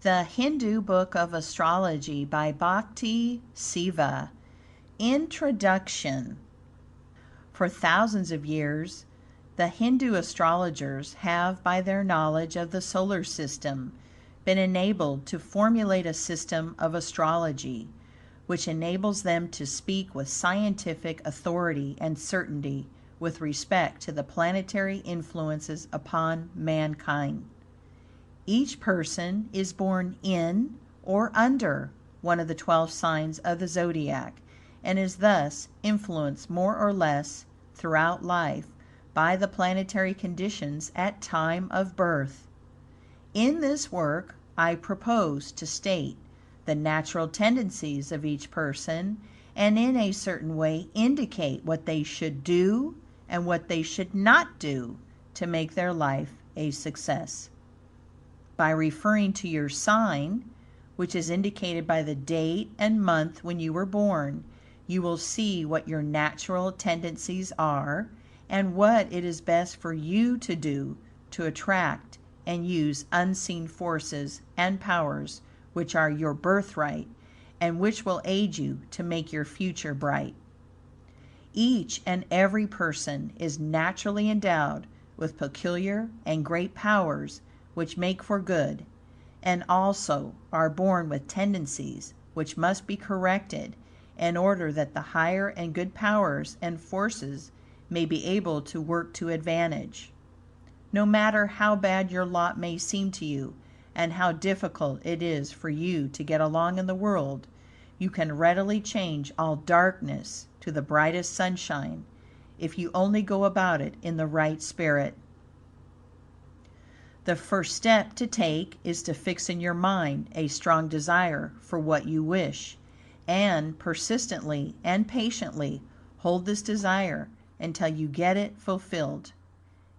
The Hindu Book of Astrology by Bhakti Seva. Introduction. For thousands of years, the Hindu astrologers have, by their knowledge of the solar system, been enabled to formulate a system of astrology, which enables them to speak with scientific authority and certainty with respect to the planetary influences upon mankind. Each person is born in or under one of the 12 signs of the zodiac, and is thus influenced more or less throughout life by the planetary conditions at time of birth. In this work, I propose to state the natural tendencies of each person, and in a certain way indicate what they should do and what they should not do to make their life a success. By referring to your sign, which is indicated by the date and month when you were born, you will see what your natural tendencies are and what it is best for you to do to attract and use unseen forces and powers which are your birthright and which will aid you to make your future bright. Each and every person is naturally endowed with peculiar and great powers which make for good, and also are born with tendencies which must be corrected in order that the higher and good powers and forces may be able to work to advantage. No matter how bad your lot may seem to you, and how difficult it is for you to get along in the world, you can readily change all darkness to the brightest sunshine, if you only go about it in the right spirit. The first step to take is to fix in your mind a strong desire for what you wish, and persistently and patiently hold this desire until you get it fulfilled.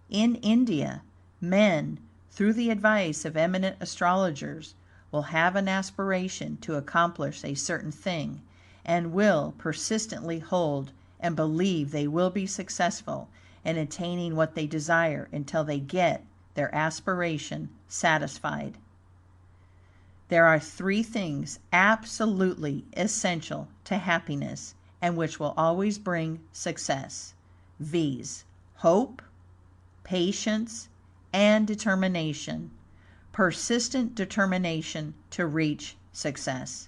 In India, men, through the advice of eminent astrologers, will have an aspiration to accomplish a certain thing, and will persistently hold and believe they will be successful in attaining what they desire until they get their aspiration satisfied. There are 3 things absolutely essential to happiness and which will always bring success, viz., hope, patience, and determination. Persistent determination to reach success.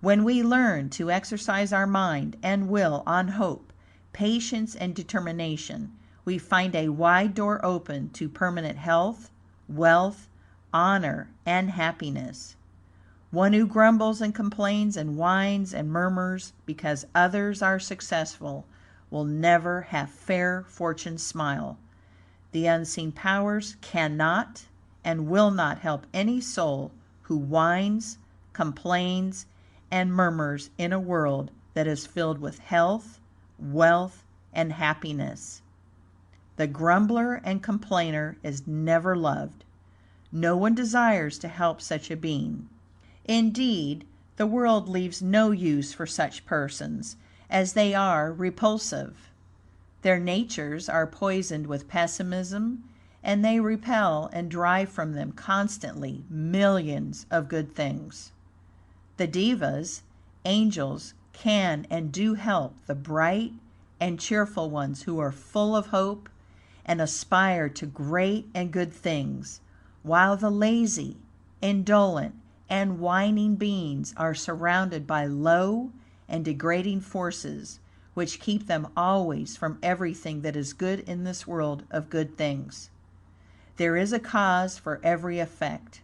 When we learn to exercise our mind and will on hope, patience, and determination, we find a wide door open to permanent health, wealth, honor, and happiness. One who grumbles and complains and whines and murmurs because others are successful will never have fair fortune smile. The unseen powers cannot and will not help any soul who whines, complains, and murmurs in a world that is filled with health, wealth, and happiness. The grumbler and complainer is never loved. No one desires to help such a being. Indeed, the world leaves no use for such persons, as they are repulsive. Their natures are poisoned with pessimism, and they repel and drive from them constantly millions of good things. The devas, angels, can and do help the bright and cheerful ones who are full of hope and aspire to great and good things, while the lazy, indolent, and whining beings are surrounded by low and degrading forces, which keep them always from everything that is good in this world of good things. There is a cause for every effect.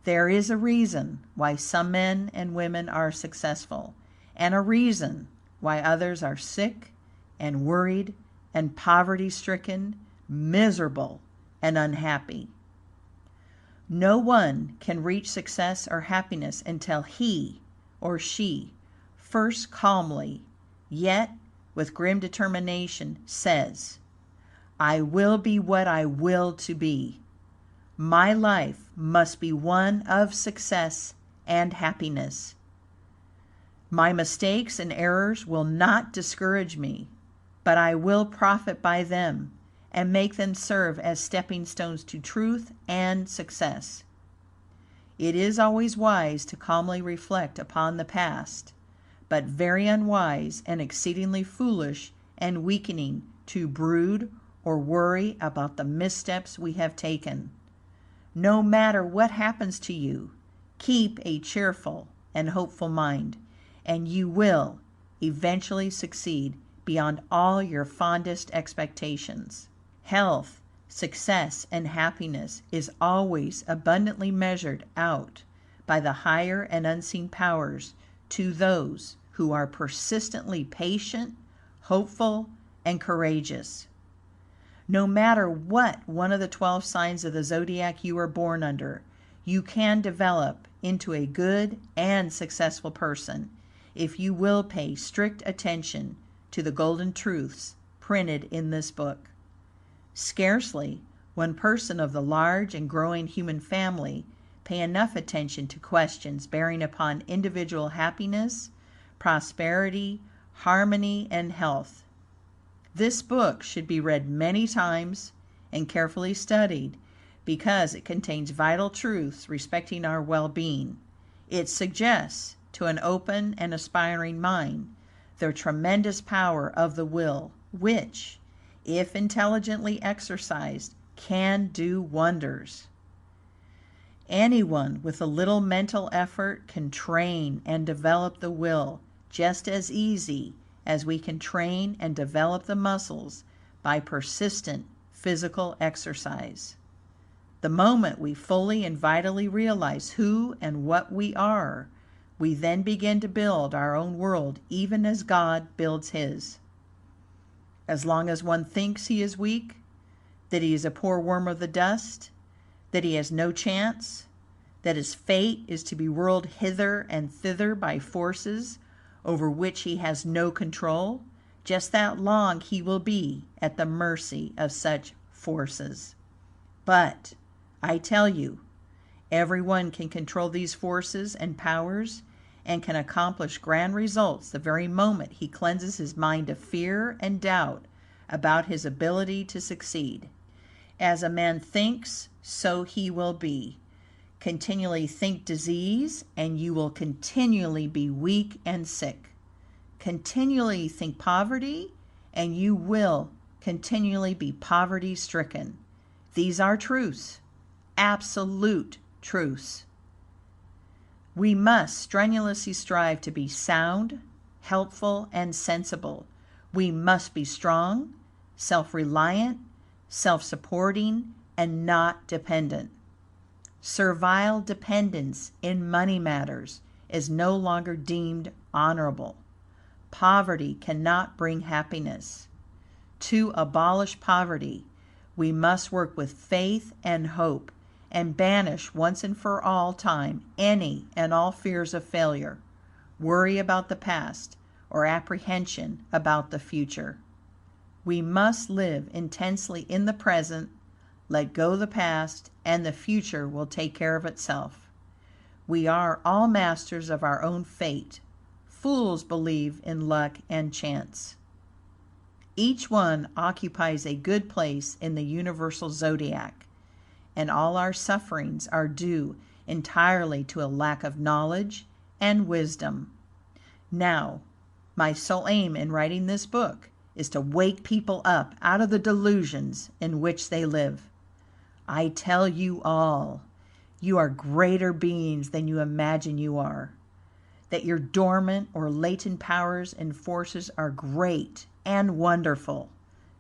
There is a reason why some men and women are successful, and a reason why others are sick and worried and poverty-stricken, miserable, and unhappy. No one can reach success or happiness until he or she first calmly, yet with grim determination, says, "I will be what I will to be. My life must be one of success and happiness. My mistakes and errors will not discourage me, but I will profit by them and make them serve as stepping stones to truth and success. It is always wise to calmly reflect upon the past, but very unwise and exceedingly foolish and weakening to brood or worry about the missteps we have taken. No matter what happens to you, keep a cheerful and hopeful mind, and you will eventually succeed beyond all your fondest expectations. Health, success, and happiness is always abundantly measured out by the higher and unseen powers to those who are persistently patient, hopeful, and courageous. No matter what one of the 12 signs of the zodiac you are born under, you can develop into a good and successful person if you will pay strict attention to the golden truths printed in this book. Scarcely one person of the large and growing human family pay enough attention to questions bearing upon individual happiness, prosperity, harmony, and health. This book should be read many times and carefully studied because it contains vital truths respecting our well-being. It suggests to an open and aspiring mind the tremendous power of the will, which, if intelligently exercised, can do wonders. Anyone with a little mental effort can train and develop the will just as easy as we can train and develop the muscles by persistent physical exercise. The moment we fully and vitally realize who and what we are, we then begin to build our own world even as God builds his. As long as one thinks he is weak, that he is a poor worm of the dust, that he has no chance, that his fate is to be whirled hither and thither by forces over which he has no control, just that long he will be at the mercy of such forces. But I tell you, everyone can control these forces and powers and can accomplish grand results the very moment he cleanses his mind of fear and doubt about his ability to succeed. As a man thinks, so he will be. Continually think disease, and you will continually be weak and sick. Continually think poverty, and you will continually be poverty-stricken. These are truths, absolute truths. We must strenuously strive to be sound, helpful, and sensible. We must be strong, self-reliant, self-supporting, and not dependent. Servile dependence in money matters is no longer deemed honorable. Poverty cannot bring happiness. To abolish poverty, we must work with faith and hope and banish once and for all time any and all fears of failure, worry about the past, or apprehension about the future. We must live intensely in the present, let go the past, and the future will take care of itself. We are all masters of our own fate. Fools believe in luck and chance. Each one occupies a good place in the universal zodiac, and all our sufferings are due entirely to a lack of knowledge and wisdom. Now, my sole aim in writing this book is to wake people up out of the delusions in which they live. I tell you all, you are greater beings than you imagine you are. That your dormant or latent powers and forces are great and wonderful.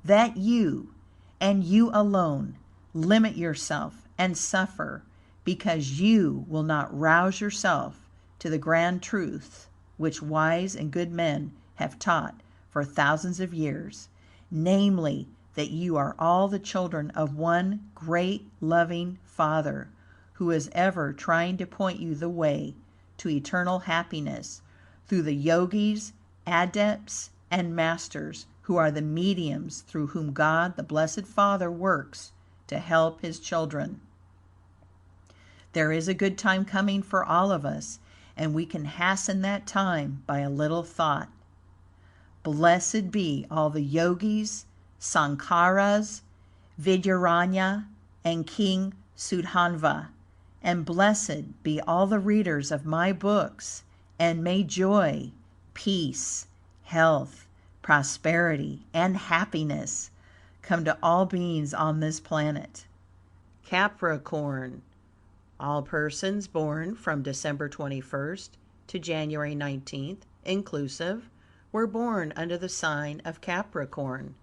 That you, and you alone, limit yourself and suffer because you will not rouse yourself to the grand truth which wise and good men have taught for thousands of years, namely, that you are all the children of one great loving Father who is ever trying to point you the way to eternal happiness through the Yogis, adepts, and masters who are the mediums through whom God, the Blessed Father, works to help his children. There is a good time coming for all of us, and we can hasten that time by a little thought. Blessed be all the Yogis, Sankaras, Vidyaranya, and King Sudhanva, And blessed be all the readers of my books, and may joy, peace, health, prosperity, and happiness come to all beings on this planet. Capricorn. All persons born from December 21st to January 19th, inclusive, were born under the sign of Capricorn.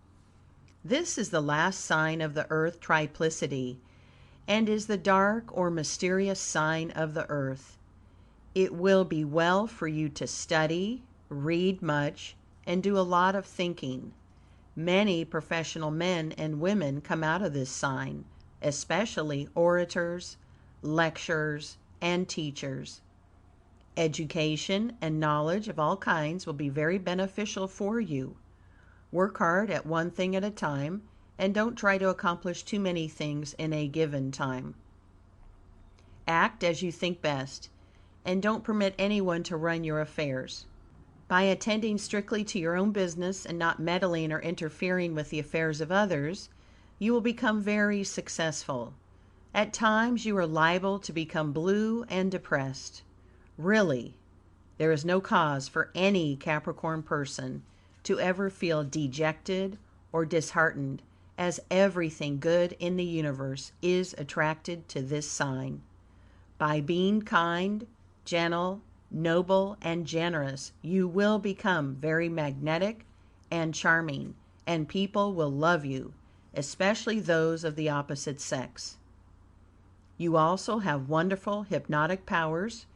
This is the last sign of the Earth triplicity, and is the dark or mysterious sign of the Earth. It will be well for you to study, read much, and do a lot of thinking. Many professional men and women come out of this sign, especially orators, lecturers, and teachers. Education and knowledge of all kinds will be very beneficial for you. Work hard at one thing at a time, and don't try to accomplish too many things in a given time. Act as you think best, and don't permit anyone to run your affairs. By attending strictly to your own business and not meddling or interfering with the affairs of others, you will become very successful. At times you are liable to become blue and depressed. Really, there is no cause for any Capricorn person to ever feel dejected or disheartened, as everything good in the universe is attracted to this sign. By being kind, gentle, noble, and generous, you will become very magnetic and charming, and people will love you, especially those of the opposite sex. You also have wonderful hypnotic powers,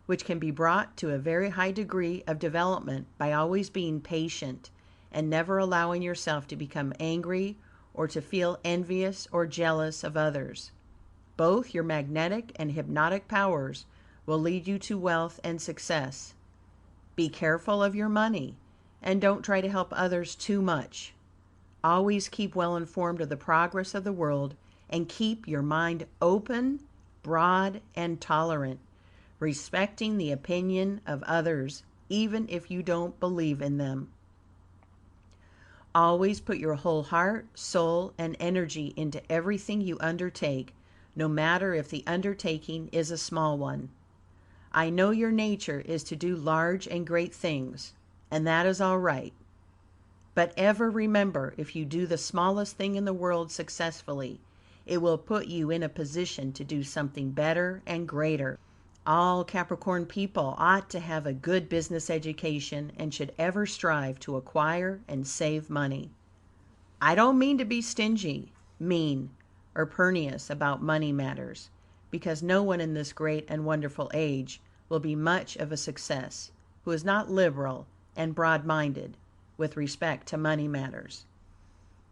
which can be brought to a very high degree of development by always being patient and never allowing yourself to become angry or to feel envious or jealous of others. Both your magnetic and hypnotic powers will lead you to wealth and success. Be careful of your money, and don't try to help others too much. Always keep well informed of the progress of the world, and keep your mind open, broad, and tolerant, respecting the opinion of others, even if you don't believe in them. Always put your whole heart, soul, and energy into everything you undertake, no matter if the undertaking is a small one. I know your nature is to do large and great things, and that is all right. But ever remember, if you do the smallest thing in the world successfully, it will put you in a position to do something better and greater. All Capricorn people ought to have a good business education and should ever strive to acquire and save money. I don't mean to be stingy, mean, or pernicious about money matters, because no one in this great and wonderful age will be much of a success who is not liberal and broad-minded with respect to money matters.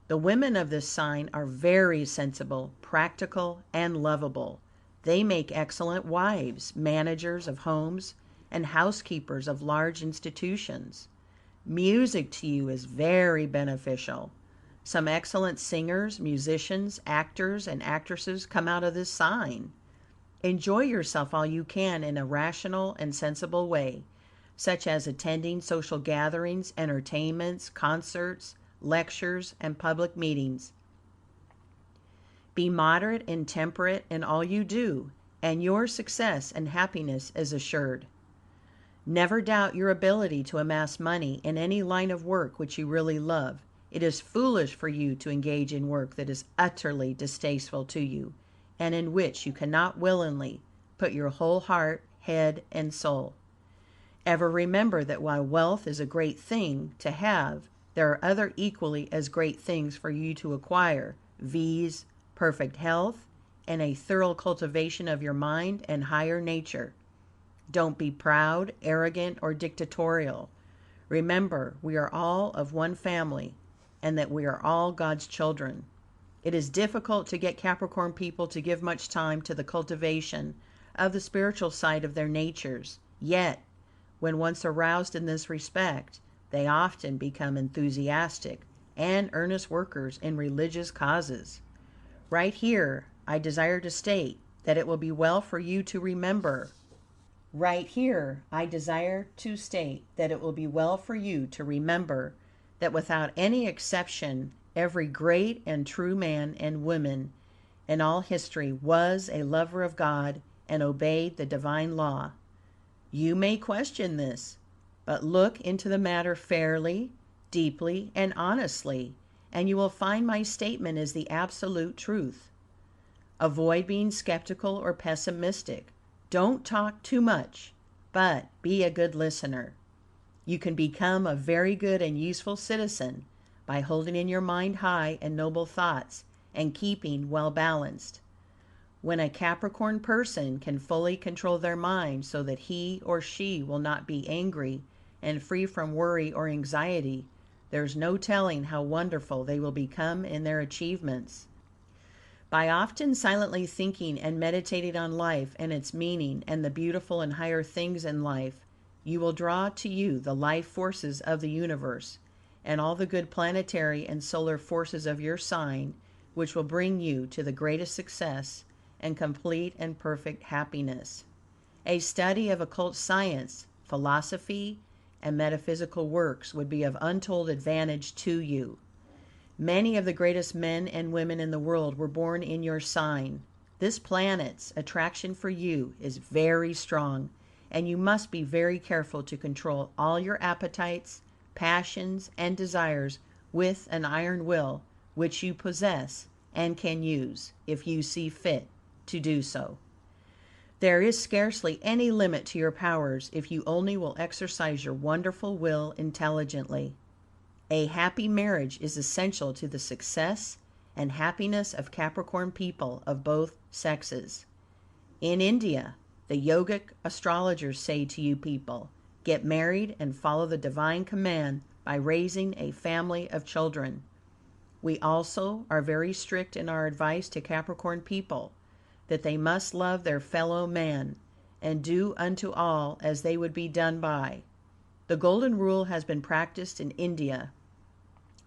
The women of this sign are very sensible, practical, and lovable. They make excellent wives, managers of homes, and housekeepers of large institutions. Music to you is very beneficial. Some excellent singers, musicians, actors, and actresses come out of this sign. Enjoy yourself all you can in a rational and sensible way, such as attending social gatherings, entertainments, concerts, lectures, and public meetings. Be moderate and temperate in all you do, and your success and happiness is assured. Never doubt your ability to amass money in any line of work which you really love. It is foolish for you to engage in work that is utterly distasteful to you, and in which you cannot willingly put your whole heart, head, and soul. Ever remember that while wealth is a great thing to have, there are other equally as great things for you to acquire, viz., perfect health, and a thorough cultivation of your mind and higher nature. Don't be proud, arrogant, or dictatorial. Remember, we are all of one family, and that we are all God's children. It is difficult to get Capricorn people to give much time to the cultivation of the spiritual side of their natures. Yet, when once aroused in this respect, they often become enthusiastic and earnest workers in religious causes. Right here, I desire to state that it will be well for you to remember. Right here, I desire to state that it will be well for you to remember that without any exception, every great and true man and woman in all history was a lover of God and obeyed the divine law. You may question this, but look into the matter fairly, deeply, and honestly, and you will find my statement is the absolute truth. Avoid being skeptical or pessimistic. Don't talk too much, but be a good listener. You can become a very good and useful citizen by holding in your mind high and noble thoughts and keeping well balanced. When a Capricorn person can fully control their mind so that he or she will not be angry and free from worry or anxiety, there's no telling how wonderful they will become in their achievements. By often silently thinking and meditating on life and its meaning and the beautiful and higher things in life, you will draw to you the life forces of the universe and all the good planetary and solar forces of your sign, which will bring you to the greatest success and complete and perfect happiness. A study of occult science, philosophy, and metaphysical works would be of untold advantage to you. Many of the greatest men and women in the world were born in your sign. This planet's attraction for you is very strong, and you must be very careful to control all your appetites, passions, and desires with an iron will, which you possess and can use, if you see fit to do so. There is scarcely any limit to your powers if you only will exercise your wonderful will intelligently. A happy marriage is essential to the success and happiness of Capricorn people of both sexes. In India, the Yogic astrologers say to you people, get married and follow the divine command by raising a family of children. We also are very strict in our advice to Capricorn people that they must love their fellow man and do unto all as they would be done by. The golden rule has been practiced in India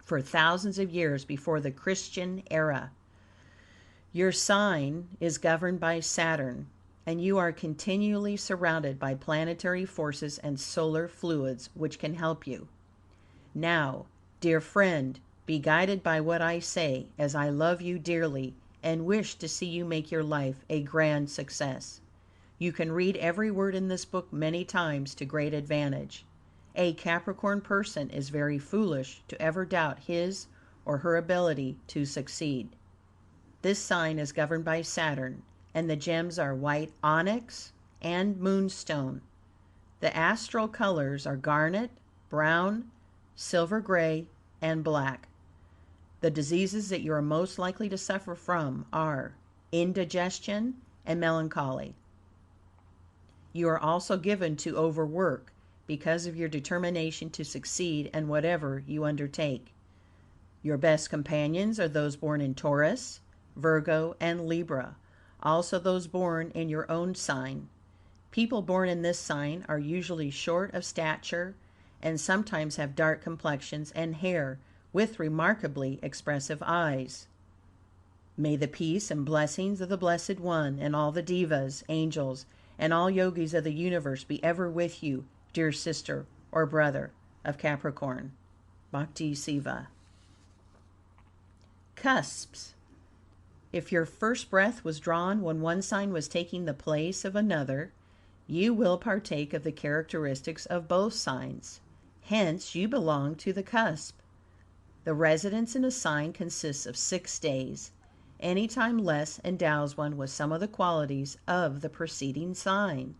for thousands of years before the Christian era. Your sign is governed by Saturn, and you are continually surrounded by planetary forces and solar fluids which can help you. Now, dear friend, be guided by what I say, as I love you dearly and wish to see you make your life a grand success. You can read every word in this book many times to great advantage. A Capricorn person is very foolish to ever doubt his or her ability to succeed. This sign is governed by Saturn, and the gems are white onyx and moonstone. The astral colors are garnet, brown, silver gray, and black. The diseases that you are most likely to suffer from are indigestion and melancholy. You are also given to overwork because of your determination to succeed in whatever you undertake. Your best companions are those born in Taurus, Virgo, and Libra, also those born in your own sign. People born in this sign are usually short of stature and sometimes have dark complexions and hair with remarkably expressive eyes. May the peace and blessings of the Blessed One and all the devas, angels, and all yogis of the universe be ever with you, dear sister or brother of Capricorn. Bhakti Seva. Cusps. If your first breath was drawn when one sign was taking the place of another, you will partake of the characteristics of both signs. Hence, you belong to the cusp. The residence in a sign consists of 6 days. Any time less endows one with some of the qualities of the preceding sign.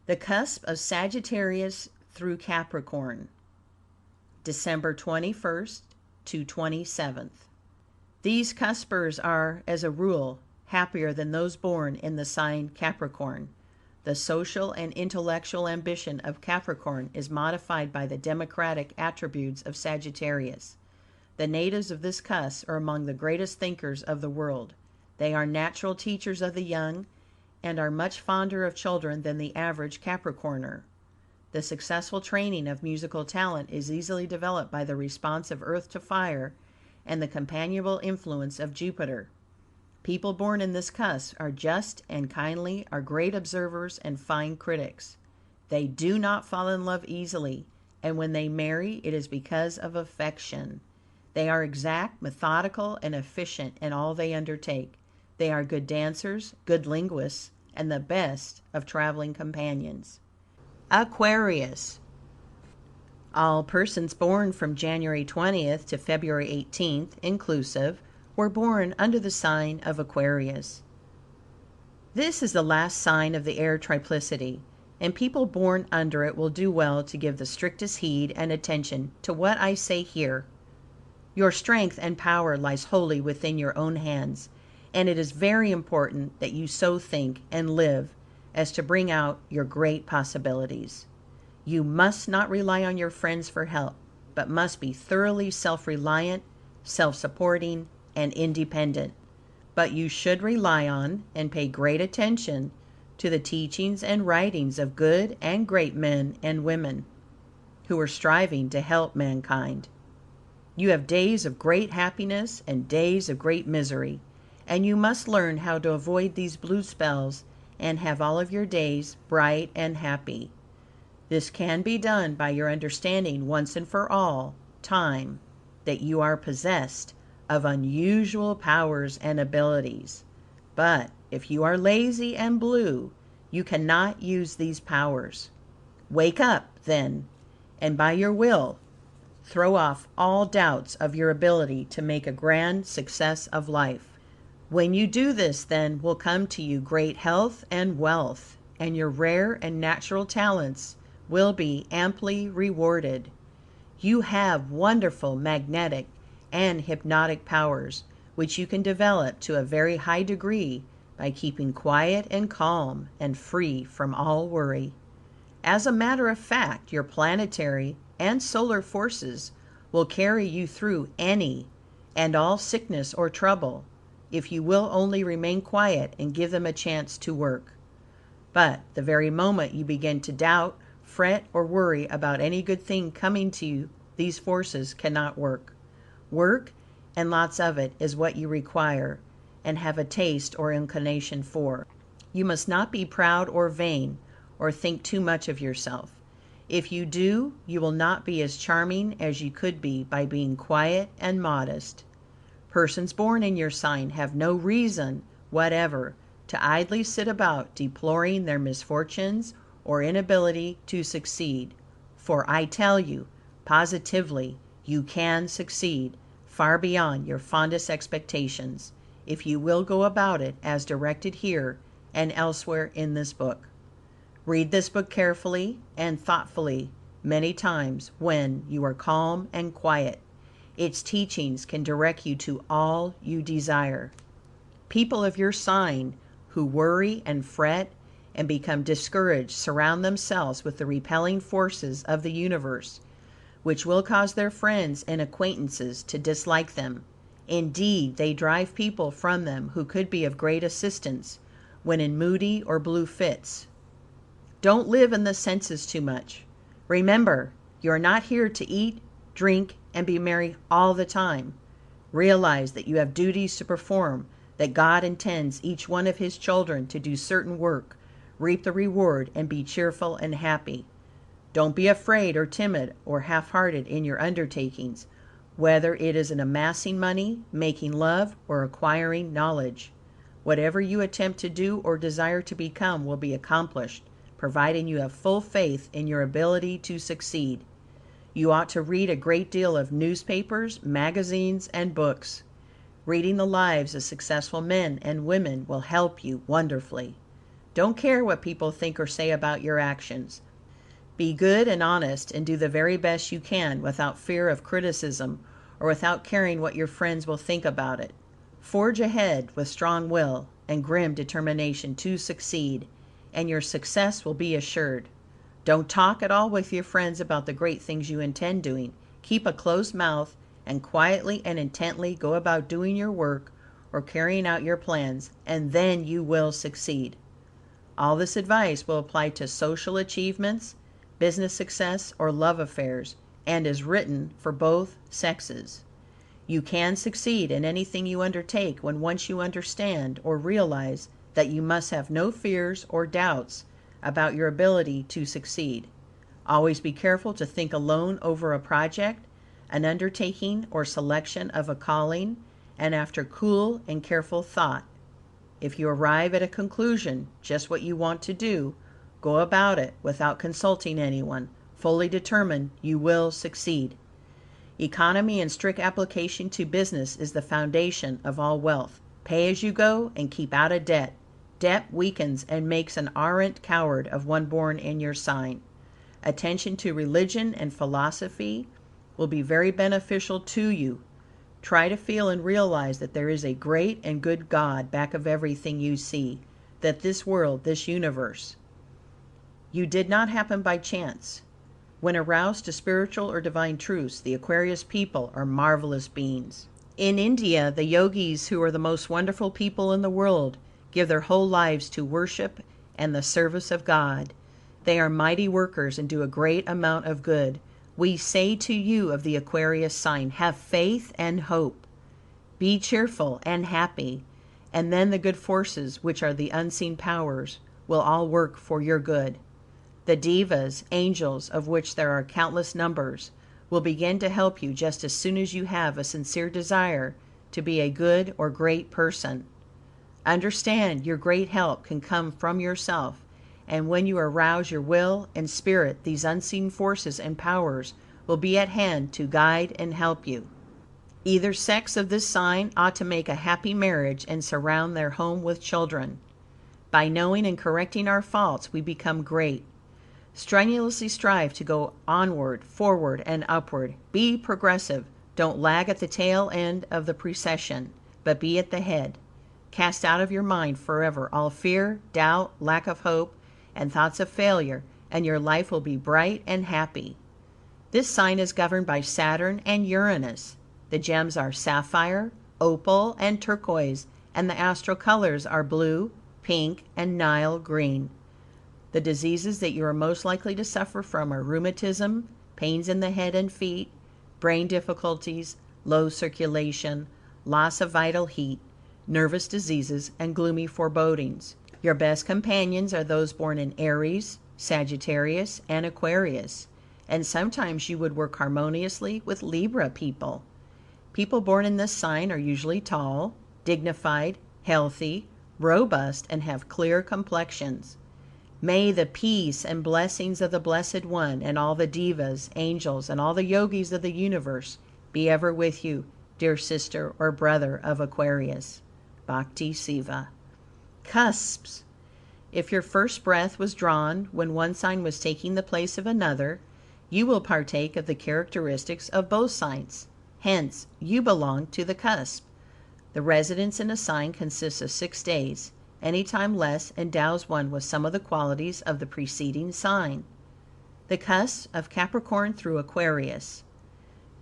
The cusp of Sagittarius through Capricorn, December 21st to 27th. These cuspers are, as a rule, happier than those born in the sign Capricorn. The social and intellectual ambition of Capricorn is modified by the democratic attributes of Sagittarius. The natives of this cusp are among the greatest thinkers of the world. They are natural teachers of the young and are much fonder of children than the average Capricorner. The successful training of musical talent is easily developed by the response of earth to fire and the companionable influence of Jupiter. People born in this cusp are just and kindly, are great observers and fine critics. They do not fall in love easily, and when they marry, it is because of affection. They are exact, methodical, and efficient in all they undertake. They are good dancers, good linguists, and the best of traveling companions. Aquarius. All persons born from January 20th to February 18th, inclusive, were born under the sign of Aquarius. This is the last sign of the air triplicity, and people born under it will do well to give the strictest heed and attention to what I say here. Your strength and power lies wholly within your own hands, and it is very important that you so think and live as to bring out your great possibilities. You must not rely on your friends for help, but must be thoroughly self-reliant, self-supporting, and independent. But you should rely on and pay great attention to the teachings and writings of good and great men and women who are striving to help mankind. You have days of great happiness and days of great misery, and you must learn how to avoid these blue spells and have all of your days bright and happy. This can be done by your understanding once and for all time that you are possessed of unusual powers and abilities. But if you are lazy and blue, you cannot use these powers. Wake up, then, and by your will, throw off all doubts of your ability to make a grand success of life. When you do this, then will come to you great health and wealth, and your rare and natural talents will be amply rewarded. You have wonderful magnetic and hypnotic powers, which you can develop to a very high degree by keeping quiet and calm and free from all worry. As a matter of fact, your planetary and solar forces will carry you through any and all sickness or trouble, if you will only remain quiet and give them a chance to work. But the very moment you begin to doubt, fret, or worry about any good thing coming to you, these forces cannot work. Work, and lots of it, is what you require and have a taste or inclination for. You must not be proud or vain, or think too much of yourself. If you do, you will not be as charming as you could be by being quiet and modest. Persons born in your sign have no reason whatever to idly sit about deploring their misfortunes or inability to succeed, for I tell you positively you can succeed far beyond your fondest expectations, if you will go about it as directed here and elsewhere in this book. Read this book carefully and thoughtfully many times when you are calm and quiet. Its teachings can direct you to all you desire. People of your sign who worry and fret and become discouraged surround themselves with the repelling forces of the universe, which will cause their friends and acquaintances to dislike them. Indeed, they drive people from them who could be of great assistance when in moody or blue fits. Don't live in the senses too much. Remember, you are not here to eat, drink, and be merry all the time. Realize that you have duties to perform, that God intends each one of His children to do certain work, reap the reward, and be cheerful and happy. Don't be afraid or timid or half-hearted in your undertakings, whether it is in amassing money, making love, or acquiring knowledge. Whatever you attempt to do or desire to become will be accomplished, providing you have full faith in your ability to succeed. You ought to read a great deal of newspapers, magazines, and books. Reading the lives of successful men and women will help you wonderfully. Don't care what people think or say about your actions. Be good and honest and do the very best you can without fear of criticism or without caring what your friends will think about it. Forge ahead with strong will and grim determination to succeed, and your success will be assured. Don't talk at all with your friends about the great things you intend doing. Keep a closed mouth and quietly and intently go about doing your work or carrying out your plans, and then you will succeed. All this advice will apply to social achievements, business success, or love affairs, and is written for both sexes. You can succeed in anything you undertake when once you understand or realize that you must have no fears or doubts about your ability to succeed. Always be careful to think alone over a project, an undertaking, or selection of a calling, and after cool and careful thought, If you arrive at a conclusion, just what you want to do, go about it without consulting anyone, fully determined you will succeed. Economy and strict application to business is the foundation of all wealth. Pay as you go and keep out of debt. Debt weakens and makes an arrant coward of one born in your sign. Attention to religion and philosophy will be very beneficial to you. Try to feel and realize that there is a great and good God back of everything you see, that this world, this universe, you did not happen by chance. When aroused to spiritual or divine truths, the Aquarius people are marvelous beings. In India, the Yogis, who are the most wonderful people in the world, give their whole lives to worship and the service of God. They are mighty workers and do a great amount of good. We say to you of the Aquarius sign, have faith and hope. Be cheerful and happy, and then the good forces, which are the unseen powers, will all work for your good. The devas, angels, of which there are countless numbers, will begin to help you just as soon as you have a sincere desire to be a good or great person. Understand, your great help can come from yourself, and when you arouse your will and spirit, these unseen forces and powers will be at hand to guide and help you. Either sex of this sign ought to make a happy marriage and surround their home with children. By knowing and correcting our faults, we become great. Strenuously strive to go onward, forward, and upward. Be progressive. Don't lag at the tail end of the procession, but be at the head. Cast out of your mind forever all fear, doubt, lack of hope, and thoughts of failure, and your life will be bright and happy. This sign is governed by Saturn and Uranus. The gems are sapphire, opal, and turquoise, and the astral colors are blue, pink, and Nile green. The diseases that you are most likely to suffer from are rheumatism, pains in the head and feet, brain difficulties, low circulation, loss of vital heat, nervous diseases, and gloomy forebodings. Your best companions are those born in Aries, Sagittarius, and Aquarius, and sometimes you would work harmoniously with Libra people. People born in this sign are usually tall, dignified, healthy, robust, and have clear complexions. May the peace and blessings of the Blessed One and all the devas, angels, and all the yogis of the universe be ever with you, dear sister or brother of Aquarius. Bhakti Seva. Cusps. If your first breath was drawn when one sign was taking the place of another, you will partake of the characteristics of both signs. Hence, you belong to the cusp. The residence in a sign consists of 6 days. Any time less endows one with some of the qualities of the preceding sign. The cusp of Capricorn through Aquarius.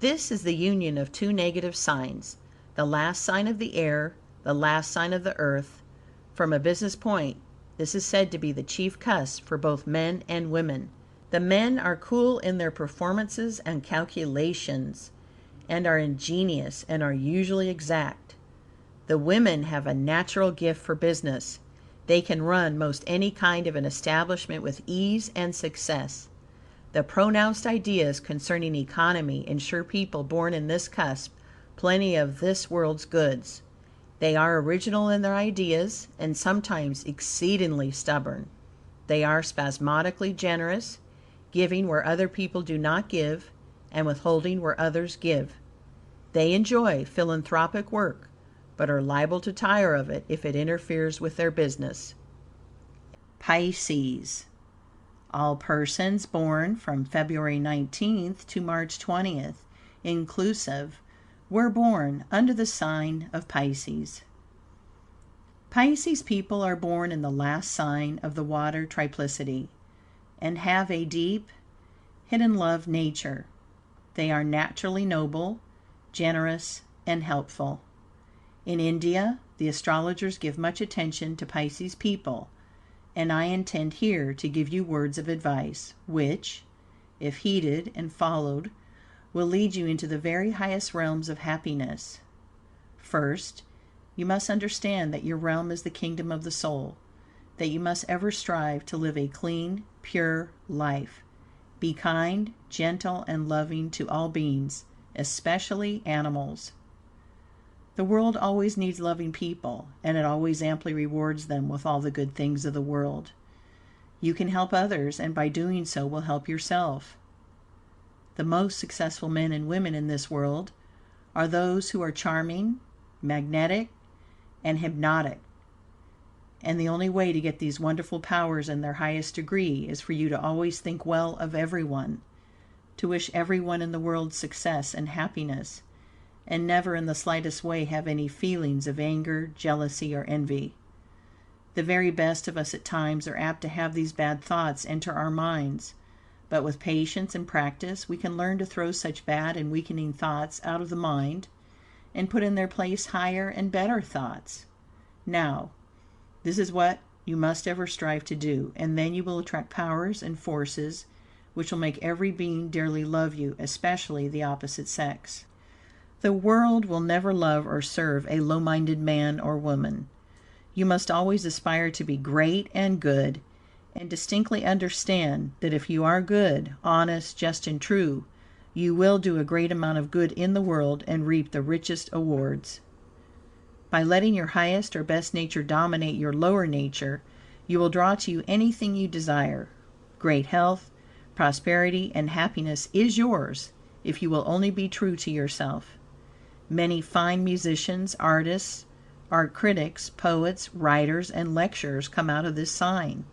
This is the union of two negative signs, the last sign of the air, the last sign of the earth. From a business point, this is said to be the chief cusp for both men and women. The men are cool in their performances and calculations, and are ingenious and are usually exact. The women have a natural gift for business. They can run most any kind of an establishment with ease and success. The pronounced ideas concerning economy ensure people born in this cusp plenty of this world's goods. They are original in their ideas and sometimes exceedingly stubborn. They are spasmodically generous, giving where other people do not give, and withholding where others give. They enjoy philanthropic work, but are liable to tire of it if it interferes with their business. Pisces. All persons born from February 19th to March 20th, inclusive, were born under the sign of Pisces. Pisces people are born in the last sign of the water triplicity, and have a deep, hidden love nature. They are naturally noble, generous, and helpful. In India, the astrologers give much attention to Pisces people, and I intend here to give you words of advice, which, if heeded and followed, will lead you into the very highest realms of happiness. First, you must understand that your realm is the kingdom of the soul, that you must ever strive to live a clean, pure life. Be kind, gentle, and loving to all beings, especially animals. The world always needs loving people, and it always amply rewards them with all the good things of the world. You can help others, and by doing so will help yourself. The most successful men and women in this world are those who are charming, magnetic, and hypnotic. And the only way to get these wonderful powers in their highest degree is for you to always think well of everyone, to wish everyone in the world success and happiness, and never in the slightest way have any feelings of anger, jealousy, or envy. The very best of us at times are apt to have these bad thoughts enter our minds, but with patience and practice we can learn to throw such bad and weakening thoughts out of the mind and put in their place higher and better thoughts. Now, this is what you must ever strive to do, and then you will attract powers and forces which will make every being dearly love you, especially the opposite sex. The world will never love or serve a low-minded man or woman. You must always aspire to be great and good, and distinctly understand that if you are good, honest, just, and true, you will do a great amount of good in the world and reap the richest awards. By letting your highest or best nature dominate your lower nature, you will draw to you anything you desire. Great health, prosperity, and happiness is yours if you will only be true to yourself. Many fine musicians, artists, art critics, poets, writers, and lecturers come out of this sign.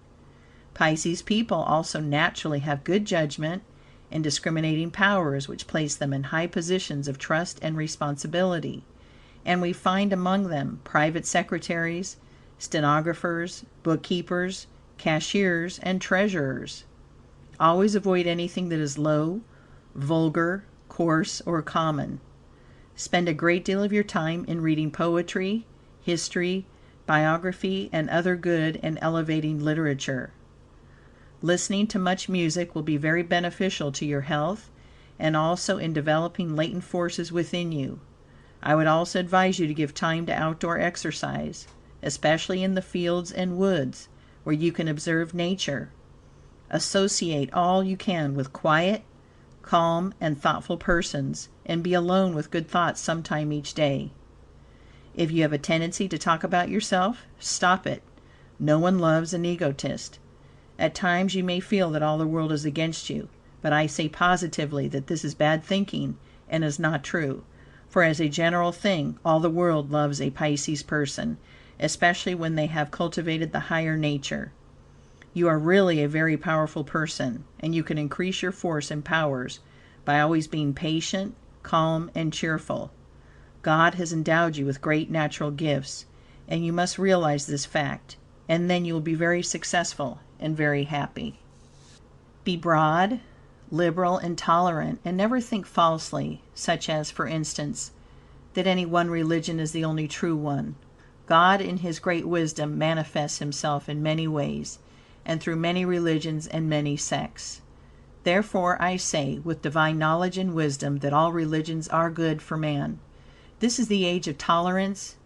Pisces people also naturally have good judgment and discriminating powers which place them in high positions of trust and responsibility, and we find among them private secretaries, stenographers, bookkeepers, cashiers, and treasurers. Always avoid anything that is low, vulgar, coarse, or common. Spend a great deal of your time in reading poetry, history, biography, and other good and elevating literature. Listening to much music will be very beneficial to your health and also in developing latent forces within you. I would also advise you to give time to outdoor exercise, especially in the fields and woods where you can observe nature. Associate all you can with quiet, calm, and thoughtful persons, and be alone with good thoughts sometime each day. If you have a tendency to talk about yourself, stop it. No one loves an egotist. At times you may feel that all the world is against you, but I say positively that this is bad thinking and is not true. For as a general thing, all the world loves a Pisces person, especially when they have cultivated the higher nature. You are really a very powerful person, and you can increase your force and powers by always being patient, calm, and cheerful. God has endowed you with great natural gifts, and you must realize this fact, and then you will be very successful and very happy. Be broad, liberal, and tolerant, and never think falsely, such as, for instance, that any one religion is the only true one. God, in His great wisdom, manifests Himself in many ways, and through many religions and many sects. Therefore, I say, with divine knowledge and wisdom, that all religions are good for man. This is the age of tolerance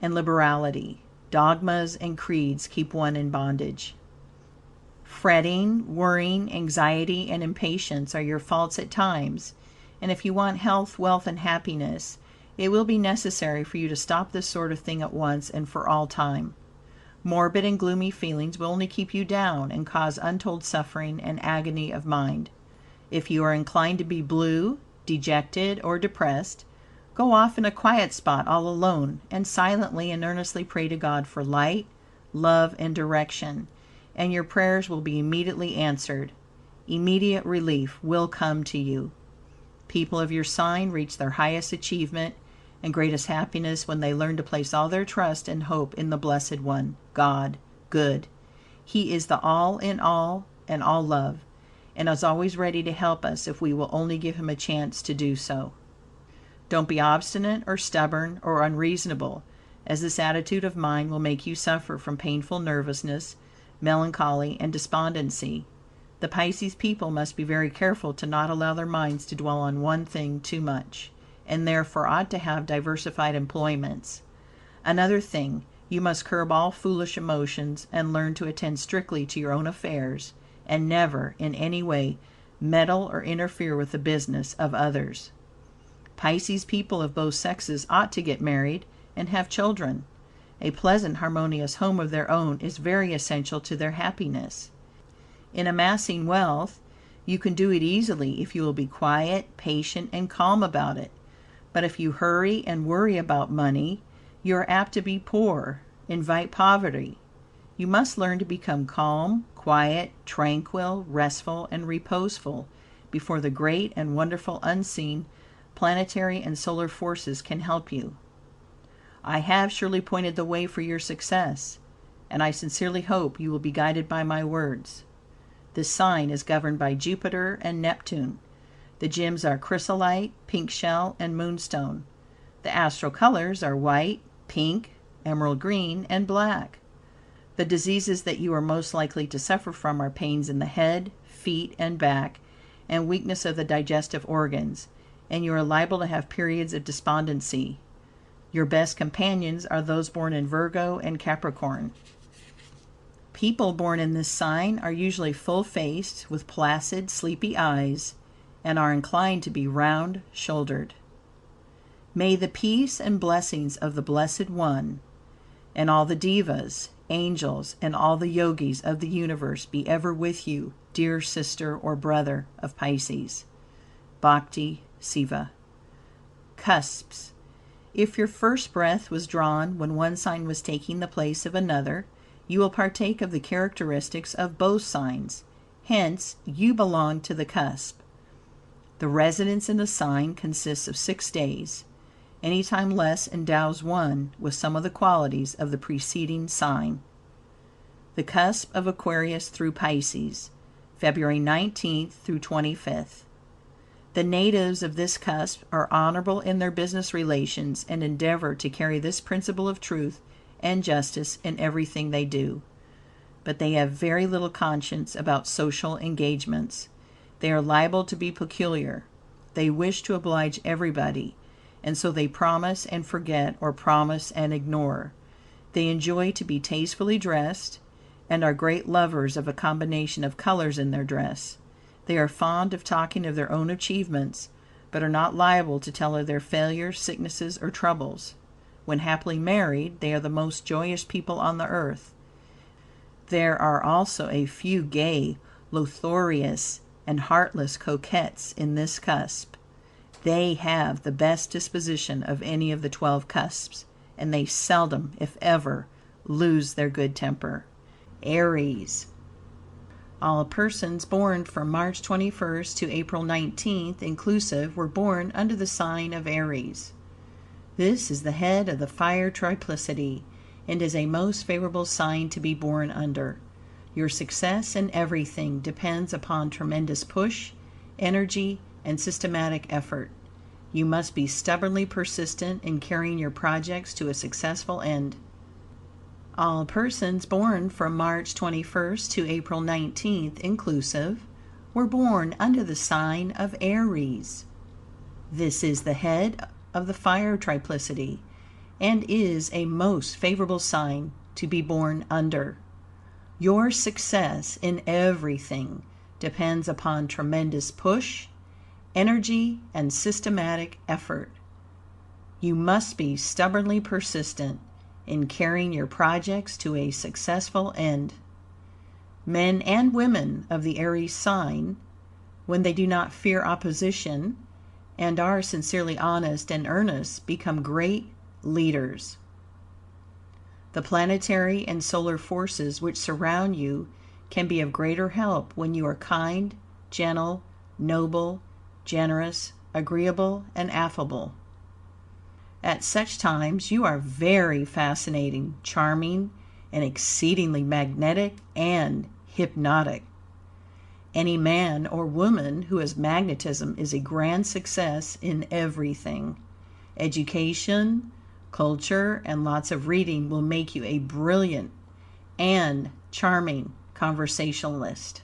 and liberality. Dogmas and creeds keep one in bondage. Fretting, worrying, anxiety, and impatience are your faults at times, and if you want health, wealth, and happiness, it will be necessary for you to stop this sort of thing at once and for all time. Morbid and gloomy feelings will only keep you down and cause untold suffering and agony of mind. If you are inclined to be blue, dejected, or depressed, go off in a quiet spot all alone and silently and earnestly pray to God for light, love, and direction, and your prayers will be immediately answered. Immediate relief will come to you. People of your sign reach their highest achievement and greatest happiness when they learn to place all their trust and hope in the Blessed One, God, good. He is the all in all and all love, and is always ready to help us if we will only give Him a chance to do so. Don't be obstinate or stubborn or unreasonable, as this attitude of mind will make you suffer from painful nervousness, melancholy, and despondency. The Pisces people must be very careful to not allow their minds to dwell on one thing too much, and therefore ought to have diversified employments. Another thing, you must curb all foolish emotions and learn to attend strictly to your own affairs, and never, in any way, meddle or interfere with the business of others. Pisces people of both sexes ought to get married and have children. A pleasant, harmonious home of their own is very essential to their happiness. In amassing wealth, you can do it easily if you will be quiet, patient, and calm about it. But if you hurry and worry about money, you are apt to be poor, invite poverty. You must learn to become calm, quiet, tranquil, restful, and reposeful before the great and wonderful unseen planetary and solar forces can help you. I have surely pointed the way for your success, and I sincerely hope you will be guided by my words. This sign is governed by Jupiter and Neptune. The gems are chrysolite, pink shell, and moonstone. The astral colors are white, pink, emerald green, and black. The diseases that you are most likely to suffer from are pains in the head, feet, and back, and weakness of the digestive organs, and you are liable to have periods of despondency. Your best companions are those born in Virgo and Capricorn. People born in this sign are usually full-faced with placid, sleepy eyes and are inclined to be round-shouldered. May the peace and blessings of the Blessed One and all the devas, angels, and all the yogis of the universe be ever with you, dear sister or brother of Pisces. Bhakti Seva. Cusps. If your first breath was drawn when one sign was taking the place of another, you will partake of the characteristics of both signs. Hence, you belong to the cusp. The residence in a sign consists of 6 days. Any time less endows one with some of the qualities of the preceding sign. The cusp of Aquarius through Pisces, February 19th through 25th. The natives of this cusp are honorable in their business relations and endeavor to carry this principle of truth and justice in everything they do. But they have very little conscience about social engagements. They are liable to be peculiar. They wish to oblige everybody, and so they promise and forget or promise and ignore. They enjoy to be tastefully dressed and are great lovers of a combination of colors in their dress. They are fond of talking of their own achievements, but are not liable to tell of their failures, sicknesses, or troubles. When happily married, they are the most joyous people on the earth. There are also a few gay, loquacious, and heartless coquettes in this cusp. They have the best disposition of any of the 12 cusps, and they seldom, if ever, lose their good temper. Aries. All persons born from March 21st to April 19th, inclusive, were born under the sign of Aries. This is the head of the fire triplicity, and is a most favorable sign to be born under. Your success in everything depends upon tremendous push, energy, and systematic effort. You must be stubbornly persistent in carrying your projects to a successful end. All persons born from March 21st to April 19th, inclusive, were born under the sign of Aries. This is the head of the fire triplicity, and is a most favorable sign to be born under. Your success in everything depends upon tremendous push, energy, and systematic effort. You must be stubbornly persistent in carrying your projects to a successful end. Men and women of the Aries sign, when they do not fear opposition and are sincerely honest and earnest, become great leaders. The planetary and solar forces which surround you can be of greater help when you are kind, gentle, noble, generous, agreeable, and affable. At such times you are very fascinating, charming, and exceedingly magnetic and hypnotic. Any man or woman who has magnetism is a grand success in everything. Education, culture, and lots of reading will make you a brilliant and charming conversationalist.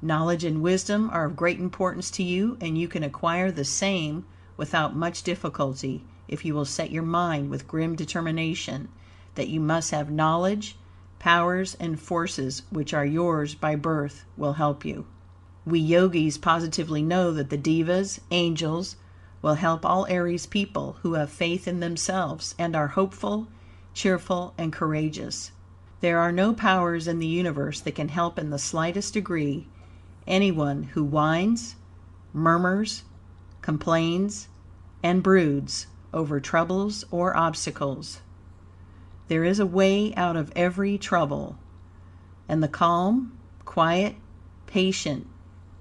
Knowledge and wisdom are of great importance to you, and you can acquire the same without much difficulty if you will set your mind with grim determination that you must have knowledge. Powers and forces which are yours by birth will help you. We Yogis positively know that the devas, angels, will help all Aries people who have faith in themselves and are hopeful, cheerful, and courageous. There are no powers in the universe that can help in the slightest degree anyone who whines, murmurs, complains, and broods over troubles or obstacles. There is a way out of every trouble, and the calm, quiet, patient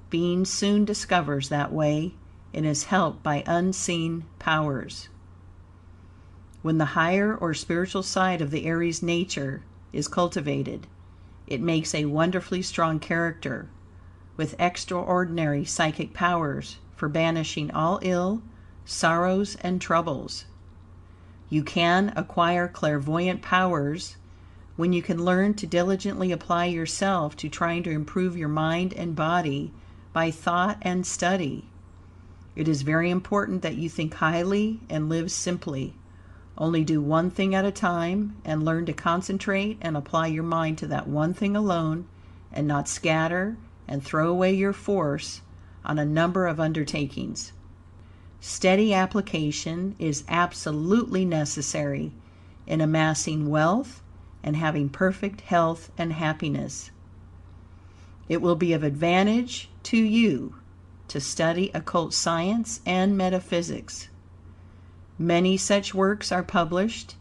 being soon discovers that way and is helped by unseen powers. When the higher or spiritual side of the Aries nature is cultivated, it makes a wonderfully strong character with extraordinary psychic powers for banishing all ill, sorrows, and troubles. You can acquire clairvoyant powers when you can learn to diligently apply yourself to trying to improve your mind and body by thought and study. It is very important that you think highly and live simply. Only do one thing at a time and learn to concentrate and apply your mind to that one thing alone, and not scatter and throw away your force on a number of undertakings. Steady application is absolutely necessary in amassing wealth and having perfect health and happiness. It will be of advantage to you to study occult science and metaphysics. Many such works are published,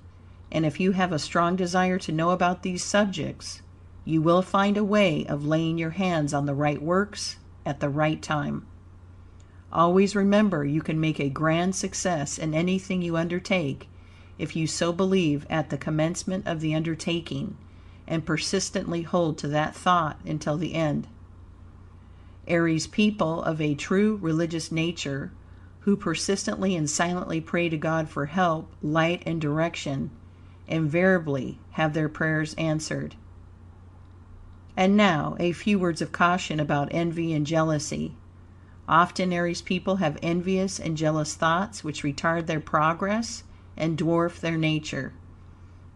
and if you have a strong desire to know about these subjects, you will find a way of laying your hands on the right works at the right time. Always remember, you can make a grand success in anything you undertake if you so believe at the commencement of the undertaking and persistently hold to that thought until the end. Aries people of a true religious nature who persistently and silently pray to God for help, light, and direction invariably have their prayers answered. And now, a few words of caution about envy and jealousy. Often Aries people have envious and jealous thoughts which retard their progress and dwarf their nature.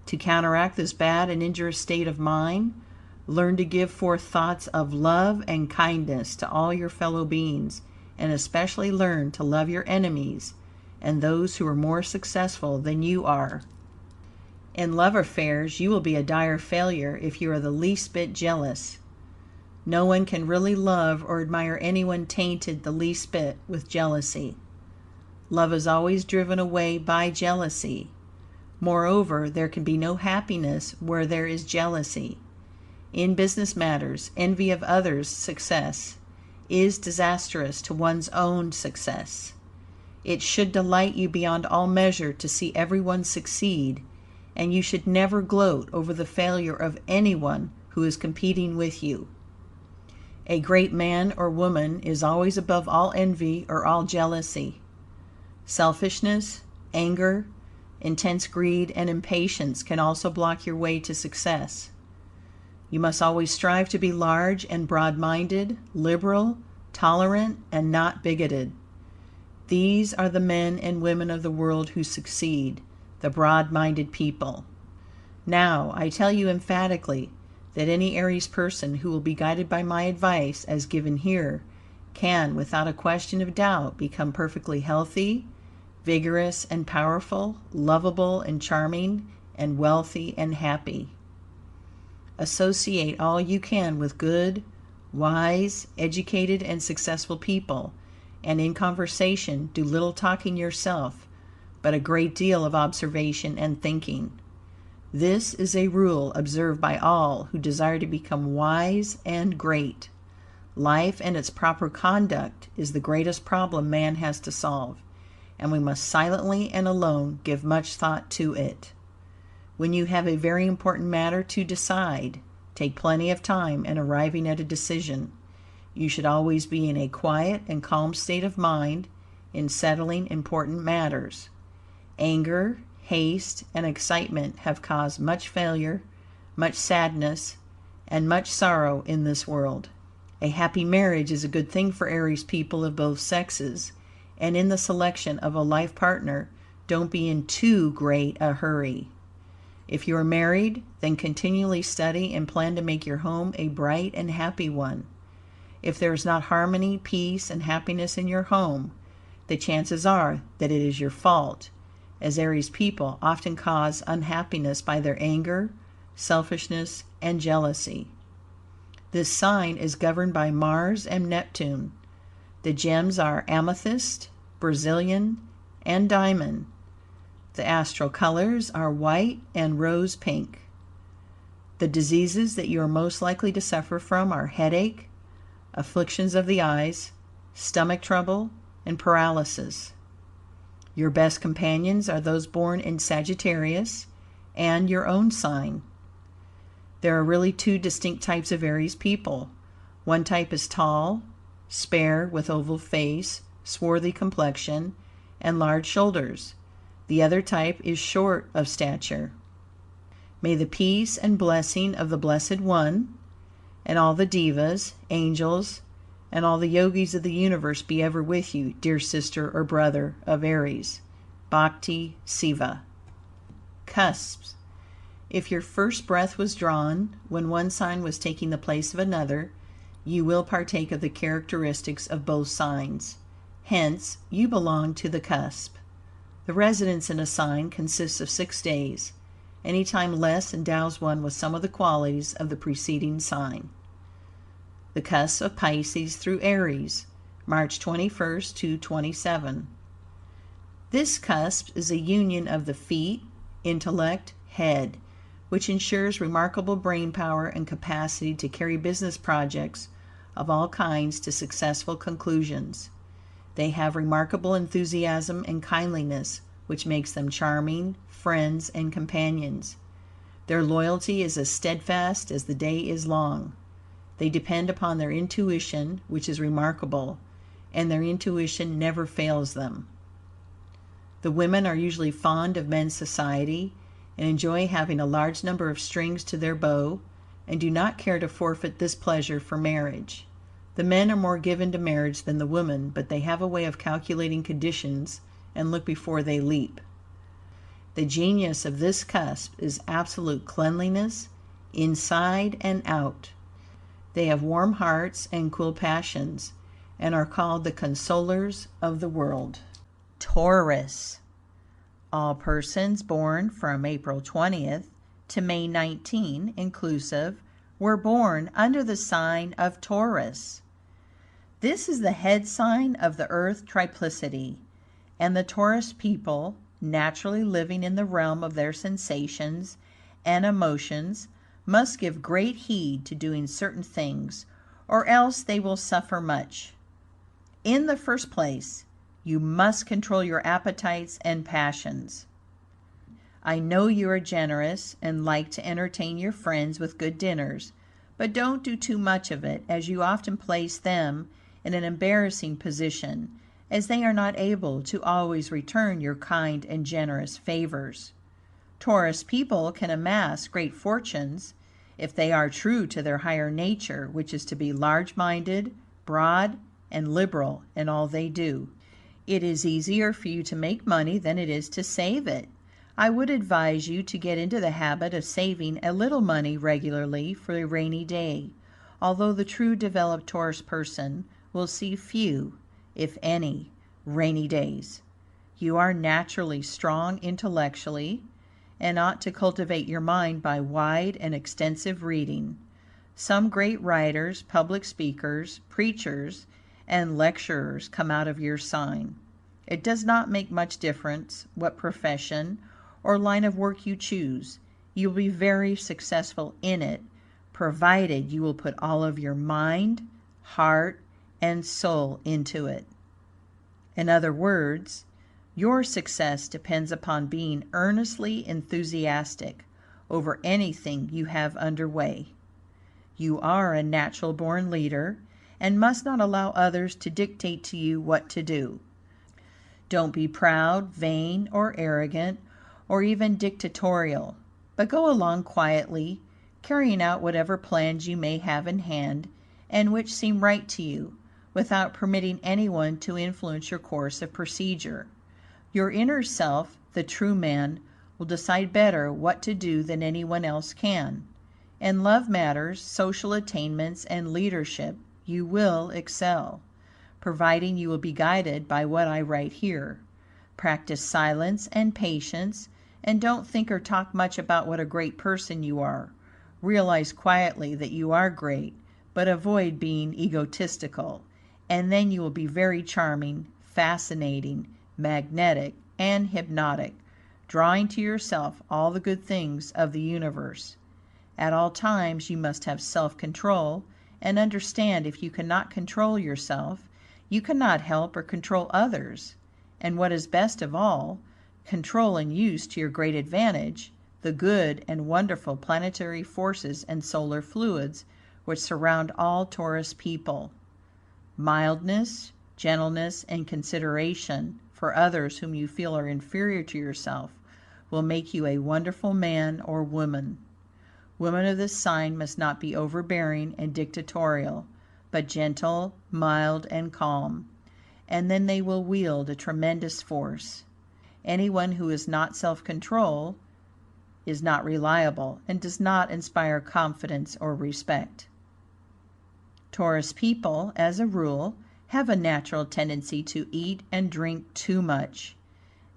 To counteract this bad and injurious state of mind, learn to give forth thoughts of love and kindness to all your fellow beings, and especially learn to love your enemies and those who are more successful than you are. In love affairs, you will be a dire failure if you are the least bit jealous. No one can really love or admire anyone tainted the least bit with jealousy. Love is always driven away by jealousy. Moreover, there can be no happiness where there is jealousy. In business matters, envy of others' success is disastrous to one's own success. It should delight you beyond all measure to see everyone succeed, and you should never gloat over the failure of anyone who is competing with you. A great man or woman is always above all envy or all jealousy. Selfishness, anger, intense greed, and impatience can also block your way to success. You must always strive to be large and broad-minded, liberal, tolerant, and not bigoted. These are the men and women of the world who succeed, the broad-minded people. Now, I tell you emphatically that any Aries person who will be guided by my advice as given here can, without a question of doubt, become perfectly healthy, vigorous and powerful, lovable and charming, and wealthy and happy. Associate all you can with good, wise, educated, and successful people, and in conversation do little talking yourself, but a great deal of observation and thinking. This is a rule observed by all who desire to become wise and great. Life and its proper conduct is the greatest problem man has to solve, and we must silently and alone give much thought to it. When you have a very important matter to decide, take plenty of time in arriving at a decision. You should always be in a quiet and calm state of mind in settling important matters. Anger, haste, and excitement have caused much failure, much sadness, and much sorrow in this world. A happy marriage is a good thing for Aries people of both sexes, and in the selection of a life partner, don't be in too great a hurry. If you are married, then continually study and plan to make your home a bright and happy one. If there is not harmony, peace, and happiness in your home, the chances are that it is your fault, as Aries people often cause unhappiness by their anger, selfishness, and jealousy. This sign is governed by Mars and Neptune. The gems are amethyst, Brazilian, and diamond. The astral colors are white and rose pink. The diseases that you are most likely to suffer from are headache, afflictions of the eyes, stomach trouble, and paralysis. Your best companions are those born in Sagittarius and your own sign. There are really two distinct types of Aries people. One type is tall, spare, with oval face, swarthy complexion, and large shoulders. The other type is short of stature. May the peace and blessing of the Blessed One and all the devas, angels, and all the yogis of the universe be ever with you, dear sister or brother of Aries. Bhakti Seva. Cusps. If your first breath was drawn when one sign was taking the place of another, you will partake of the characteristics of both signs. Hence, you belong to the cusp. The residence in a sign consists of 6 days. Any time less endows one with some of the qualities of the preceding sign. The cusp of Pisces through Aries, March 21st to 27. This cusp is a union of the feet, intellect, head, which ensures remarkable brain power and capacity to carry business projects of all kinds to successful conclusions. They have remarkable enthusiasm and kindliness, which makes them charming friends and companions. Their loyalty is as steadfast as the day is long. They depend upon their intuition, which is remarkable, and their intuition never fails them. The women are usually fond of men's society and enjoy having a large number of strings to their bow, and do not care to forfeit this pleasure for marriage. The men are more given to marriage than the women, but they have a way of calculating conditions and look before they leap. The genius of this cusp is absolute cleanliness, inside and out. They have warm hearts and cool passions, and are called the consolers of the world. Taurus. All persons born from April 20th to May 19, inclusive, were born under the sign of Taurus. This is the head sign of the Earth triplicity, and the Taurus people, naturally living in the realm of their sensations and emotions, must give great heed to doing certain things, or else they will suffer much. In the first place, you must control your appetites and passions. I know you are generous and like to entertain your friends with good dinners, but don't do too much of it, as you often place them in an embarrassing position, as they are not able to always return your kind and generous favors. Taurus people can amass great fortunes if they are true to their higher nature, which is to be large-minded, broad, and liberal in all they do. It is easier for you to make money than it is to save it. I would advise you to get into the habit of saving a little money regularly for a rainy day, although the true developed Taurus person will see few, if any, rainy days. You are naturally strong intellectually, and ought to cultivate your mind by wide and extensive reading. Some great writers, public speakers, preachers, and lecturers come out of your sign. It does not make much difference what profession or line of work you choose. You will be very successful in it, provided you will put all of your mind, heart, and soul into it. In other words, your success depends upon being earnestly enthusiastic over anything you have underway. You are a natural born leader and must not allow others to dictate to you what to do. Don't be proud, vain, or arrogant, or even dictatorial, but go along quietly, carrying out whatever plans you may have in hand and which seem right to you, without permitting anyone to influence your course of procedure. Your inner self, the true man, will decide better what to do than anyone else can. In love matters, social attainments, and leadership, you will excel. providing you will be guided by what I write here. Practice silence and patience, and don't think or talk much about what a great person you are. Realize quietly that you are great, but avoid being egotistical, and then you will be very charming, fascinating, magnetic, and hypnotic, drawing to yourself all the good things of the universe. At all times you must have self-control, and understand if you cannot control yourself, you cannot help or control others. And what is best of all, control and use to your great advantage the good and wonderful planetary forces and solar fluids which surround all Taurus people. Mildness, gentleness, and consideration for others whom you feel are inferior to yourself will make you a wonderful man or woman. Women of this sign must not be overbearing and dictatorial, but gentle, mild, and calm, and then they will wield a tremendous force. Anyone who is not self-control is not reliable and does not inspire confidence or respect. Taurus people, as a rule, have a natural tendency to eat and drink too much,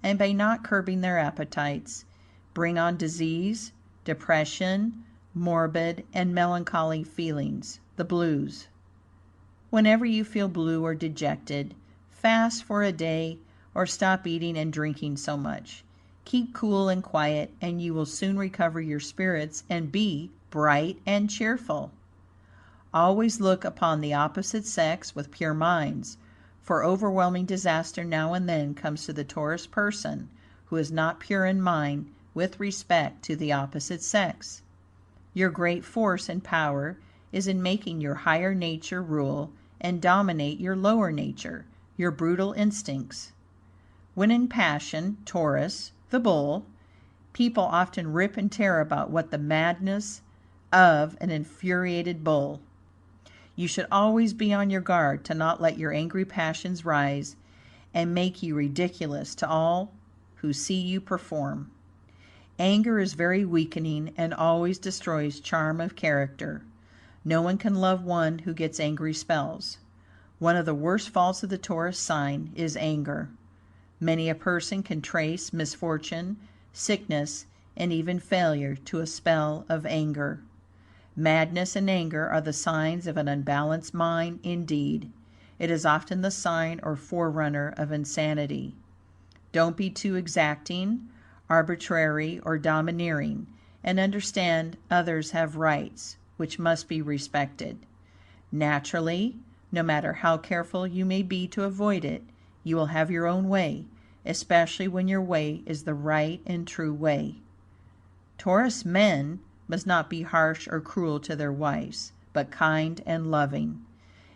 and by not curbing their appetites, bring on disease, depression, morbid and melancholy feelings, the blues. Whenever you feel blue or dejected, fast for a day or stop eating and drinking so much. Keep cool and quiet, and you will soon recover your spirits and be bright and cheerful. Always look upon the opposite sex with pure minds, for overwhelming disaster now and then comes to the Taurus person who is not pure in mind with respect to the opposite sex. Your great force and power is in making your higher nature rule and dominate your lower nature, your brutal instincts. When in passion, Taurus, the bull, people often rip and tear about what the madness of an infuriated bull. You should always be on your guard to not let your angry passions rise and make you ridiculous to all who see you perform. Anger is very weakening and always destroys charm of character. No one can love one who gets angry spells. One of the worst faults of the Taurus sign is anger. Many a person can trace misfortune, sickness, and even failure to a spell of anger. Madness and anger are the signs of an unbalanced mind indeed. It is often the sign or forerunner of insanity. Don't be too exacting, arbitrary, or domineering, and understand others have rights, which must be respected. Naturally, no matter how careful you may be to avoid it, you will have your own way, especially when your way is the right and true way. Taurus men must not be harsh or cruel to their wives, but kind and loving.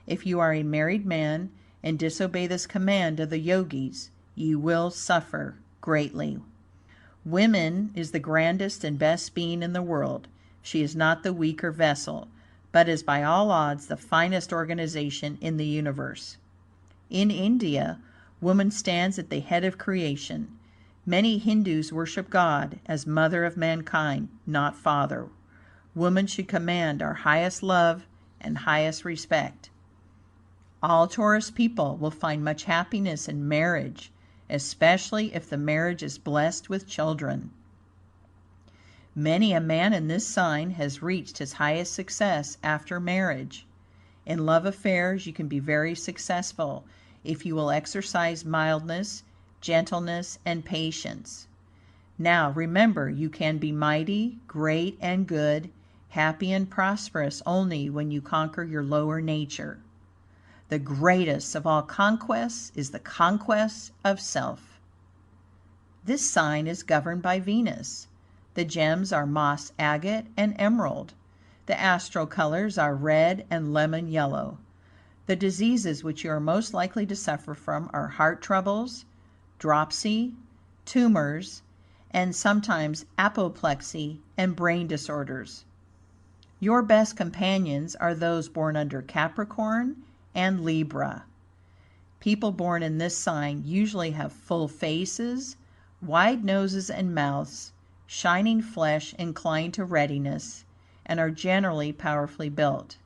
If you are a married man and disobey this command of the Yogis, you will suffer greatly. Woman is the grandest and best being in the world. She is not the weaker vessel, but is by all odds the finest organization in the universe. In India, woman stands at the head of creation. Many Hindus worship God as mother of mankind, not father. Woman should command our highest love and highest respect. All Taurus people will find much happiness in marriage, especially if the marriage is blessed with children. Many a man in this sign has reached his highest success after marriage. In love affairs, you can be very successful if you will exercise mildness, gentleness, and patience. Now, remember, you can be mighty, great, and good, happy and prosperous only when you conquer your lower nature. The greatest of all conquests is the conquest of self. This sign is governed by Venus. The gems are moss agate and emerald. The astral colors are red and lemon yellow. The diseases which you are most likely to suffer from are heart troubles, dropsy, tumors, and sometimes apoplexy and brain disorders. Your best companions are those born under Capricorn and Libra. People born in this sign usually have full faces, wide noses and mouths, shining flesh inclined to readiness, and are generally powerfully built.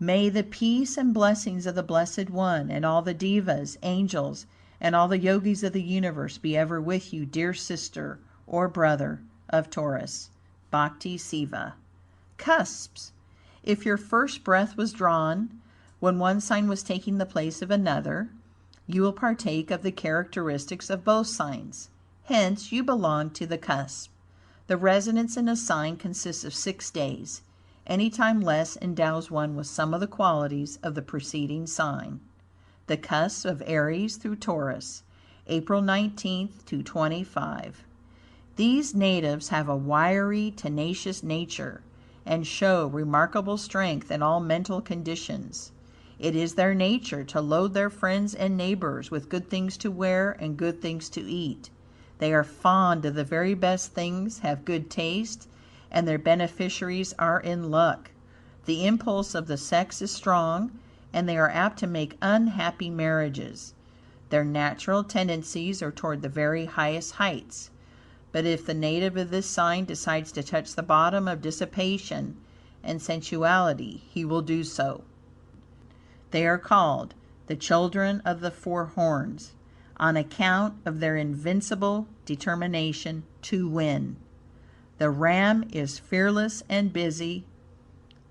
May the peace and blessings of the Blessed One and all the devas, angels, and all the yogis of the universe be ever with you, dear sister or brother of Taurus. Bhakti Seva. Cusps. If your first breath was drawn when one sign was taking the place of another, you will partake of the characteristics of both signs. Hence, you belong to the cusp. The residence in a sign consists of 6 days. Any time less endows one with some of the qualities of the preceding sign. The cusp of Aries through Taurus, April 19th to 25. These natives have a wiry, tenacious nature, and show remarkable strength in all mental conditions. It is their nature to load their friends and neighbors with good things to wear and good things to eat. They are fond of the very best things, have good taste, and their beneficiaries are in luck. The impulse of the sex is strong, and they are apt to make unhappy marriages. Their natural tendencies are toward the very highest heights. But if the native of this sign decides to touch the bottom of dissipation and sensuality, he will do so. They are called the children of the four horns, on account of their invincible determination to win. The ram is fearless and busy.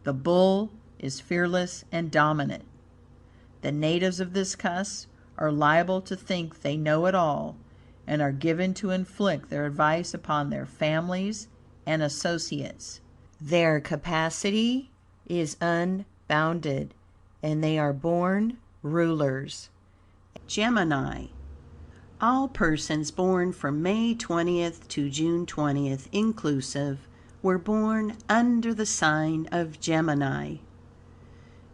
The bull is fearless and dominant. The natives of this cusp are liable to think they know it all, and are given to inflict their advice upon their families and associates. Their capacity is unbounded, and they are born rulers. Gemini. All persons born from May 20th to June 20th inclusive were born under the sign of Gemini.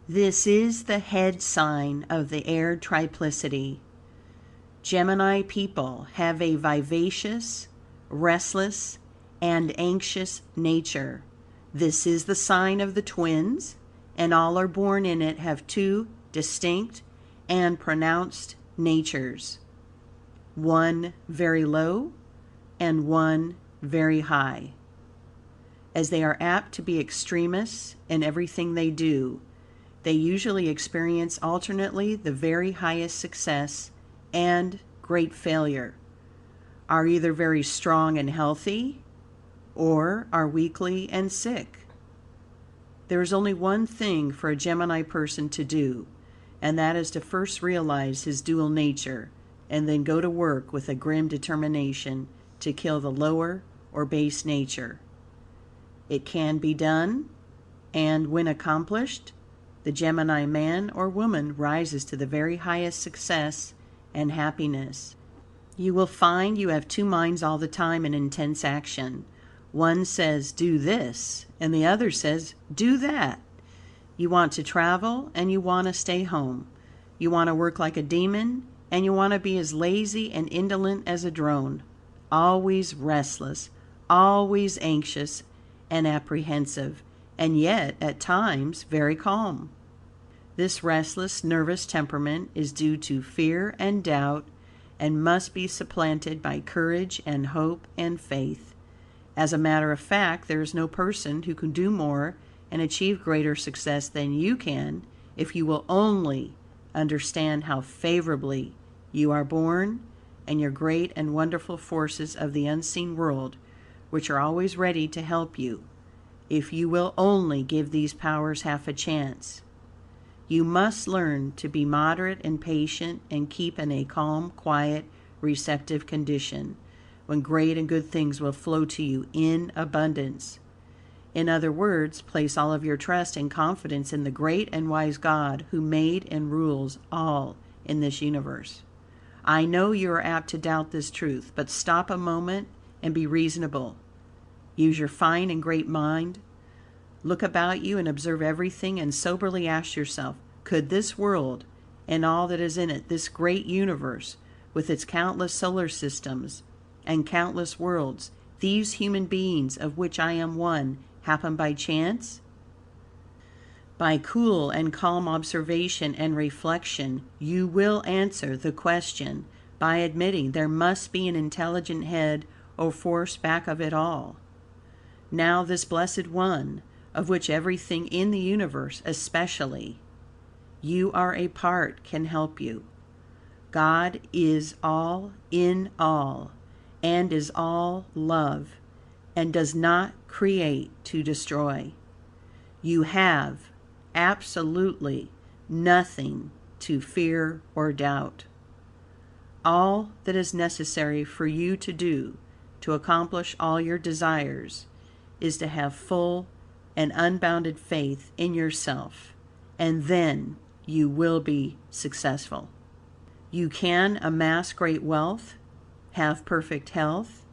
This is the head sign of the air triplicity. Gemini people have a vivacious, restless, and anxious nature. This is the sign of the twins, and all are born in it have 2 distinct and pronounced natures. One very low and one very high. As they are apt to be extremists in everything they do, they usually experience alternately the very highest success and great failure, are either very strong and healthy, or are weakly and sick. There is only one thing for a Gemini person to do, and that is to first realize his dual nature, and then go to work with a grim determination to kill the lower or base nature. It can be done, and when accomplished, the Gemini man or woman rises to the very highest success and happiness. You will find you have 2 minds all the time in intense action. One says, do this, and the other says, do that. You want to travel, and you want to stay home. You want to work like a demon, and you want to be as lazy and indolent as a drone. Always restless, always anxious and apprehensive, and yet, at times, very calm. This restless, nervous temperament is due to fear and doubt, and must be supplanted by courage and hope and faith. As a matter of fact, there is no person who can do more and achieve greater success than you can if you will only understand how favorably you are born and your great and wonderful forces of the unseen world, which are always ready to help you, if you will only give these powers half a chance. You must learn to be moderate and patient and keep in a calm, quiet, receptive condition, when great and good things will flow to you in abundance. In other words, place all of your trust and confidence in the great and wise God who made and rules all in this universe. I know you are apt to doubt this truth, but stop a moment and be reasonable. Use your fine and great mind. Look about you and observe everything, and soberly ask yourself, could this world and all that is in it, this great universe with its countless solar systems and countless worlds, these human beings of which I am one, happen by chance? By cool and calm observation and reflection, you will answer the question by admitting there must be an intelligent head or force back of it all. Now this Blessed One, of which everything in the universe, especially you are a part, can help you. God is all in all and is all love and does not create to destroy. You have absolutely nothing to fear or doubt. All that is necessary for you to do to accomplish all your desires is to have full and unbounded faith in yourself, and then you will be successful. You can amass great wealth, have perfect health,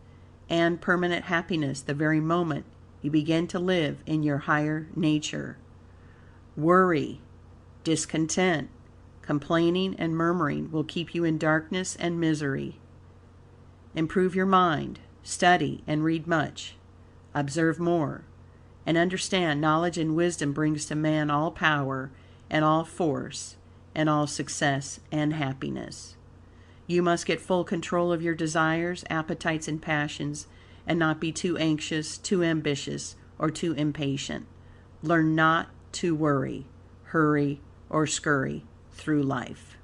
and permanent happiness the very moment you begin to live in your higher nature. Worry, discontent, complaining, and murmuring will keep you in darkness and misery. Improve your mind, study and read much, observe more, and understand knowledge and wisdom brings to man all power and all force and all success and happiness. You must get full control of your desires, appetites, and passions, and not be too anxious, too ambitious, or too impatient. Learn not to worry, hurry, or scurry through life.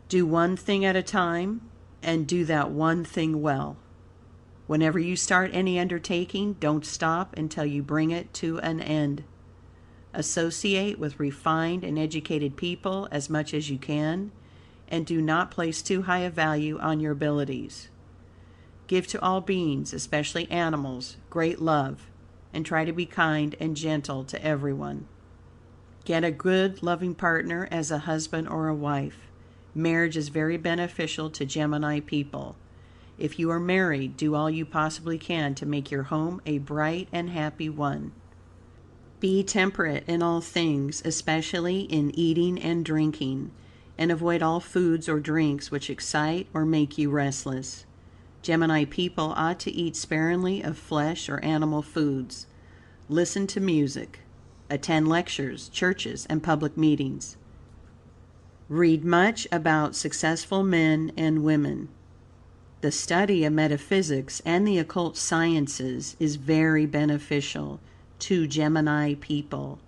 Do one thing at a time, and do that one thing well. Whenever you start any undertaking, don't stop until you bring it to an end. Associate with refined and educated people as much as you can, and do not place too high a value on your abilities. Give to all beings, especially animals, great love, and try to be kind and gentle to everyone. Get a good, loving partner as a husband or a wife. Marriage is very beneficial to Gemini people. If you are married, do all you possibly can to make your home a bright and happy one. Be temperate in all things, especially in eating and drinking, and avoid all foods or drinks which excite or make you restless. Gemini people ought to eat sparingly of flesh or animal foods. Listen to music. Attend lectures, churches, and public meetings. Read much about successful men and women. The study of metaphysics and the occult sciences is very beneficial to Gemini people.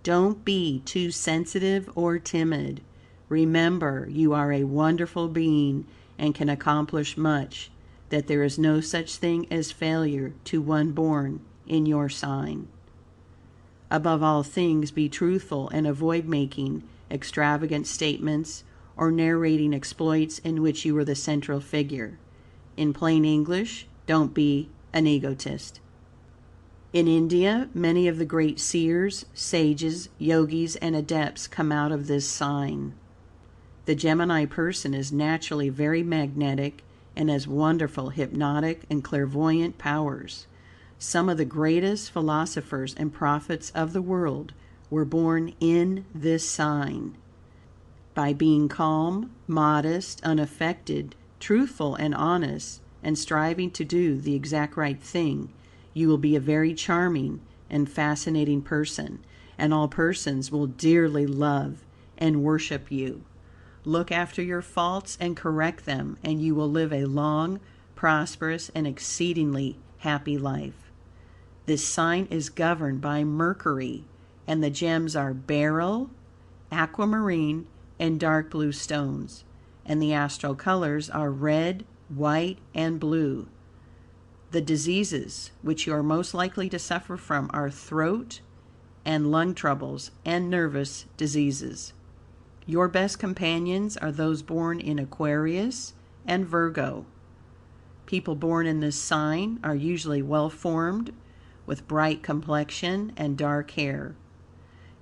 Don't be too sensitive or timid. Remember, you are a wonderful being and can accomplish much, that there is no such thing as failure to one born in your sign. Above all things, be truthful and avoid making extravagant statements or narrating exploits in which you are the central figure. In plain English, don't be an egotist. In India, many of the great seers, sages, yogis, and adepts come out of this sign. The Gemini person is naturally very magnetic and has wonderful hypnotic and clairvoyant powers. Some of the greatest philosophers and prophets of the world were born in this sign. By being calm, modest, unaffected, truthful, and honest, and striving to do the exact right thing, you will be a very charming and fascinating person, and all persons will dearly love and worship you. Look after your faults and correct them, and you will live a long, prosperous, and exceedingly happy life. This sign is governed by Mercury, and the gems are beryl, aquamarine, and dark blue stones, and the astral colors are red, white, and blue. The diseases which you are most likely to suffer from are throat and lung troubles and nervous diseases. Your best companions are those born in Aquarius and Virgo. People born in this sign are usually well-formed, with bright complexion and dark hair.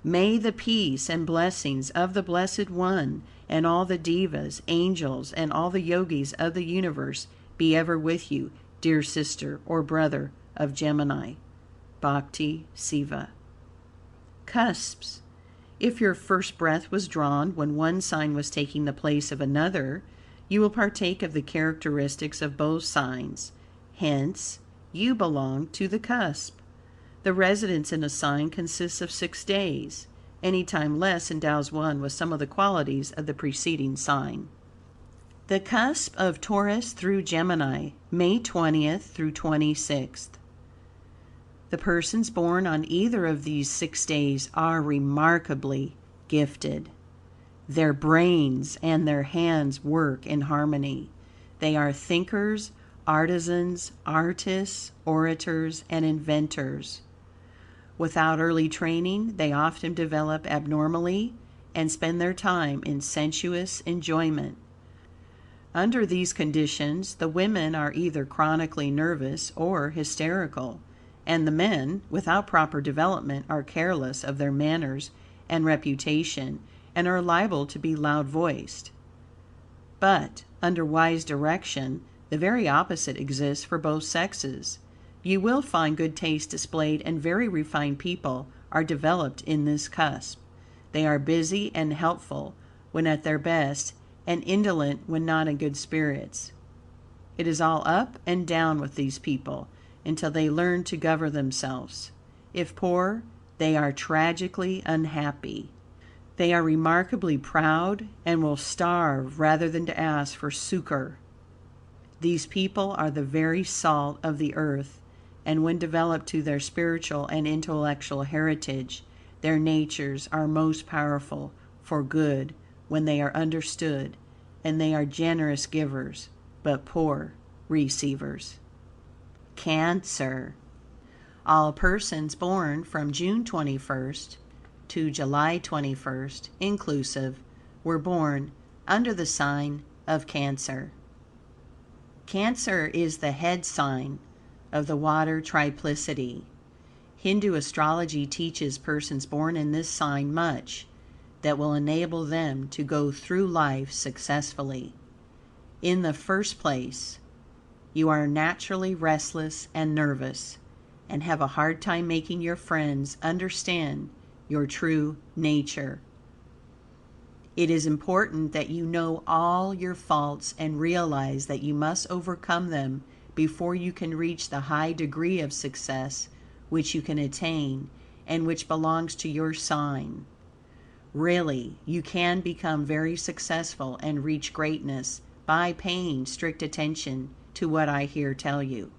May the peace and blessings of the Blessed One and all the devas, angels, and all the yogis of the universe be ever with you, dear sister or brother of Gemini. Bhakti Seva. Cusps. If your first breath was drawn when one sign was taking the place of another, you will partake of the characteristics of both signs. Hence, you belong to the cusp. The residence in a sign consists of 6 days. Any time less endows one with some of the qualities of the preceding sign. The cusp of Taurus through Gemini, May 20th through 26th. The persons born on either of these 6 days are remarkably gifted. Their brains and their hands work in harmony. They are thinkers, artisans, artists, orators, and inventors. Without early training, they often develop abnormally and spend their time in sensuous enjoyment. Under these conditions, the women are either chronically nervous or hysterical, and the men, without proper development, are careless of their manners and reputation and are liable to be loud-voiced. But, under wise direction, the very opposite exists for both sexes. You will find good taste displayed, and very refined people are developed in this cusp. They are busy and helpful when at their best, and indolent when not in good spirits. It is all up and down with these people until they learn to govern themselves. If poor, they are tragically unhappy. They are remarkably proud and will starve rather than to ask for succor. These people are the very salt of the earth, and when developed to their spiritual and intellectual heritage, their natures are most powerful for good when they are understood, and they are generous givers, but poor receivers. Cancer. All persons born from June 21st to July 21st, inclusive, were born under the sign of Cancer. Cancer is the head sign of the water triplicity. Hindu astrology teaches persons born in this sign much that will enable them to go through life successfully. In the first place, you are naturally restless and nervous, and have a hard time making your friends understand your true nature. It is important that you know all your faults and realize that you must overcome them before you can reach the high degree of success which you can attain and which belongs to your sign. Really, you can become very successful and reach greatness by paying strict attention to what I here tell you.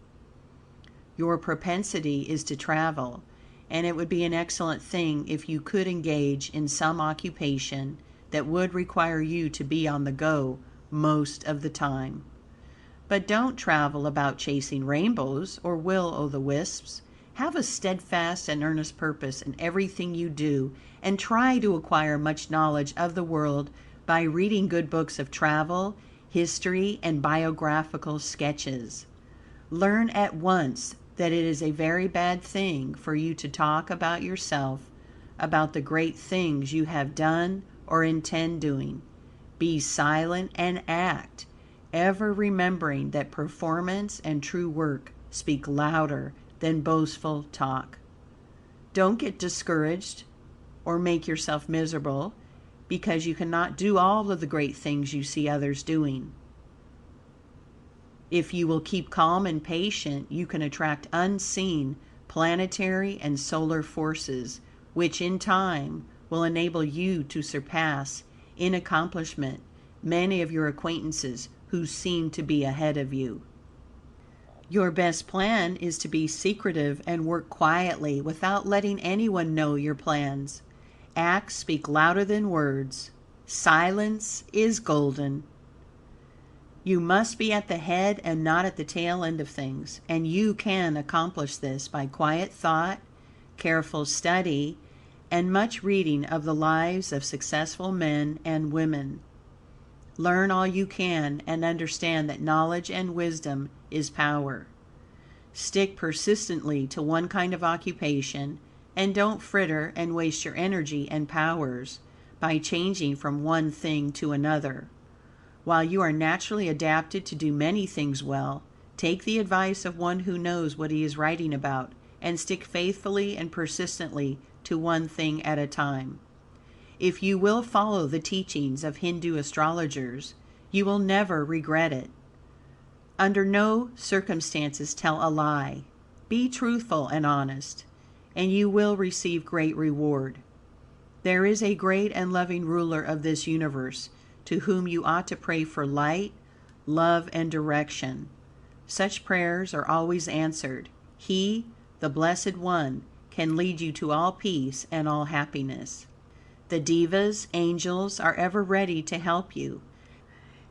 Your propensity is to travel, and it would be an excellent thing if you could engage in some occupation that would require you to be on the go most of the time. But don't travel about chasing rainbows or will-o'-the-wisps. Have a steadfast and earnest purpose in everything you do, and try to acquire much knowledge of the world by reading good books of travel, history, and biographical sketches. Learn at once that it is a very bad thing for you to talk about yourself, about the great things you have done or intend doing. Be silent and act, ever remembering that performance and true work speak louder than boastful talk. Don't get discouraged or make yourself miserable because you cannot do all of the great things you see others doing. If you will keep calm and patient, you can attract unseen planetary and solar forces, which in time will enable you to surpass in accomplishment many of your acquaintances who seem to be ahead of you. Your best plan is to be secretive and work quietly without letting anyone know your plans. Acts speak louder than words. Silence is golden. You must be at the head and not at the tail end of things, and you can accomplish this by quiet thought, careful study, and much reading of the lives of successful men and women. Learn all you can and understand that knowledge and wisdom is power. Stick persistently to one kind of occupation, and don't fritter and waste your energy and powers by changing from one thing to another. While you are naturally adapted to do many things well, take the advice of one who knows what he is writing about, and stick faithfully and persistently to one thing at a time. If you will follow the teachings of Hindu astrologers, you will never regret it. Under no circumstances tell a lie. Be truthful and honest, and you will receive great reward. There is a great and loving ruler of this universe, to whom you ought to pray for light, love, and direction. Such prayers are always answered. He, the Blessed One, can lead you to all peace and all happiness. The devas, angels, are ever ready to help you.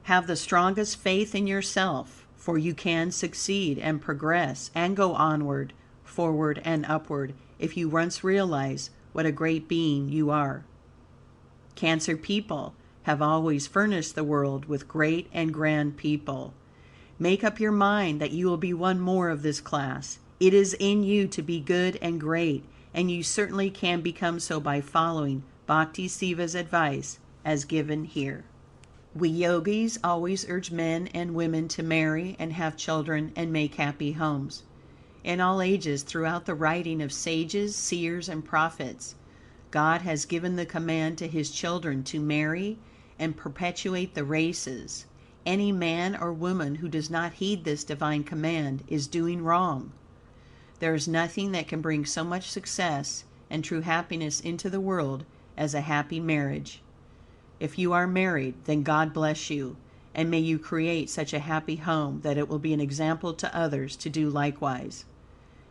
Have the strongest faith in yourself, for you can succeed and progress and go onward, forward, and upward if you once realize what a great being you are. Cancer people have always furnished the world with great and grand people. Make up your mind that you will be one more of this class. It is in you to be good and great, and you certainly can become so by following Bhakti Seva's advice as given here. We yogis always urge men and women to marry and have children and make happy homes. In all ages, throughout the writing of sages, seers, and prophets, God has given the command to His children to marry and perpetuate the races. Any man or woman who does not heed this divine command is doing wrong. There is nothing that can bring so much success and true happiness into the world as a happy marriage. If you are married, then God bless you, and may you create such a happy home that it will be an example to others to do likewise.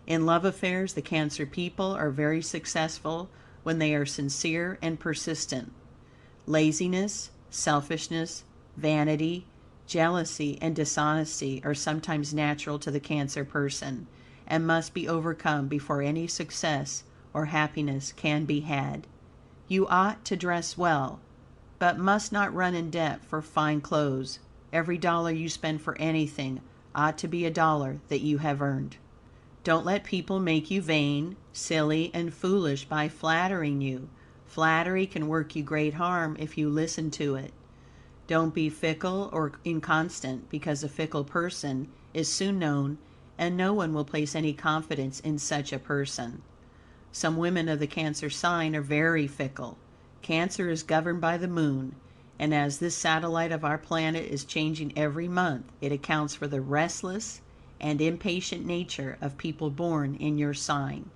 In love affairs, the Cancer people are very successful when they are sincere and persistent. Laziness, selfishness, vanity, jealousy, and dishonesty are sometimes natural to the Cancer person, and must be overcome before any success or happiness can be had. You ought to dress well, but must not run in debt for fine clothes. Every dollar you spend for anything ought to be a dollar that you have earned. Don't let people make you vain, silly, and foolish by flattering you. Flattery can work you great harm if you listen to it. Don't be fickle or inconstant, because a fickle person is soon known, and no one will place any confidence in such a person. Some women of the Cancer sign are very fickle. Cancer is governed by the moon, and as this satellite of our planet is changing every month, it accounts for the restless and impatient nature of people born in your sign.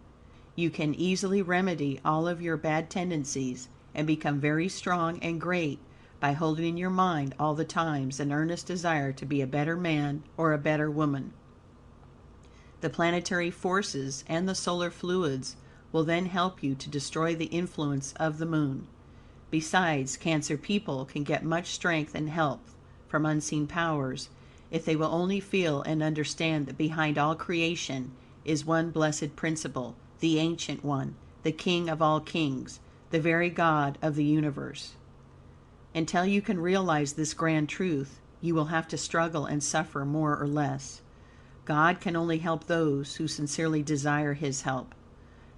You can easily remedy all of your bad tendencies and become very strong and great by holding in your mind all the times an earnest desire to be a better man or a better woman. The planetary forces and the solar fluids will then help you to destroy the influence of the moon. Besides, Cancer people can get much strength and help from unseen powers if they will only feel and understand that behind all creation is one blessed principle, the Ancient One, the King of all kings, the very God of the universe. Until you can realize this grand truth, you will have to struggle and suffer more or less. God can only help those who sincerely desire His help.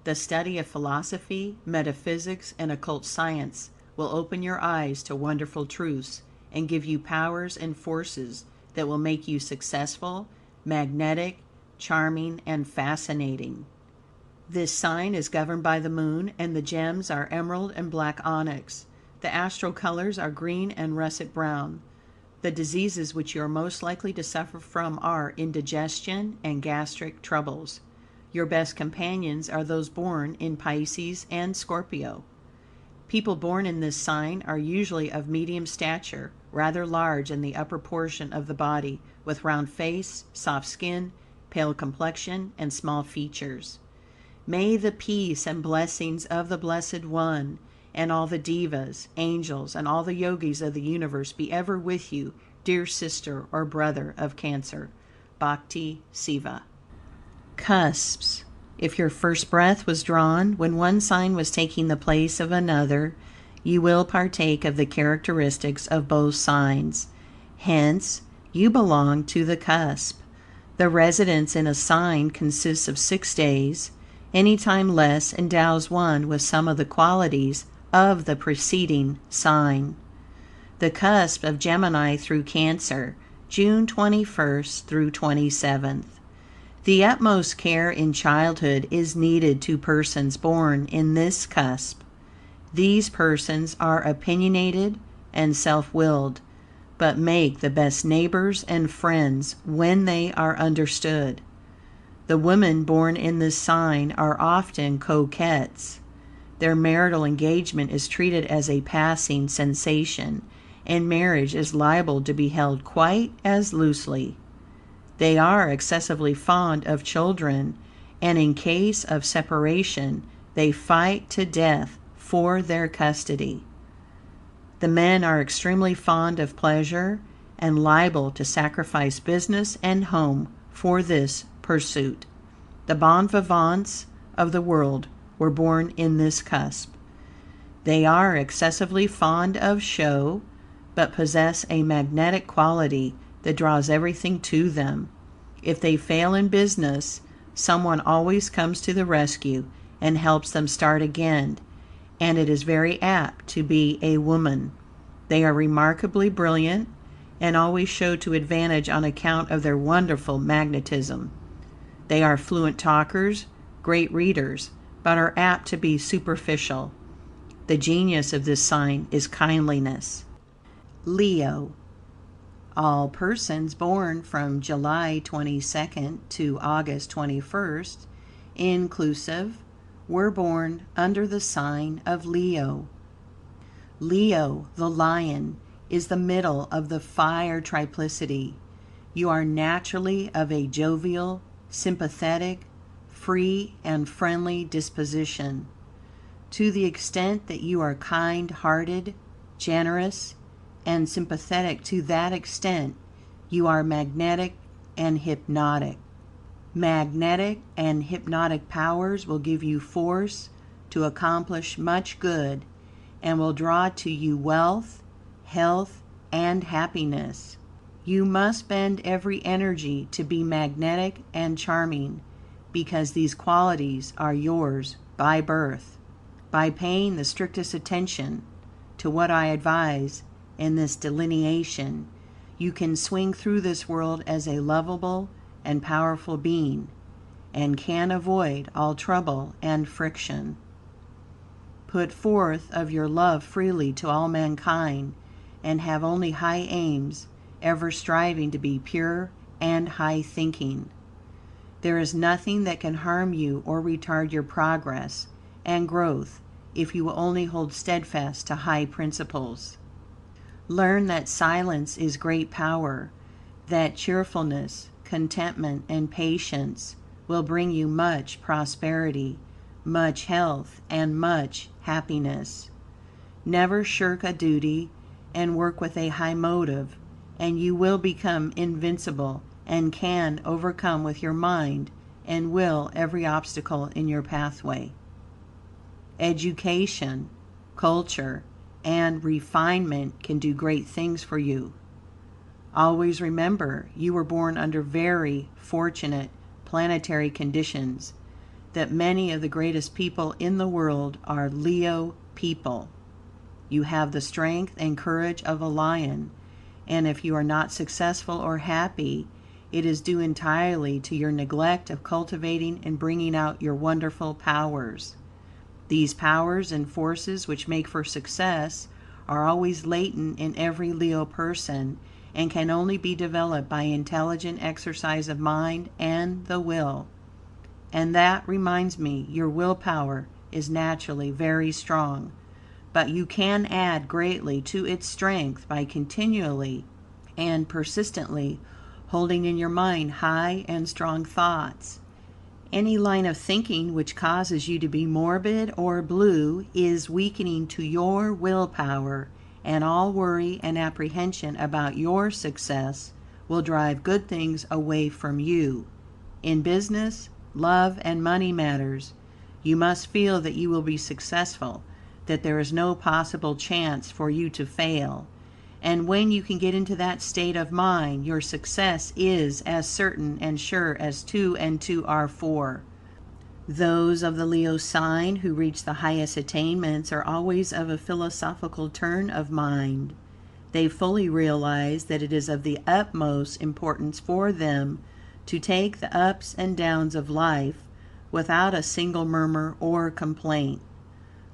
The study of philosophy, metaphysics, and occult science will open your eyes to wonderful truths and give you powers and forces that will make you successful, magnetic, charming, and fascinating. This sign is governed by the moon, and the gems are emerald and black onyx. The astral colors are green and russet brown. The diseases which you are most likely to suffer from are indigestion and gastric troubles. Your best companions are those born in Pisces and Scorpio. People born in this sign are usually of medium stature, rather large in the upper portion of the body, with round face, soft skin, pale complexion, and small features. May the peace and blessings of the Blessed One and all the devas, angels, and all the yogis of the universe be ever with you, dear sister or brother of Cancer. Bhakti Seva. Cusps. If your first breath was drawn when one sign was taking the place of another, you will partake of the characteristics of both signs. Hence, you belong to the cusp. The residence in a sign consists of 6 days. Any time less endows one with some of the qualities of the preceding sign. The cusp of Gemini through Cancer, June 21st through 27th. The utmost care in childhood is needed to persons born in this cusp. These persons are opinionated and self-willed, but make the best neighbors and friends when they are understood. The women born in this sign are often coquettes. Their marital engagement is treated as a passing sensation, and marriage is liable to be held quite as loosely. They are excessively fond of children, and in case of separation, they fight to death for their custody. The men are extremely fond of pleasure and liable to sacrifice business and home for this pursuit. The bon vivants of the world were born in this cusp. They are excessively fond of show, but possess a magnetic quality that draws everything to them. If they fail in business, someone always comes to the rescue and helps them start again, and it is very apt to be a woman. They are remarkably brilliant and always show to advantage on account of their wonderful magnetism. They are fluent talkers, great readers, but are apt to be superficial. The genius of this sign is kindliness. Leo. All persons born from July 22nd to August 21st, inclusive, were born under the sign of Leo. Leo, the lion, is the middle of the fire triplicity. You are naturally of a jovial, sympathetic, free, and friendly disposition. To the extent that you are kind-hearted, generous, and sympathetic, to that extent you are magnetic and hypnotic. Magnetic and hypnotic powers will give you force to accomplish much good and will draw to you wealth, health, and happiness. You must bend every energy to be magnetic and charming, because these qualities are yours by birth. By paying the strictest attention to what I advise in this delineation, you can swing through this world as a lovable and powerful being, and can avoid all trouble and friction. Put forth of your love freely to all mankind, and have only high aims, ever striving to be pure and high thinking. There is nothing that can harm you or retard your progress and growth if you will only hold steadfast to high principles. Learn that silence is great power, that cheerfulness, contentment, and patience will bring you much prosperity, much health, and much happiness. Never shirk a duty, and work with a high motive, and you will become invincible and can overcome with your mind and will every obstacle in your pathway. Education, culture, and refinement can do great things for you. Always remember, you were born under very fortunate planetary conditions, that many of the greatest people in the world are Leo people. You have the strength and courage of a lion, and if you are not successful or happy, it is due entirely to your neglect of cultivating and bringing out your wonderful powers. These powers and forces which make for success are always latent in every Leo person, and can only be developed by intelligent exercise of mind and the will. And that reminds me, your willpower is naturally very strong, but you can add greatly to its strength by continually and persistently holding in your mind high and strong thoughts. Any line of thinking which causes you to be morbid or blue is weakening to your willpower, and all worry and apprehension about your success will drive good things away from you. In business, love, and money matters, you must feel that you will be successful, that there is no possible chance for you to fail. And when you can get into that state of mind, your success is as certain and sure as 2 and 2 are 4. Those of the Leo sign who reach the highest attainments are always of a philosophical turn of mind. They fully realize that it is of the utmost importance for them to take the ups and downs of life without a single murmur or complaint.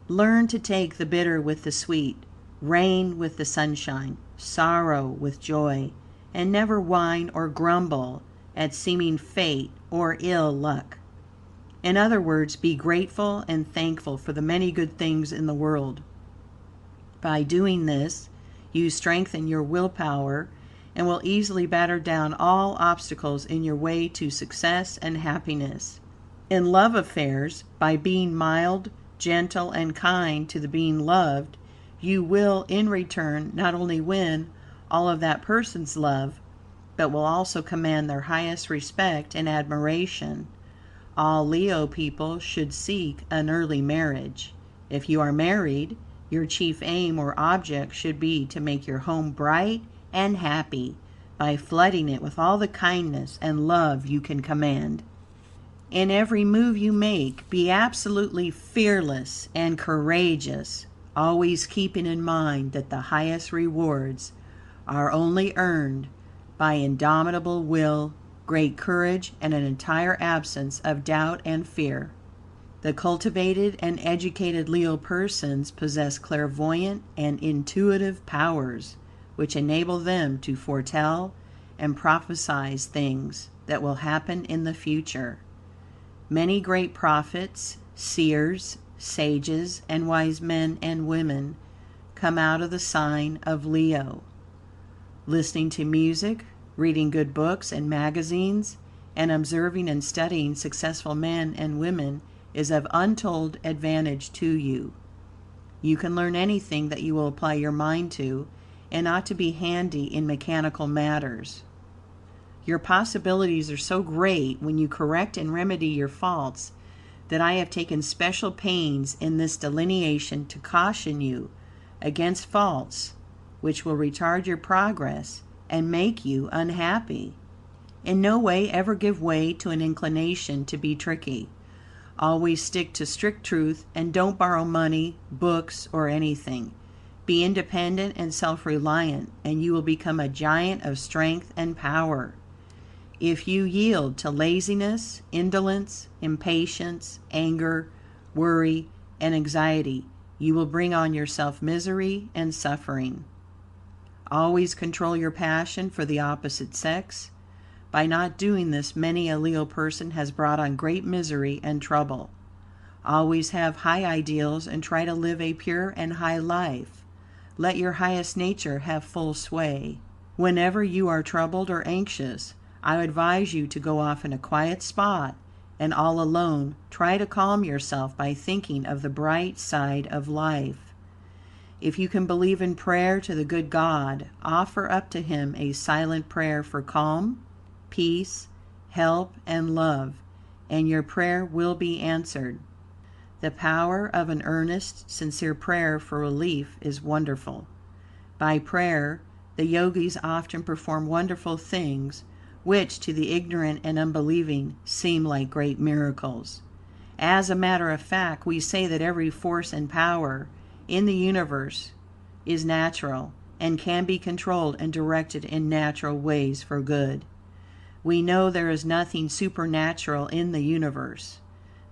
Learn to take the bitter with the sweet, rain with the sunshine, sorrow with joy, and never whine or grumble at seeming fate or ill luck. In other words, be grateful and thankful for the many good things in the world. By doing this, you strengthen your willpower and will easily batter down all obstacles in your way to success and happiness. In love affairs, by being mild, gentle, and kind to the being loved, you will in return not only win all of that person's love, but will also command their highest respect and admiration. All Leo people should seek an early marriage. If you are married, your chief aim or object should be to make your home bright and happy by flooding it with all the kindness and love you can command. In every move you make, be absolutely fearless and courageous, always keeping in mind that the highest rewards are only earned by indomitable will, great courage, and an entire absence of doubt and fear. The cultivated and educated Leo persons possess clairvoyant and intuitive powers, which enable them to foretell and prophesy things that will happen in the future. Many great prophets, seers, sages, and wise men and women come out of the sign of Leo. Listening to music, reading good books and magazines, and observing and studying successful men and women is of untold advantage to you. You can learn anything that you will apply your mind to, and ought to be handy in mechanical matters. Your possibilities are so great when you correct and remedy your faults that I have taken special pains in this delineation to caution you against faults which will retard your progress and make you unhappy. In no way ever give way to an inclination to be tricky. Always stick to strict truth and don't borrow money, books, or anything. Be independent and self-reliant, and you will become a giant of strength and power. If you yield to laziness, indolence, impatience, anger, worry, and anxiety, you will bring on yourself misery and suffering. Always control your passion for the opposite sex. By not doing this, many a Leo person has brought on great misery and trouble. Always have high ideals and try to live a pure and high life. Let your highest nature have full sway. Whenever you are troubled or anxious, I advise you to go off in a quiet spot and all alone try to calm yourself by thinking of the bright side of life. If you can believe in prayer to the good God, offer up to Him a silent prayer for calm, peace, help, and love, and your prayer will be answered. The power of an earnest, sincere prayer for relief is wonderful. By prayer, the Yogis often perform wonderful things, which to the ignorant and unbelieving seem like great miracles. As a matter of fact, we say that every force and power in the universe is natural and can be controlled and directed in natural ways for good. We know there is nothing supernatural in the universe.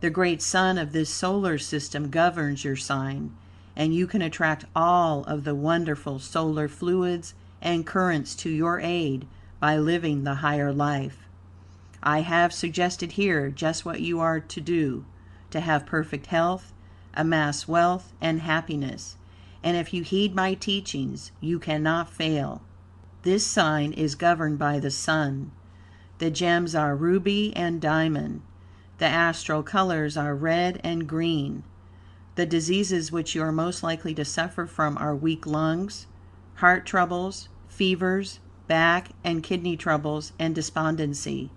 The great sun of this solar system governs your sign, and you can attract all of the wonderful solar fluids and currents to your aid by living the higher life. I have suggested here just what you are to do to have perfect health, amass wealth and happiness, and if you heed my teachings, you cannot fail. This sign is governed by the sun. The gems are ruby and diamond. The astral colors are red and green. The diseases which you are most likely to suffer from are weak lungs, heart troubles, fevers, back and kidney troubles, and despondency.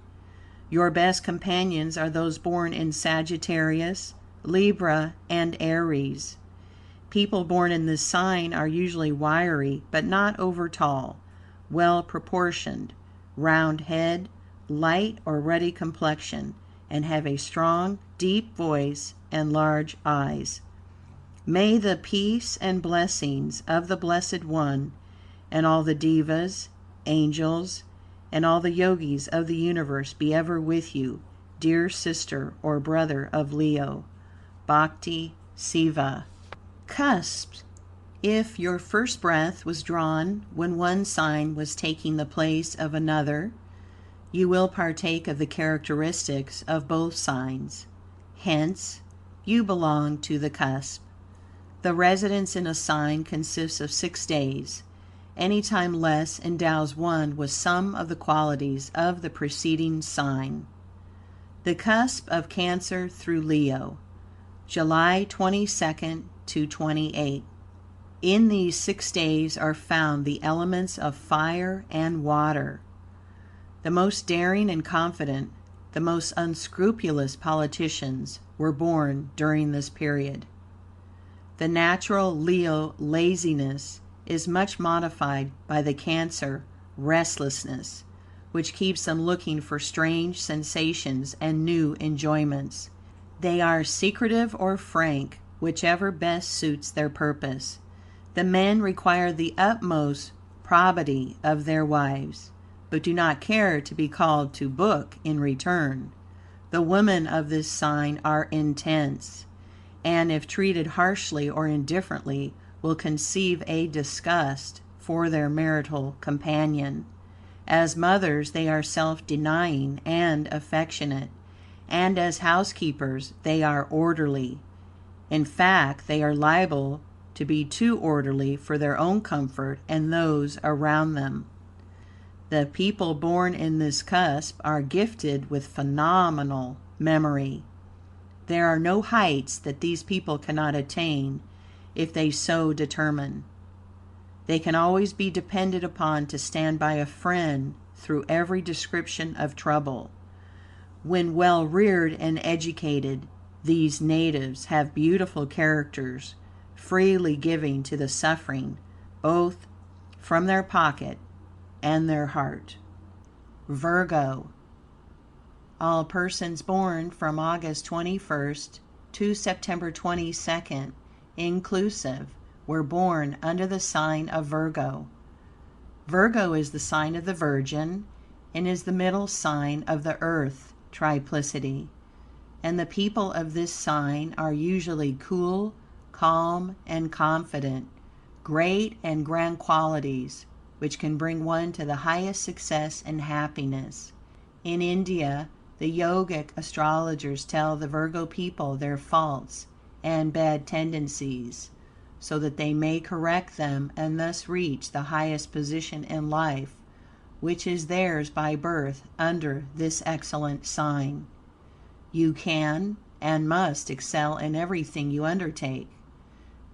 Your best companions are those born in Sagittarius, Libra, and Aries. People born in this sign are usually wiry but not over tall, well proportioned, round head, light or ruddy complexion, and have a strong, deep voice and large eyes. May the peace and blessings of the Blessed One and all the devas, angels, and all the yogis of the universe be ever with you, dear sister or brother of Leo. Bhakti Seva. Cusps. If your first breath was drawn when one sign was taking the place of another, you will partake of the characteristics of both signs. Hence, you belong to the cusp. The residence in a sign consists of 6 days. Any time less endows one with some of the qualities of the preceding sign. The cusp of Cancer through Leo, July 22nd to 28. In these 6 days are found the elements of fire and water. The most daring and confident, the most unscrupulous politicians were born during this period. The natural Leo laziness is much modified by the Cancer restlessness, which keeps them looking for strange sensations and new enjoyments. They are secretive or frank, whichever best suits their purpose. The men require the utmost probity of their wives, but do not care to be called to book in return. The women of this sign are intense, and if treated harshly or indifferently, will conceive a disgust for their marital companion. As mothers, they are self-denying and affectionate, and as housekeepers, they are orderly. In fact, they are liable to be too orderly for their own comfort and those around them. The people born in this cusp are gifted with phenomenal memory. There are no heights that these people cannot attain if they so determine. They can always be depended upon to stand by a friend through every description of trouble. When well reared and educated, these natives have beautiful characters, freely giving to the suffering, both from their pocket and their heart. Virgo. All persons born from August 21st to September 22nd, inclusive, were born under the sign of Virgo. Virgo is the sign of the Virgin and is the middle sign of the Earth triplicity. And the people of this sign are usually cool, calm, and confident, great and grand qualities which can bring one to the highest success and happiness. In India, the Yogic astrologers tell the Virgo people their faults and bad tendencies, so that they may correct them and thus reach the highest position in life, which is theirs by birth under this excellent sign. You can and must excel in everything you undertake.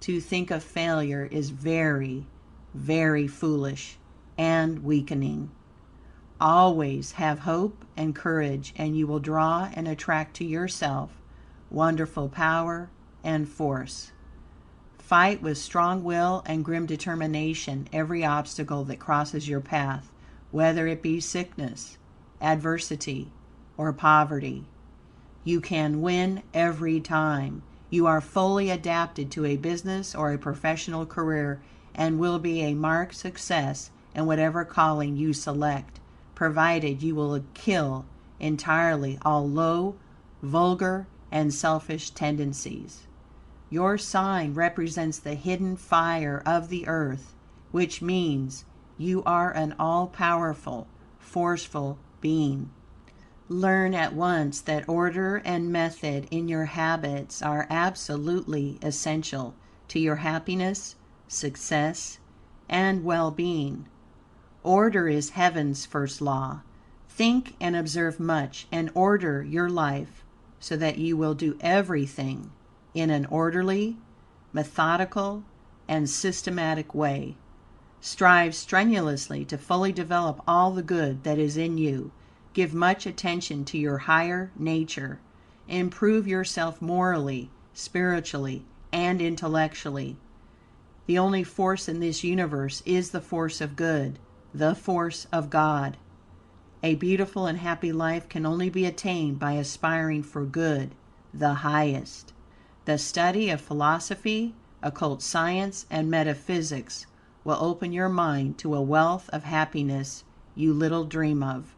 To think of failure is very, very foolish and weakening. Always have hope and courage, and you will draw and attract to yourself wonderful power and force. Fight with strong will and grim determination every obstacle that crosses your path, whether it be sickness, adversity, or poverty. You can win every time. You are fully adapted to a business or a professional career and will be a marked success in whatever calling you select, provided you will kill entirely all low, vulgar, and selfish tendencies. Your sign represents the hidden fire of the earth, which means you are an all-powerful, forceful being. Learn at once that order and method in your habits are absolutely essential to your happiness, success, and well-being. Order is heaven's first law. Think and observe much and order your life so that you will do everything in an orderly, methodical, and systematic way. Strive strenuously to fully develop all the good that is in you. Give much attention to your higher nature. Improve yourself morally, spiritually, and intellectually. The only force in this universe is the force of good, the force of God. A beautiful and happy life can only be attained by aspiring for good, the highest. The study of philosophy, occult science, and metaphysics will open your mind to a wealth of happiness you little dream of.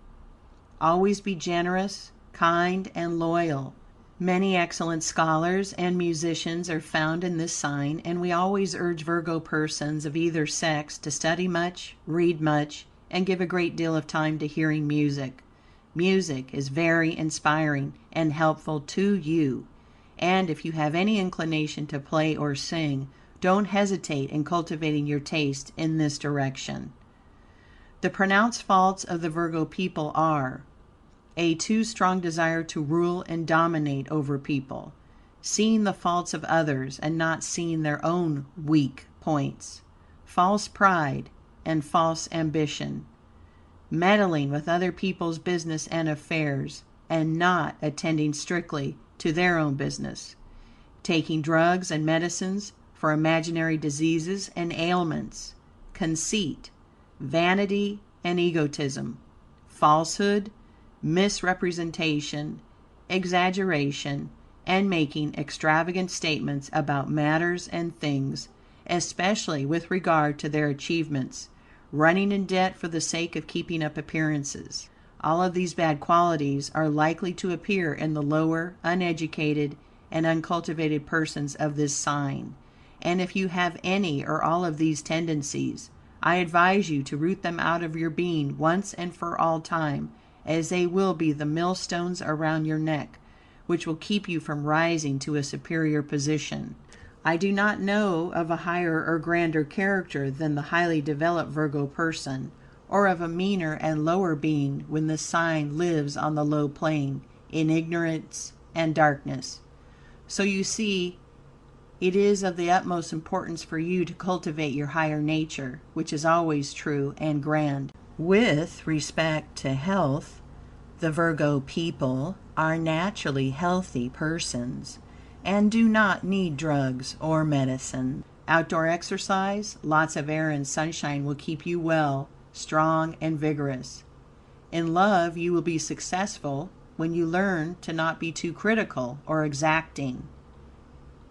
Always be generous, kind, and loyal. Many excellent scholars and musicians are found in this sign, and we always urge Virgo persons of either sex to study much, read much, and give a great deal of time to hearing music. Music is very inspiring and helpful to you, and if you have any inclination to play or sing, don't hesitate in cultivating your taste in this direction. The pronounced faults of the Virgo people are a too strong desire to rule and dominate over people, seeing the faults of others and not seeing their own weak points, false pride and false ambition, meddling with other people's business and affairs and not attending strictly to their own business, taking drugs and medicines for imaginary diseases and ailments, conceit, vanity and egotism, falsehood, misrepresentation, exaggeration, and making extravagant statements about matters and things, especially with regard to their achievements, running in debt for the sake of keeping up appearances. All of these bad qualities are likely to appear in the lower, uneducated, and uncultivated persons of this sign. And if you have any or all of these tendencies, I advise you to root them out of your being once and for all time, as they will be the millstones around your neck, which will keep you from rising to a superior position. I do not know of a higher or grander character than the highly developed Virgo person, or of a meaner and lower being when this sign lives on the low plane, in ignorance and darkness. So you see, it is of the utmost importance for you to cultivate your higher nature, which is always true and grand. With respect to health, the Virgo people are naturally healthy persons and do not need drugs or medicine. Outdoor exercise, lots of air and sunshine will keep you well, strong, and vigorous. In love, you will be successful when you learn to not be too critical or exacting.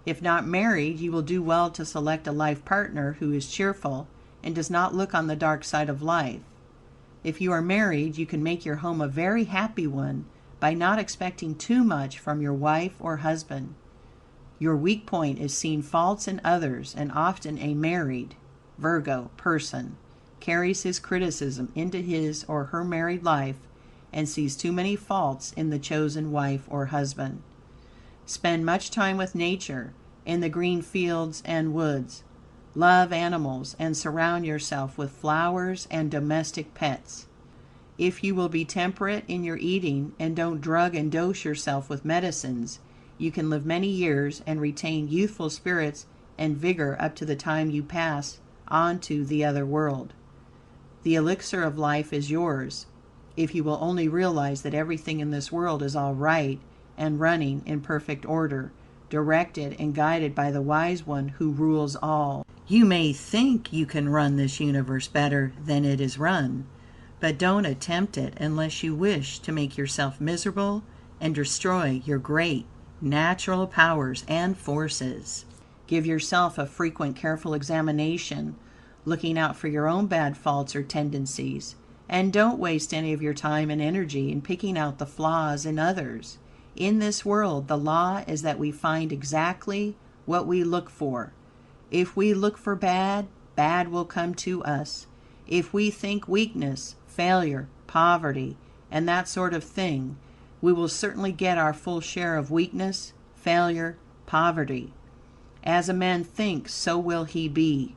If not married, you will do well to select a life partner who is cheerful and does not look on the dark side of life. If you are married, you can make your home a very happy one by not expecting too much from your wife or husband. Your weak point is seeing faults in others, and often a married Virgo person carries his criticism into his or her married life and sees too many faults in the chosen wife or husband. Spend much time with nature, in the green fields and woods. Love animals and surround yourself with flowers and domestic pets. If you will be temperate in your eating and don't drug and dose yourself with medicines, you can live many years and retain youthful spirits and vigor up to the time you pass on to the other world. The elixir of life is yours, if you will only realize that everything in this world is all right and running in perfect order, directed and guided by the wise one who rules all. You may think you can run this universe better than it is run, but don't attempt it unless you wish to make yourself miserable and destroy your great natural powers and forces. Give yourself a frequent, careful examination, looking out for your own bad faults or tendencies, and don't waste any of your time and energy in picking out the flaws in others. In this world, the law is that we find exactly what we look for. If we look for bad, bad will come to us. If we think weakness, failure, poverty, and that sort of thing, we will certainly get our full share of weakness, failure, poverty. As a man thinks, so will he be.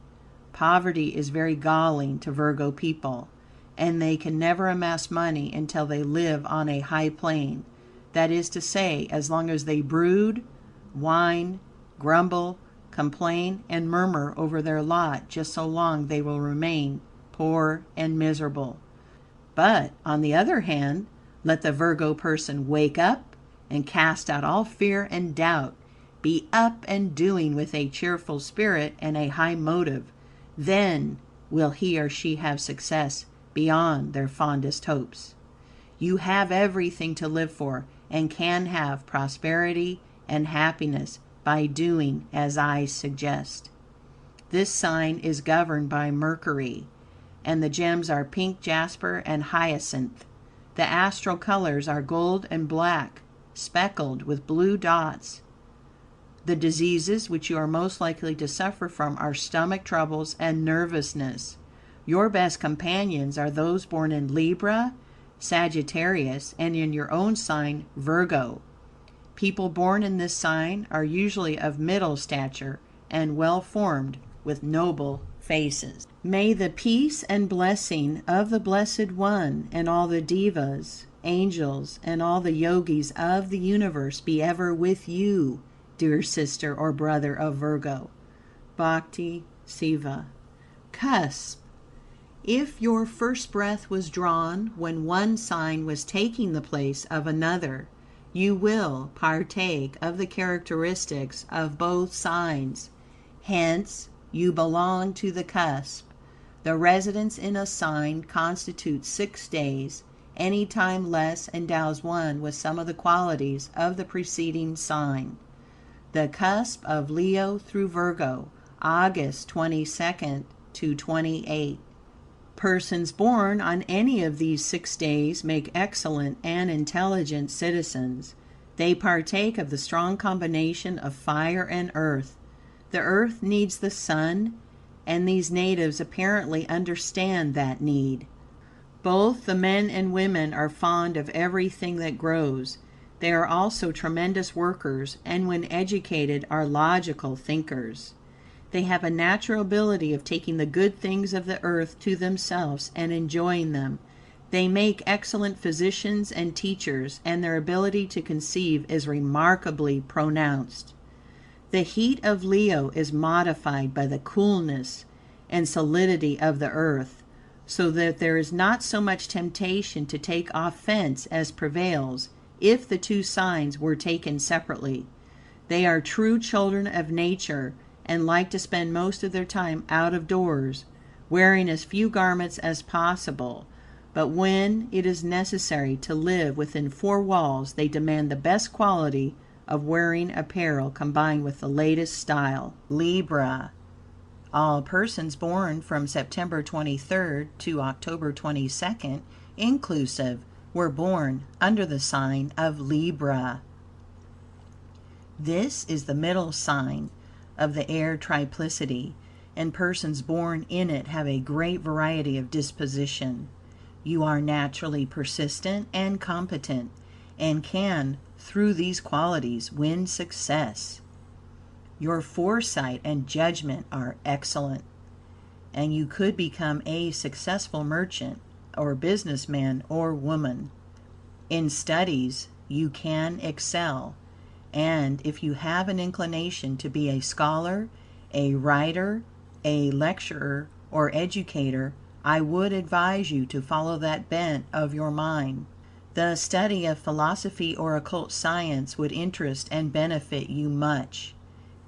Poverty is very galling to Virgo people, and they can never amass money until they live on a high plane. That is to say, as long as they brood, whine, grumble, complain, and murmur over their lot, just so long they will remain poor and miserable. But, on the other hand, let the Virgo person wake up and cast out all fear and doubt, be up and doing with a cheerful spirit and a high motive. Then will he or she have success beyond their fondest hopes. You have everything to live for and can have prosperity and happiness by doing as I suggest. This sign is governed by Mercury, and the gems are pink jasper and hyacinth. The astral colors are gold and black, speckled with blue dots. The diseases which you are most likely to suffer from are stomach troubles and nervousness. Your best companions are those born in Libra, Sagittarius, and in your own sign, Virgo. People born in this sign are usually of middle stature and well formed, with noble faces. May the peace and blessing of the Blessed One and all the devas angels, and all the Yogis of the universe be ever with you, dear sister or brother of Virgo. Bhakti Seva. Cusp. If your first breath was drawn when one sign was taking the place of another, you will partake of the characteristics of both signs. Hence, you belong to the cusp. The residence in a sign constitutes 6 days. Any time less endows one with some of the qualities of the preceding sign. The cusp of Leo through Virgo, August 22nd to 28. Persons born on any of these 6 days make excellent and intelligent citizens. They partake of the strong combination of fire and earth. The earth needs the sun, and these natives apparently understand that need. Both the men and women are fond of everything that grows. They are also tremendous workers, and when educated are logical thinkers. They have a natural ability of taking the good things of the earth to themselves and enjoying them. They make excellent physicians and teachers, and their ability to conceive is remarkably pronounced. The heat of Leo is modified by the coolness and solidity of the earth, so that there is not so much temptation to take offense as prevails if the two signs were taken separately. They are true children of nature, and like to spend most of their time out of doors, wearing as few garments as possible. But when it is necessary to live within 4 walls, they demand the best quality of wearing apparel combined with the latest style. Libra. All persons born from September 23rd to October 22nd, inclusive, were born under the sign of Libra. This is the middle sign of the air triplicity, and persons born in it have a great variety of disposition. You are naturally persistent and competent, and can, through these qualities, win success. Your foresight and judgment are excellent, and you could become a successful merchant or businessman or woman. In studies, you can excel, and if you have an inclination to be a scholar, a writer, a lecturer, or educator, I would advise you to follow that bent of your mind. The study of philosophy or occult science would interest and benefit you much.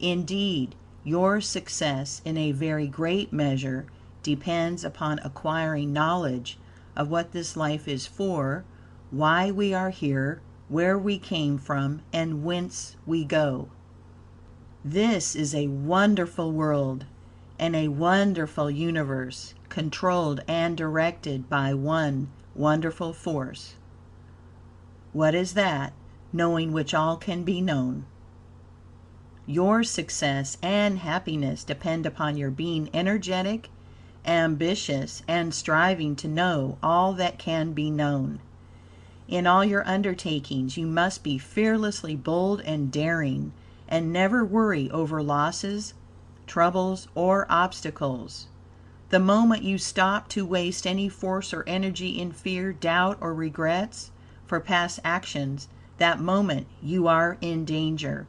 Indeed, your success in a very great measure depends upon acquiring knowledge of what this life is for, why we are here, where we came from, and whence we go. This is a wonderful world and a wonderful universe, controlled and directed by one wonderful force. What is that? Knowing which all can be known. Your success and happiness depend upon your being energetic, ambitious, and striving to know all that can be known. In all your undertakings, you must be fearlessly bold and daring, and never worry over losses, troubles, or obstacles. The moment you stop to waste any force or energy in fear, doubt, or regrets for past actions, that moment you are in danger.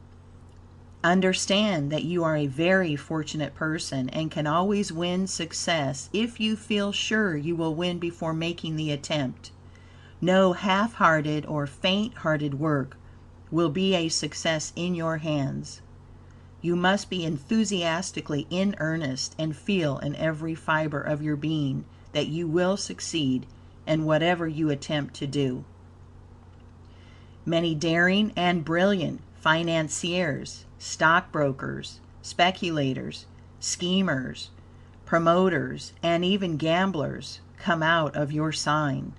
Understand that you are a very fortunate person and can always win success if you feel sure you will win before making the attempt. No half-hearted or faint-hearted work will be a success in your hands. You must be enthusiastically in earnest and feel in every fiber of your being that you will succeed in whatever you attempt to do. Many daring and brilliant financiers, stockbrokers, speculators, schemers, promoters, and even gamblers come out of your sign.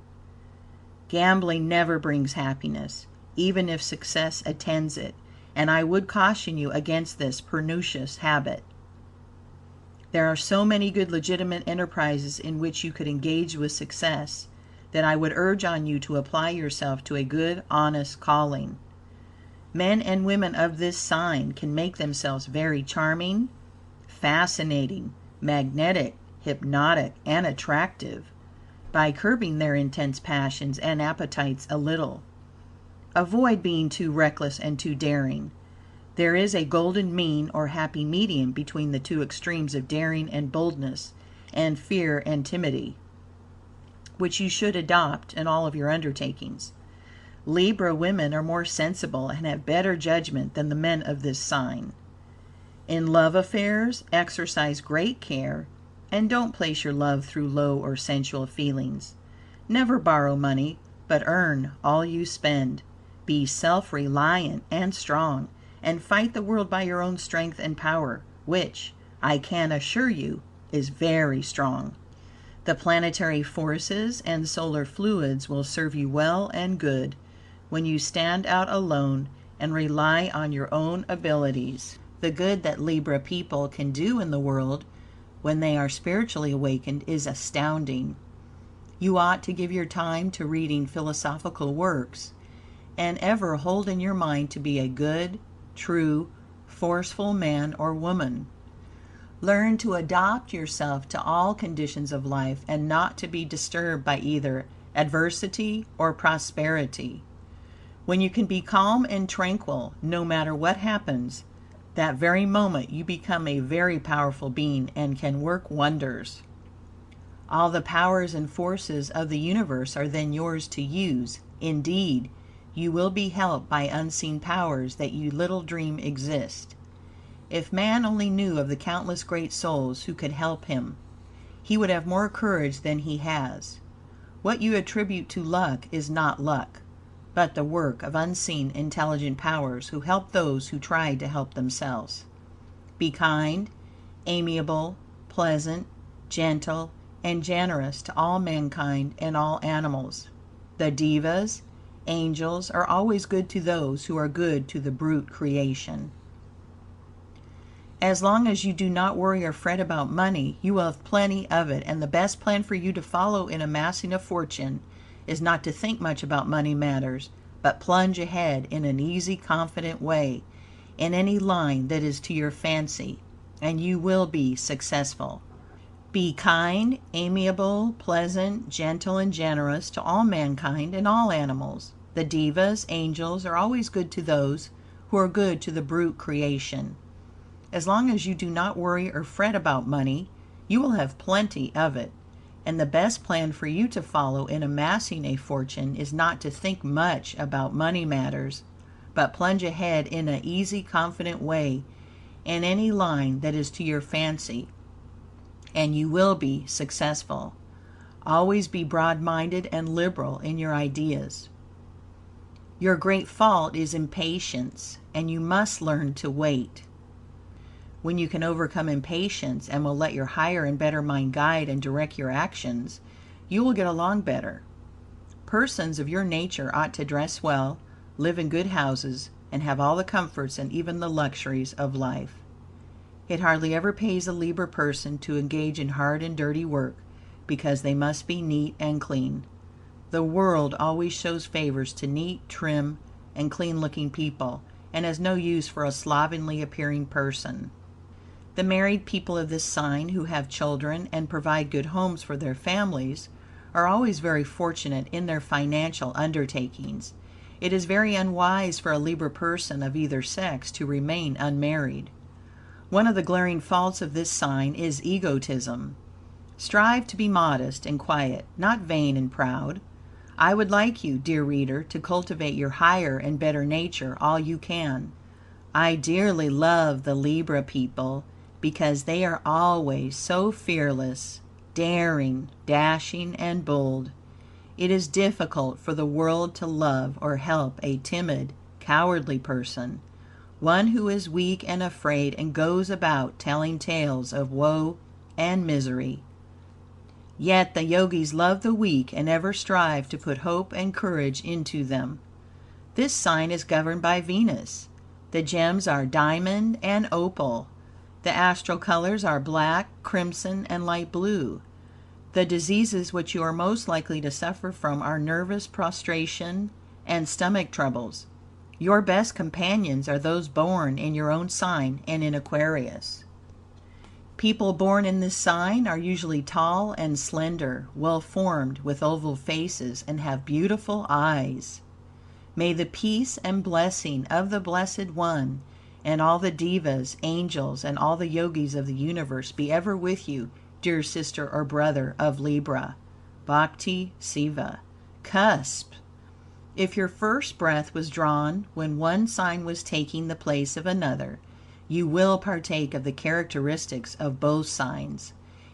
Gambling never brings happiness, even if success attends it, and I would caution you against this pernicious habit. There are so many good legitimate enterprises in which you could engage with success, that I would urge on you to apply yourself to a good, honest calling. Men and women of this sign can make themselves very charming, fascinating, magnetic, hypnotic, and attractive, by curbing their intense passions and appetites a little. Avoid being too reckless and too daring. There is a golden mean or happy medium between the two extremes of daring and boldness, and fear and timidity, which you should adopt in all of your undertakings. Libra women are more sensible and have better judgment than the men of this sign. In love affairs, exercise great care, and don't place your love through low or sensual feelings. Never borrow money, but earn all you spend. Be self-reliant and strong, and fight the world by your own strength and power, which, I can assure you, is very strong. The planetary forces and solar fluids will serve you well and good when you stand out alone and rely on your own abilities. The good that Libra people can do in the world when they are spiritually awakened is astounding. You ought to give your time to reading philosophical works, and ever hold in your mind to be a good, true, forceful man or woman. Learn to adapt yourself to all conditions of life and not to be disturbed by either adversity or prosperity. When you can be calm and tranquil, no matter what happens, that very moment you become a very powerful being and can work wonders. All the powers and forces of the universe are then yours to use. Indeed, you will be helped by unseen powers that you little dream exist. If man only knew of the countless great souls who could help him, he would have more courage than he has. What you attribute to luck is not luck, but the work of unseen intelligent powers who help those who try to help themselves. Be kind, amiable, pleasant, gentle, and generous to all mankind and all animals. The devas, angels, are always good to those who are good to the brute creation. As long as you do not worry or fret about money, you will have plenty of it, and the best plan for you to follow in amassing a fortune is not to think much about money matters, but plunge ahead in an easy, confident way in any line that is to your fancy, and you will be successful. Be kind, amiable, pleasant, gentle, and generous to all mankind and all animals. The devas, angels, are always good to those who are good to the brute creation. As long as you do not worry or fret about money, you will have plenty of it. And the best plan for you to follow in amassing a fortune is not to think much about money matters, but plunge ahead in an easy, confident way in any line that is to your fancy, and you will be successful. Always be broad-minded and liberal in your ideas. Your great fault is impatience, and you must learn to wait. When you can overcome impatience and will let your higher and better mind guide and direct your actions, you will get along better. Persons of your nature ought to dress well, live in good houses, and have all the comforts and even the luxuries of life. It hardly ever pays a Libra person to engage in hard and dirty work, because they must be neat and clean. The world always shows favors to neat, trim, and clean-looking people, and has no use for a slovenly appearing person. The married people of this sign who have children and provide good homes for their families are always very fortunate in their financial undertakings. It is very unwise for a Libra person of either sex to remain unmarried. One of the glaring faults of this sign is egotism. Strive to be modest and quiet, not vain and proud. I would like you, dear reader, to cultivate your higher and better nature all you can. I dearly love the Libra people, because they are always so fearless, daring, dashing, and bold. It is difficult for the world to love or help a timid, cowardly person, one who is weak and afraid and goes about telling tales of woe and misery. Yet the Yogis love the weak and ever strive to put hope and courage into them. This sign is governed by Venus. The gems are diamond and opal. The astral colors are black, crimson, and light blue. The diseases which you are most likely to suffer from are nervous prostration and stomach troubles. Your best companions are those born in your own sign and in Aquarius. People born in this sign are usually tall and slender, well formed, with oval faces, and have beautiful eyes. May the peace and blessing of the Blessed One and all the devas, angels, and all the yogis of the universe be ever with you, dear sister or brother of Libra. Bhakti Seva. Cusp. If your first breath was drawn when one sign was taking the place of another, you will partake of the characteristics of both signs.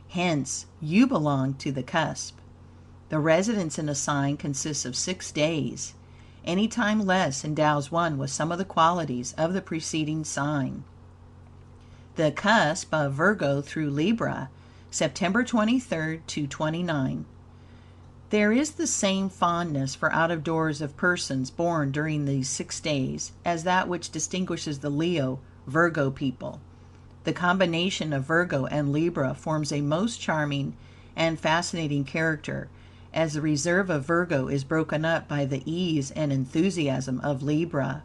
Hence, you belong to the cusp. The residence in a sign consists of 6 days. Any time less endows one with some of the qualities of the preceding sign. The cusp of Virgo through Libra, September 23rd to 29. There is the same fondness for out of doors of persons born during these 6 days as that which distinguishes the Leo Virgo people. The combination of Virgo and Libra forms a most charming and fascinating character, as the reserve of Virgo is broken up by the ease and enthusiasm of Libra.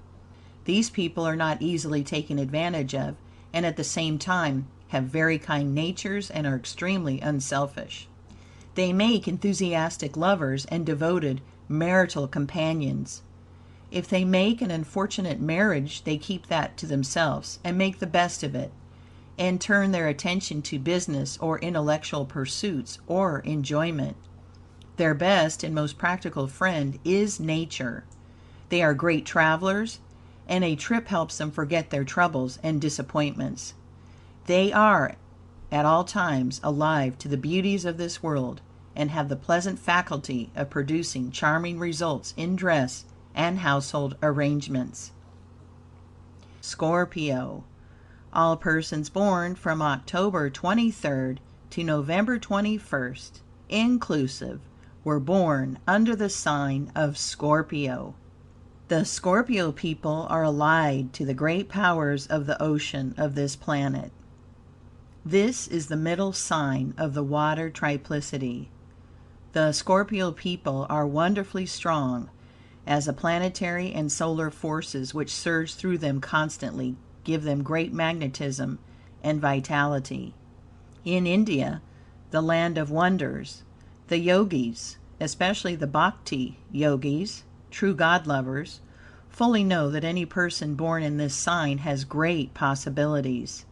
These people are not easily taken advantage of, and at the same time have very kind natures and are extremely unselfish. They make enthusiastic lovers and devoted marital companions. If they make an unfortunate marriage, they keep that to themselves and make the best of it, and turn their attention to business or intellectual pursuits or enjoyment. Their best and most practical friend is nature. They are great travelers, and a trip helps them forget their troubles and disappointments. They are, at all times, alive to the beauties of this world, and have the pleasant faculty of producing charming results in dress and household arrangements. Scorpio. All persons born from October 23rd to November 21st, inclusive, were born under the sign of Scorpio. The Scorpio people are allied to the great powers of the ocean of this planet. This is the middle sign of the water triplicity. The Scorpio people are wonderfully strong, as the planetary and solar forces which surge through them constantly give them great magnetism and vitality. In India, the land of wonders, the Yogis, especially the Bhakti Yogis, true God lovers, fully know that any person born in this sign has great possibilities.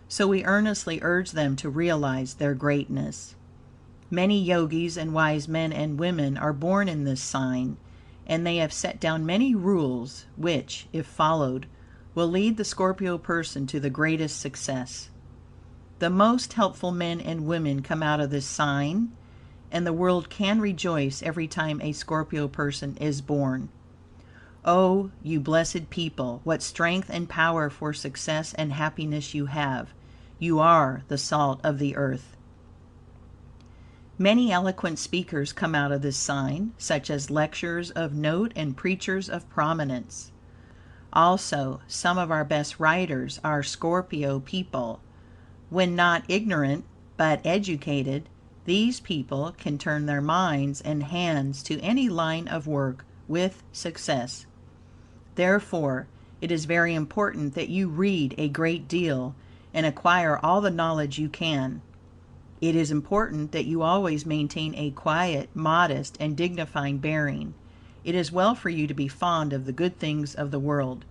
So we earnestly urge them to realize their greatness. Many Yogis and wise men and women are born in this sign, and they have set down many rules which, if followed, will lead the Scorpio person to the greatest success. The most helpful men and women come out of this sign, and the world can rejoice every time a Scorpio person is born. Oh, you blessed people, what strength and power for success and happiness you have. You are the salt of the earth. Many eloquent speakers come out of this sign, such as lecturers of note and preachers of prominence. Also, some of our best writers are Scorpio people. When not ignorant, but educated, these people can turn their minds and hands to any line of work with success. Therefore, it is very important that you read a great deal and acquire all the knowledge you can. It is important that you always maintain a quiet, modest, and dignified bearing. It is well for you to be fond of the good things of the world,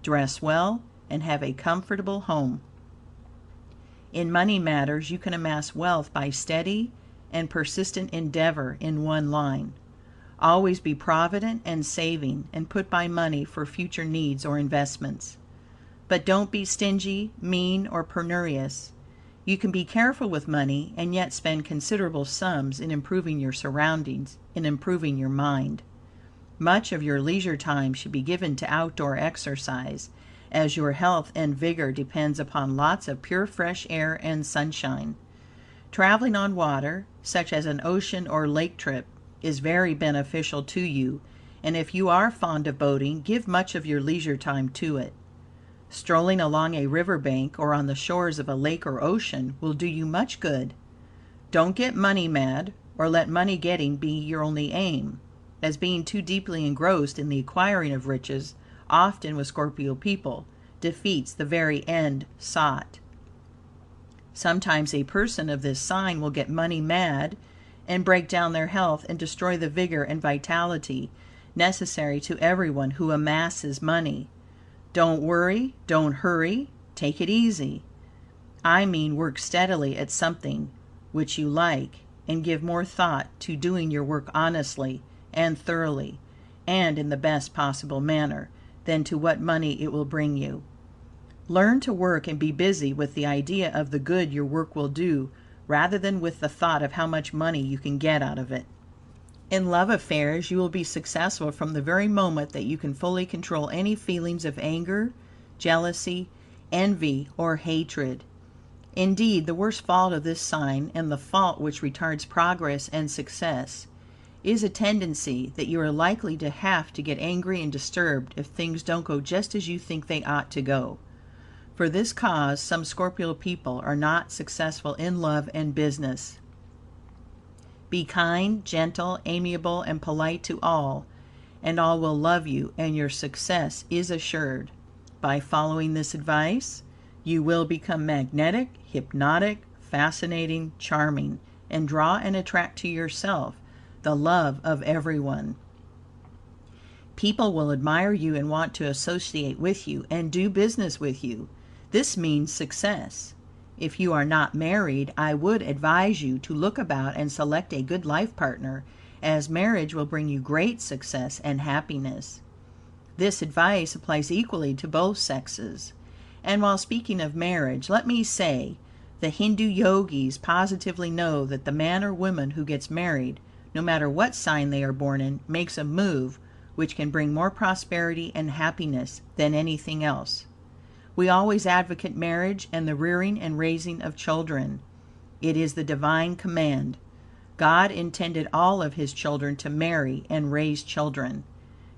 dress well, and have a comfortable home. In money matters, you can amass wealth by steady and persistent endeavor in one line. Always be provident and saving, and put by money for future needs or investments. But don't be stingy, mean, or penurious. You can be careful with money and yet spend considerable sums in improving your surroundings, in improving your mind. Much of your leisure time should be given to outdoor exercise, as your health and vigor depends upon lots of pure fresh air and sunshine. Traveling on water, such as an ocean or lake trip, is very beneficial to you, and if you are fond of boating, give much of your leisure time to it. Strolling along a river bank or on the shores of a lake or ocean will do you much good. Don't get money mad, or let money getting be your only aim, as being too deeply engrossed in the acquiring of riches, often with Scorpio people, defeats the very end sought. Sometimes a person of this sign will get money mad and break down their health and destroy the vigor and vitality necessary to everyone who amasses money. Don't worry, don't hurry, take it easy. I mean, work steadily at something which you like, and give more thought to doing your work honestly and thoroughly, and in the best possible manner, than to what money it will bring you. Learn to work and be busy with the idea of the good your work will do, rather than with the thought of how much money you can get out of it. In love affairs, you will be successful from the very moment that you can fully control any feelings of anger, jealousy, envy, or hatred. Indeed, the worst fault of this sign, and the fault which retards progress and success, is a tendency that you are likely to have to get angry and disturbed if things don't go just as you think they ought to go. For this cause, some Scorpio people are not successful in love and business. Be kind, gentle, amiable, and polite to all, and all will love you, and your success is assured. By following this advice, you will become magnetic, hypnotic, fascinating, charming, and draw and attract to yourself the love of everyone. People will admire you and want to associate with you and do business with you. This means success. If you are not married, I would advise you to look about and select a good life partner, as marriage will bring you great success and happiness. This advice applies equally to both sexes. And while speaking of marriage, let me say, the Hindu Yogis positively know that the man or woman who gets married, no matter what sign they are born in, makes a move which can bring more prosperity and happiness than anything else. We always advocate marriage and the rearing and raising of children. It is the divine command. God intended all of His children to marry and raise children.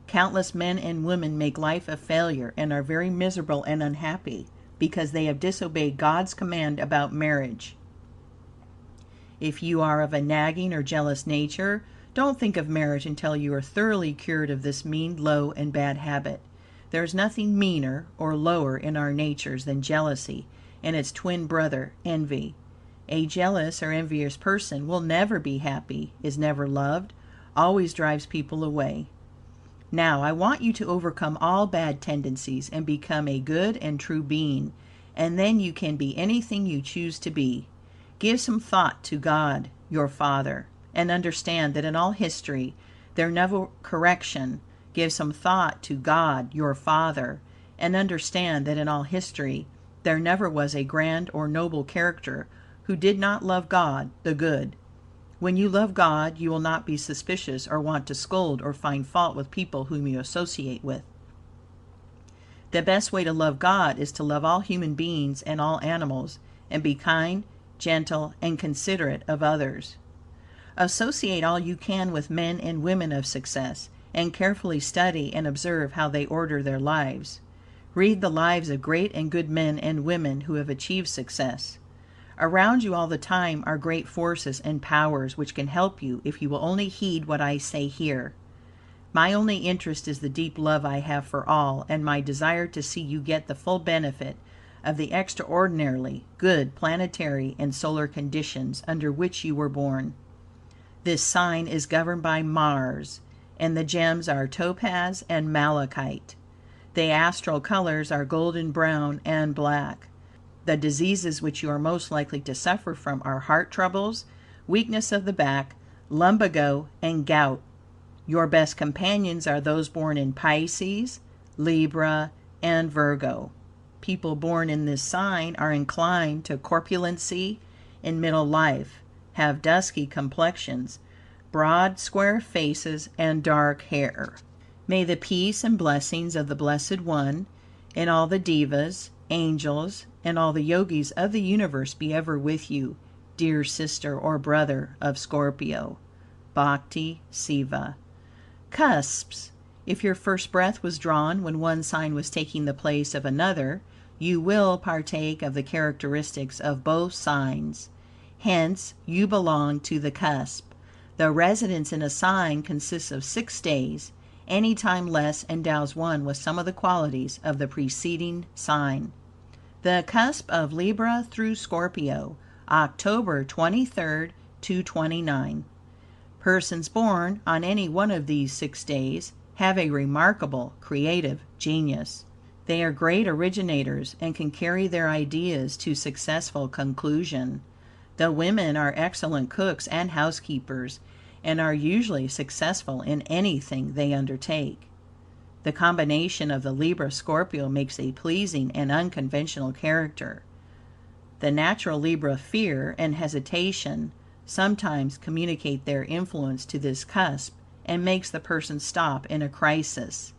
Countless men and women make life a failure and are very miserable and unhappy because they have disobeyed God's command about marriage. If you are of a nagging or jealous nature, don't think of marriage until you are thoroughly cured of this mean, low, and bad habit. There is nothing meaner or lower in our natures than jealousy and its twin brother, envy. A jealous or envious person will never be happy, is never loved, always drives people away. Now, I want you to overcome all bad tendencies and become a good and true being, and then you can be anything you choose to be. Give some thought to God, your Father, and understand that in all history, there never correction. Give some thought to God, your Father, and understand that in all history, there never was a grand or noble character who did not love God, the good. When you love God, you will not be suspicious or want to scold or find fault with people whom you associate with. The best way to love God is to love all human beings and all animals, and be kind, gentle, and considerate of others. Associate all you can with men and women of success, and carefully study and observe how they order their lives. Read the lives of great and good men and women who have achieved success. Around you all the time are great forces and powers which can help you if you will only heed what I say here. My only interest is the deep love I have for all, and my desire to see you get the full benefit of the extraordinarily good planetary and solar conditions under which you were born. This sign is governed by Mars, and the gems are topaz and malachite. The astral colors are golden brown and black. The diseases which you are most likely to suffer from are heart troubles, weakness of the back, lumbago, and gout. Your best companions are those born in Pisces, Libra, and Virgo. People born in this sign are inclined to corpulency in middle life, have dusky complexions, broad, square faces, and dark hair. May the peace and blessings of the Blessed One, and all the devas, angels, and all the yogis of the universe be ever with you, dear sister or brother of Scorpio. Bhakti Seva. Cusps. If your first breath was drawn when one sign was taking the place of another, you will partake of the characteristics of both signs. Hence, you belong to the cusp. The residence in a sign consists of 6 days. Any time less endows one with some of the qualities of the preceding sign. The cusp of Libra through Scorpio, October 23rd to 29. Persons born on any one of these 6 days have a remarkable creative genius. They are great originators and can carry their ideas to successful conclusion. The women are excellent cooks and housekeepers, and are usually successful in anything they undertake. The combination of the Libra-Scorpio makes a pleasing and unconventional character. The natural Libra fear and hesitation sometimes communicate their influence to this cusp and makes the person stop in a crisis.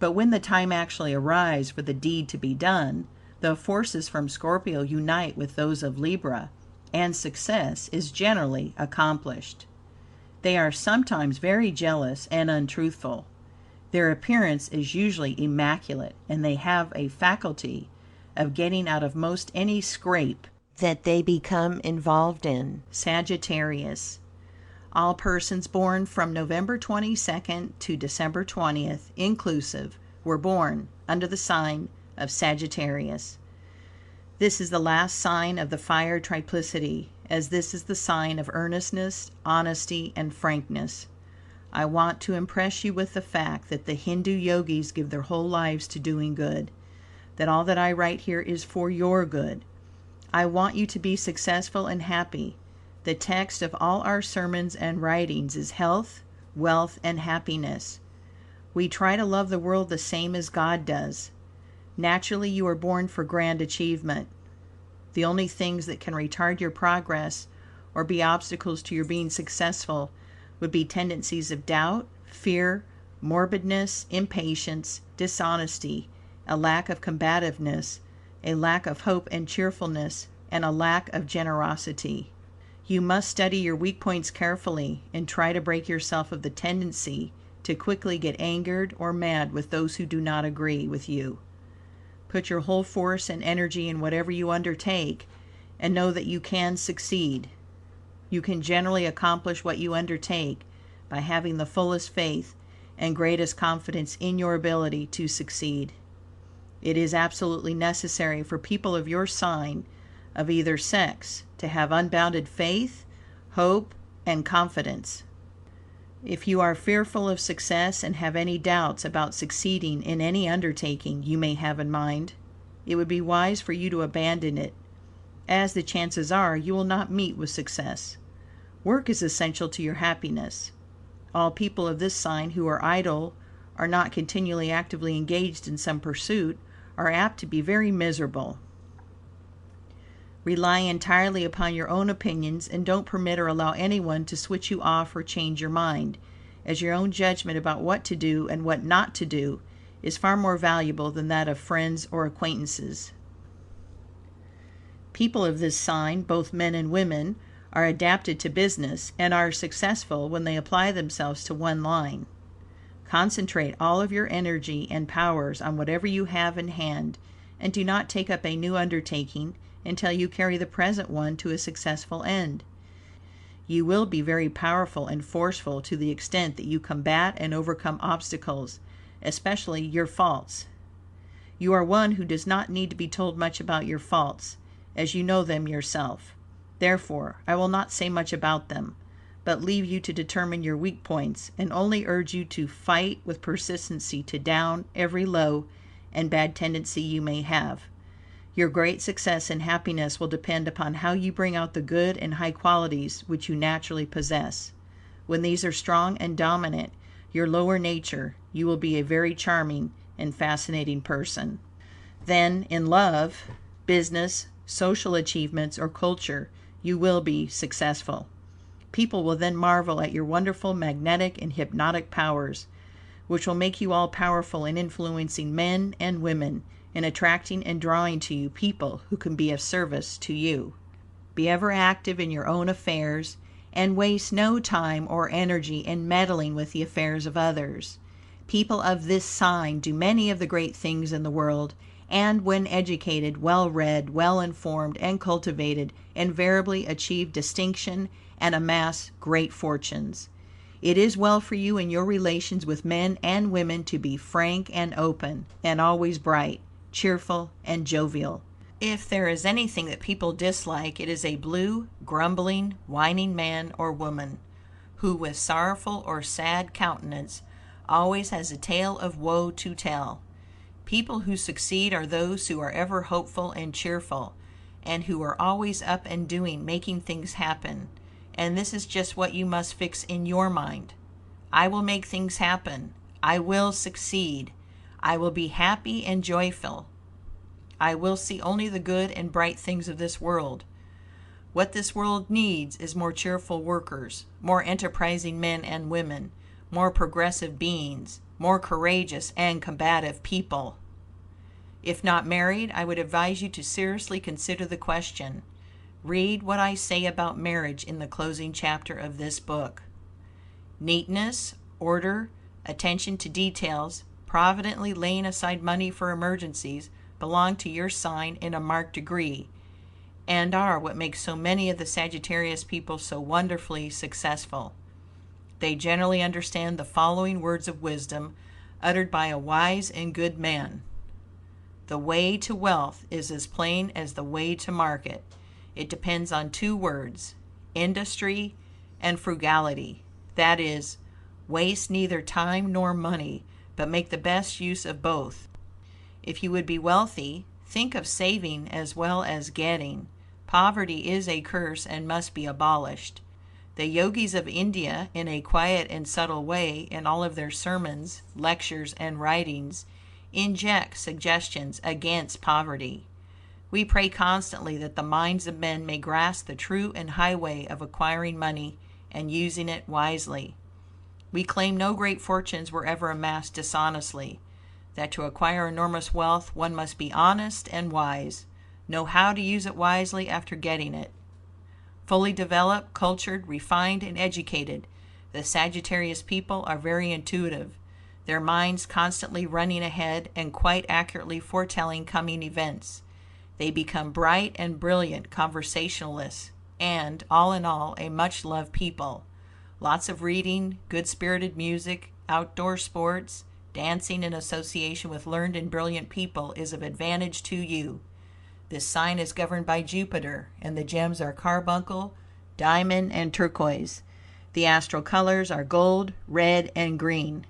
But when the time actually arrives for the deed to be done, the forces from Scorpio unite with those of Libra, and success is generally accomplished. They are sometimes very jealous and untruthful. Their appearance is usually immaculate, and they have a faculty of getting out of most any scrape that they become involved in. Sagittarius. All persons born from November 22nd to December 20th, inclusive, were born under the sign of Sagittarius. This is the last sign of the fire triplicity, as this is the sign of earnestness, honesty, and frankness. I want to impress you with the fact that the Hindu Yogis give their whole lives to doing good, that all that I write here is for your good. I want you to be successful and happy. The text of all our sermons and writings is health, wealth, and happiness. We try to love the world the same as God does. Naturally, you are born for grand achievement. The only things that can retard your progress or be obstacles to your being successful would be tendencies of doubt, fear, morbidness, impatience, dishonesty, a lack of combativeness, a lack of hope and cheerfulness, and a lack of generosity. You must study your weak points carefully and try to break yourself of the tendency to quickly get angered or mad with those who do not agree with you. Put your whole force and energy in whatever you undertake, and know that you can succeed. You can generally accomplish what you undertake by having the fullest faith and greatest confidence in your ability to succeed. It is absolutely necessary for people of your sign, of either sex, to have unbounded faith, hope, and confidence. If you are fearful of success and have any doubts about succeeding in any undertaking you may have in mind, it would be wise for you to abandon it, as the chances are you will not meet with success. Work is essential to your happiness. All people of this sign who are idle, are not continually actively engaged in some pursuit, are apt to be very miserable. Rely entirely upon your own opinions, and don't permit or allow anyone to switch you off or change your mind, as your own judgment about what to do and what not to do is far more valuable than that of friends or acquaintances. People of this sign, both men and women, are adapted to business and are successful when they apply themselves to one line. Concentrate all of your energy and powers on whatever you have in hand, and do not take up a new undertaking until you carry the present one to a successful end. You will be very powerful and forceful to the extent that you combat and overcome obstacles, especially your faults. You are one who does not need to be told much about your faults, as you know them yourself. Therefore, I will not say much about them, but leave you to determine your weak points, and only urge you to fight with persistency to down every low and bad tendency you may have. Your great success and happiness will depend upon how you bring out the good and high qualities which you naturally possess. When these are strong and dominant, your lower nature, you will be a very charming and fascinating person. Then, in love, business, social achievements, or culture, you will be successful. People will then marvel at your wonderful magnetic and hypnotic powers, which will make you all powerful in influencing men and women, in attracting and drawing to you people who can be of service to you. Be ever active in your own affairs, and waste no time or energy in meddling with the affairs of others. People of this sign do many of the great things in the world, and when educated, well read, well informed, and cultivated, invariably achieve distinction and amass great fortunes. It is well for you in your relations with men and women to be frank and open, and always bright, cheerful, and jovial. If there is anything that people dislike, it is a blue, grumbling, whining man or woman, who with sorrowful or sad countenance always has a tale of woe to tell. People who succeed are those who are ever hopeful and cheerful, and who are always up and doing, making things happen. And this is just what you must fix in your mind. I will make things happen. I will succeed. I will be happy and joyful. I will see only the good and bright things of this world. What this world needs is more cheerful workers, more enterprising men and women, more progressive beings, more courageous and combative people. If not married, I would advise you to seriously consider the question. Read what I say about marriage in the closing chapter of this book. Neatness, order, attention to details, providently laying aside money for emergencies belong to your sign in a marked degree, and are what makes so many of the Sagittarius people so wonderfully successful. They generally understand the following words of wisdom uttered by a wise and good man. The way to wealth is as plain as the way to market. It depends on two words, industry and frugality. That is, waste neither time nor money, but make the best use of both. If you would be wealthy, think of saving as well as getting. Poverty is a curse and must be abolished. The Yogis of India, in a quiet and subtle way, in all of their sermons, lectures, and writings, inject suggestions against poverty. We pray constantly that the minds of men may grasp the true and high way of acquiring money and using it wisely. We claim no great fortunes were ever amassed dishonestly, that to acquire enormous wealth one must be honest and wise, know how to use it wisely after getting it. Fully developed, cultured, refined, and educated, the Sagittarius people are very intuitive, their minds constantly running ahead and quite accurately foretelling coming events. They become bright and brilliant conversationalists, and, all in all, a much-loved people. Lots of reading, good-spirited music, outdoor sports, dancing in association with learned and brilliant people is of advantage to you. This sign is governed by Jupiter, and the gems are carbuncle, diamond, and turquoise. The astral colors are gold, red, and green.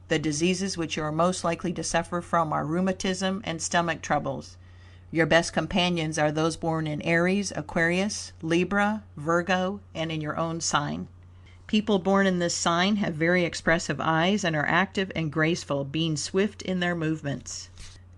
The diseases which you are most likely to suffer from are rheumatism and stomach troubles. Your best companions are those born in Aries, Aquarius, Libra, Virgo, and in your own sign. People born in this sign have very expressive eyes and are active and graceful, being swift in their movements.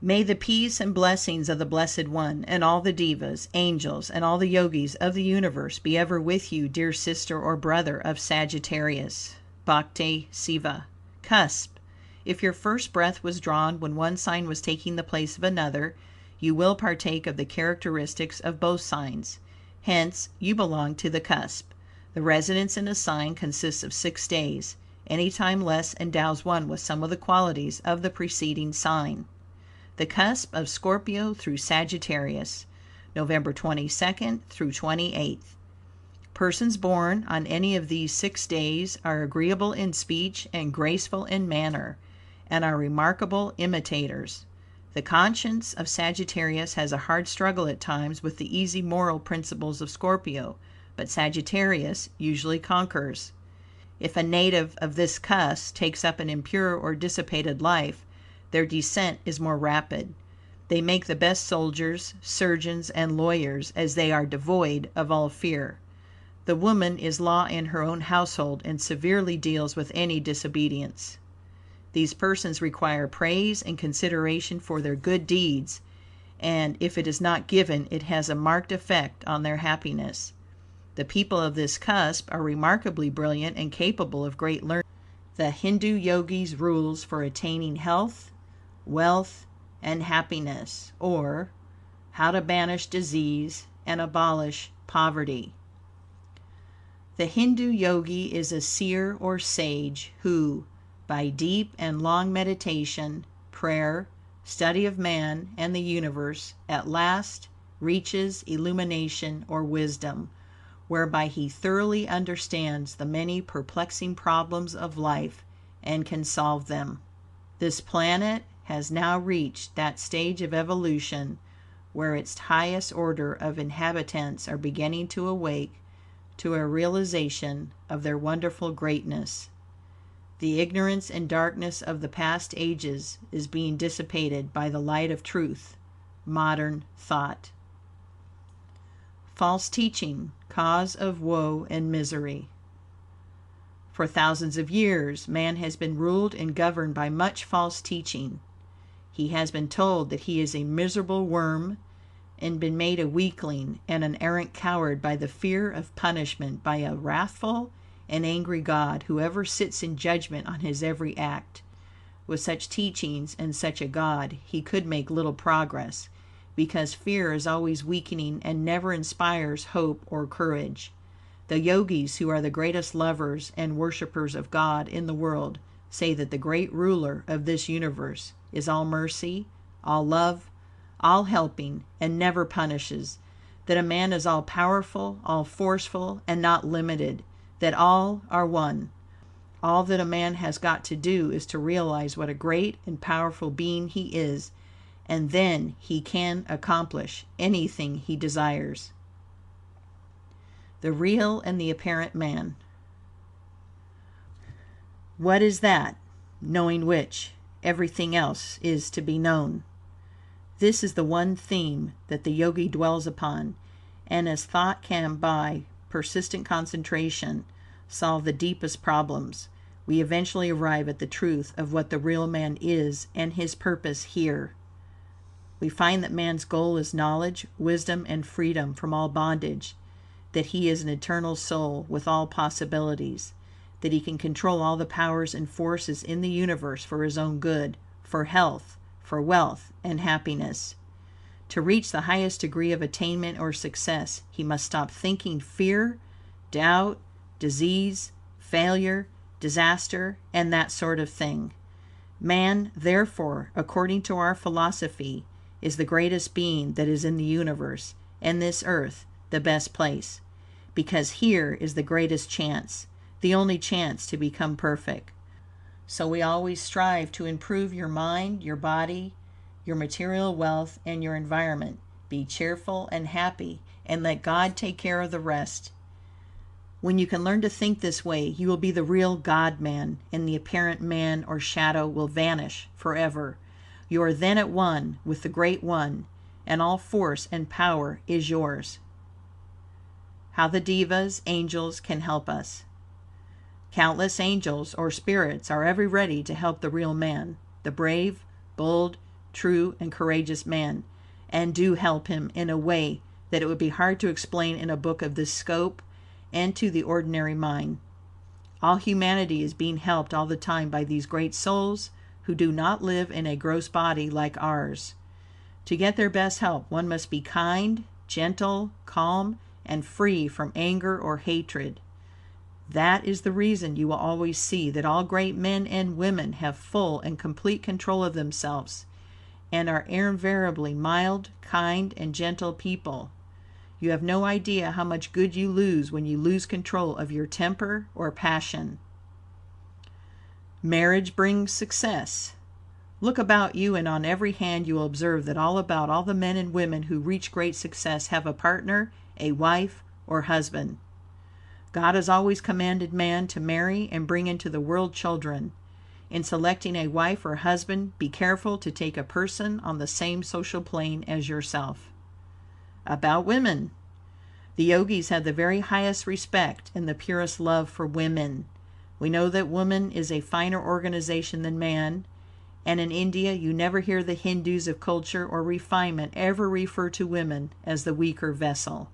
May the peace and blessings of the Blessed One and all the devas, angels, and all the yogis of the universe be ever with you, dear sister or brother of Sagittarius. Bhakti Seva. Cusp. If your first breath was drawn when one sign was taking the place of another, you will partake of the characteristics of both signs. Hence, you belong to the cusp. The residence in a sign consists of 6 days. Any time less endows one with some of the qualities of the preceding sign. The cusp of Scorpio through Sagittarius, November 22nd through 28th. Persons born on any of these 6 days are agreeable in speech and graceful in manner, and are remarkable imitators. The conscience of Sagittarius has a hard struggle at times with the easy moral principles of Scorpio, but Sagittarius usually conquers. If a native of this cusp takes up an impure or dissipated life, their descent is more rapid. They make the best soldiers, surgeons, and lawyers, as they are devoid of all fear. The woman is law in her own household and severely deals with any disobedience. These persons require praise and consideration for their good deeds, and if it is not given, it has a marked effect on their happiness. The people of this cusp are remarkably brilliant and capable of great learning. The Hindu Yogis' rules for attaining health, wealth, and happiness, or how to banish disease and abolish poverty. The Hindu Yogi is a seer or sage who, by deep and long meditation, prayer, study of man and the universe, at last reaches illumination or wisdom, whereby he thoroughly understands the many perplexing problems of life and can solve them. This planet has now reached that stage of evolution where its highest order of inhabitants are beginning to awake to a realization of their wonderful greatness. The ignorance and darkness of the past ages is being dissipated by the light of truth, modern thought. False teaching, cause of woe and misery. For thousands of years, man has been ruled and governed by much false teaching. He has been told that he is a miserable worm, and been made a weakling and an arrant coward by the fear of punishment by a wrathful and angry God, who ever sits in judgment on his every act. With such teachings and such a God, he could make little progress, because fear is always weakening and never inspires hope or courage. The Yogis, who are the greatest lovers and worshipers of God in the world, say that the great ruler of this universe is all mercy, all love, all helping, and never punishes; that a man is all powerful, all forceful, and not limited; that all are one. All that a man has got to do is to realize what a great and powerful being he is, and then he can accomplish anything he desires. The real and the apparent man. What is that, knowing which everything else is to be known? This is the one theme that the Yogi dwells upon, and as thought can by persistent concentration solve the deepest problems, we eventually arrive at the truth of what the real man is and his purpose here. We find that man's goal is knowledge, wisdom, and freedom from all bondage, that he is an eternal soul with all possibilities, that he can control all the powers and forces in the universe for his own good, for health, for wealth, and happiness. To reach the highest degree of attainment or success, he must stop thinking fear, doubt, disease, failure, disaster, and that sort of thing. Man, therefore, according to our philosophy, is the greatest being that is in the universe, and this earth the best place, because here is the greatest chance, the only chance to become perfect. So we always strive to improve your mind, your body, your material wealth, and your environment. Be cheerful and happy, and let God take care of the rest. When you can learn to think this way, you will be the real God-man, and the apparent man or shadow will vanish forever. You are then at one with the Great One, and all force and power is yours. How the Devas, angels, can help us. Countless angels or spirits are ever ready to help the real man, the brave, bold, true, and courageous man, and do help him in a way that it would be hard to explain in a book of this scope and to the ordinary mind. All humanity is being helped all the time by these great souls who do not live in a gross body like ours. To get their best help, one must be kind, gentle, calm, and free from anger or hatred. That is the reason you will always see that all great men and women have full and complete control of themselves, and are invariably mild, kind, and gentle people. You have no idea how much good you lose when you lose control of your temper or passion. Marriage brings success. Look about you, and on every hand you will observe that all the men and women who reach great success have a partner, a wife, or husband. God has always commanded man to marry and bring into the world children. In selecting a wife or husband, be careful to take a person on the same social plane as yourself. About women. The Yogis have the very highest respect and the purest love for women. We know that woman is a finer organization than man, and in India you never hear the Hindus of culture or refinement ever refer to women as the weaker vessel.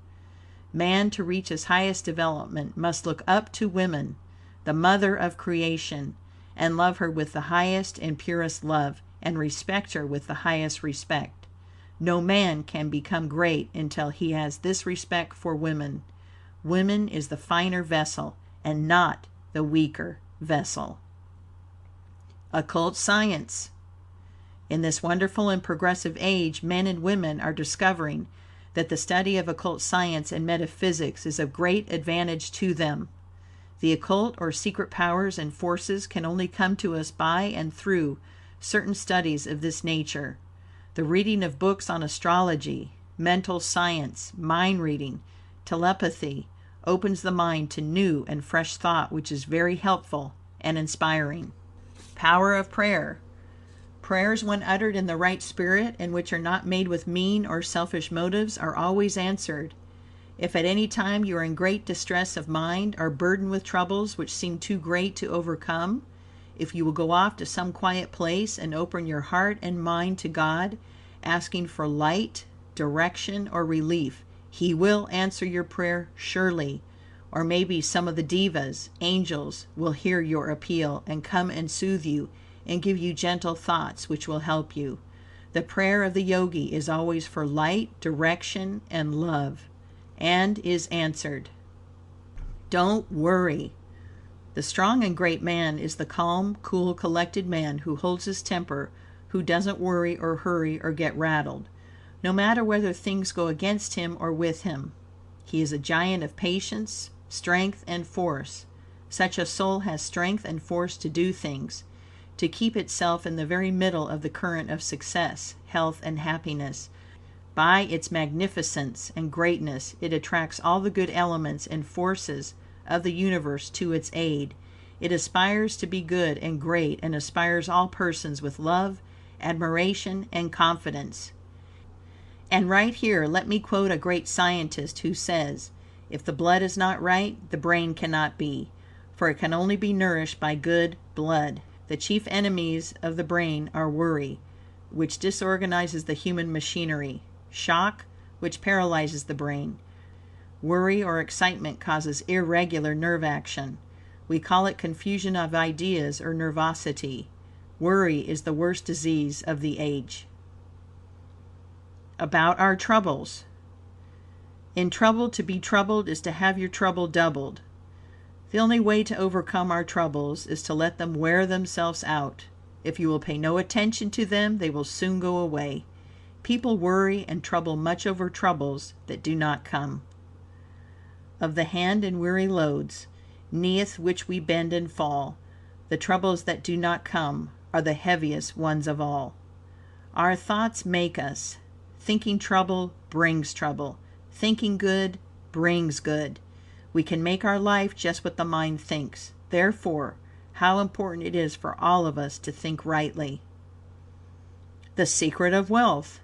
Man, to reach his highest development, must look up to women, the mother of creation, and love her with the highest and purest love, and respect her with the highest respect. No man can become great until he has this respect for women. Woman is the finer vessel, and not the weaker vessel. Occult science. In this wonderful and progressive age, men and women are discovering that the study of occult science and metaphysics is of great advantage to them. The occult or secret powers and forces can only come to us by and through certain studies of this nature. The reading of books on astrology, mental science, mind reading, telepathy, opens the mind to new and fresh thought, which is very helpful and inspiring. Power of prayer. Prayers, when uttered in the right spirit and which are not made with mean or selfish motives, are always answered. If at any time you are in great distress of mind, are burdened with troubles which seem too great to overcome, if you will go off to some quiet place and open your heart and mind to God, asking for light, direction, or relief, He will answer your prayer surely. Or maybe some of the devas, angels, will hear your appeal and come and soothe you and give you gentle thoughts which will help you. The prayer of the yogi is always for light, direction, and love, and is answered. Don't worry. The strong and great man is the calm, cool, collected man who holds his temper, who doesn't worry or hurry or get rattled, no matter whether things go against him or with him. He is a giant of patience, strength, and force. Such a soul has strength and force to do things, to keep itself in the very middle of the current of success, health, and happiness. By its magnificence and greatness, it attracts all the good elements and forces of the universe to its aid. It aspires to be good and great, and inspires all persons with love, admiration, and confidence. And right here, let me quote a great scientist who says, "If the blood is not right, the brain cannot be, for it can only be nourished by good blood." The chief enemies of the brain are worry, which disorganizes the human machinery; shock, which paralyzes the brain. Worry or excitement causes irregular nerve action. We call it confusion of ideas or nervosity. Worry is the worst disease of the age. About our troubles. In trouble, to be troubled is to have your trouble doubled. The only way to overcome our troubles is to let them wear themselves out. If you will pay no attention to them, they will soon go away. People worry and trouble much over troubles that do not come. Of the hand and weary loads, 'neath which we bend and fall, the troubles that do not come are the heaviest ones of all. Our thoughts make us. Thinking trouble brings trouble. Thinking good brings good. We can make our life just what the mind thinks. Therefore, how important it is for all of us to think rightly. The secret of wealth.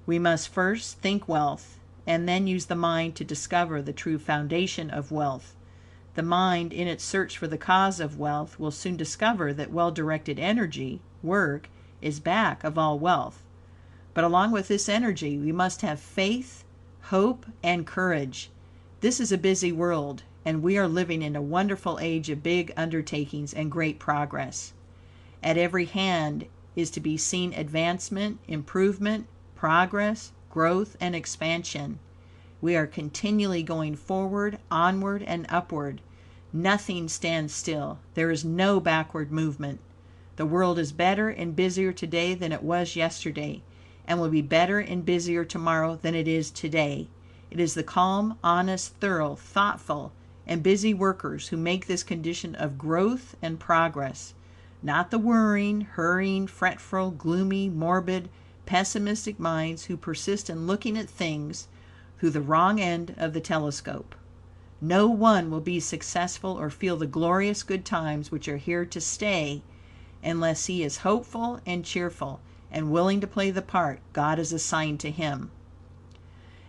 We must first think wealth, and then use the mind to discover the true foundation of wealth. The mind, in its search for the cause of wealth, will soon discover that well-directed energy, work, is back of all wealth. But along with this energy, we must have faith, hope, and courage. This is a busy world, and we are living in a wonderful age of big undertakings and great progress. At every hand is to be seen advancement, improvement, progress, growth, and expansion. We are continually going forward, onward, and upward. Nothing stands still. There is no backward movement. The world is better and busier today than it was yesterday, and will be better and busier tomorrow than it is today. It is the calm, honest, thorough, thoughtful, and busy workers who make this condition of growth and progress, not the worrying, hurrying, fretful, gloomy, morbid, pessimistic minds who persist in looking at things through the wrong end of the telescope. No one will be successful or feel the glorious good times which are here to stay unless he is hopeful and cheerful and willing to play the part God has assigned to him.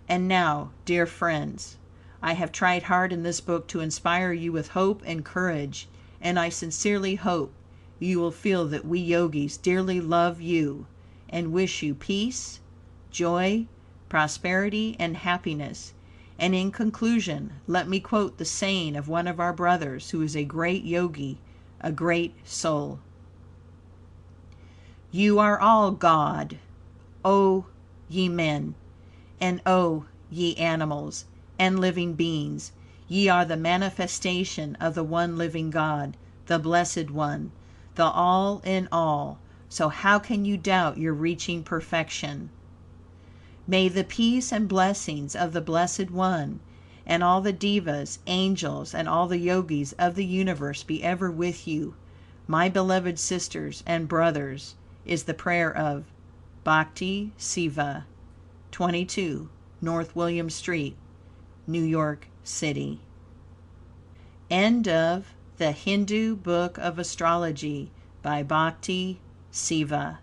And now, dear friends, I have tried hard in this book to inspire you with hope and courage, and I sincerely hope you will feel that we yogis dearly love you and wish you peace, joy, prosperity, and happiness. And in conclusion, let me quote the saying of one of our brothers who is a great yogi, a great soul. You are all God, O ye men, and O ye animals and living beings. Ye are the manifestation of the one living God, the Blessed One, the all in all. So how can you doubt your reaching perfection? May the peace and blessings of the Blessed One and all the devas, angels, and all the yogis of the universe be ever with you, my beloved sisters and brothers, is the prayer of Bhakti Seva, 22 North William Street, New York City. End of the Hindu Book of Astrology by Bhakti Seva.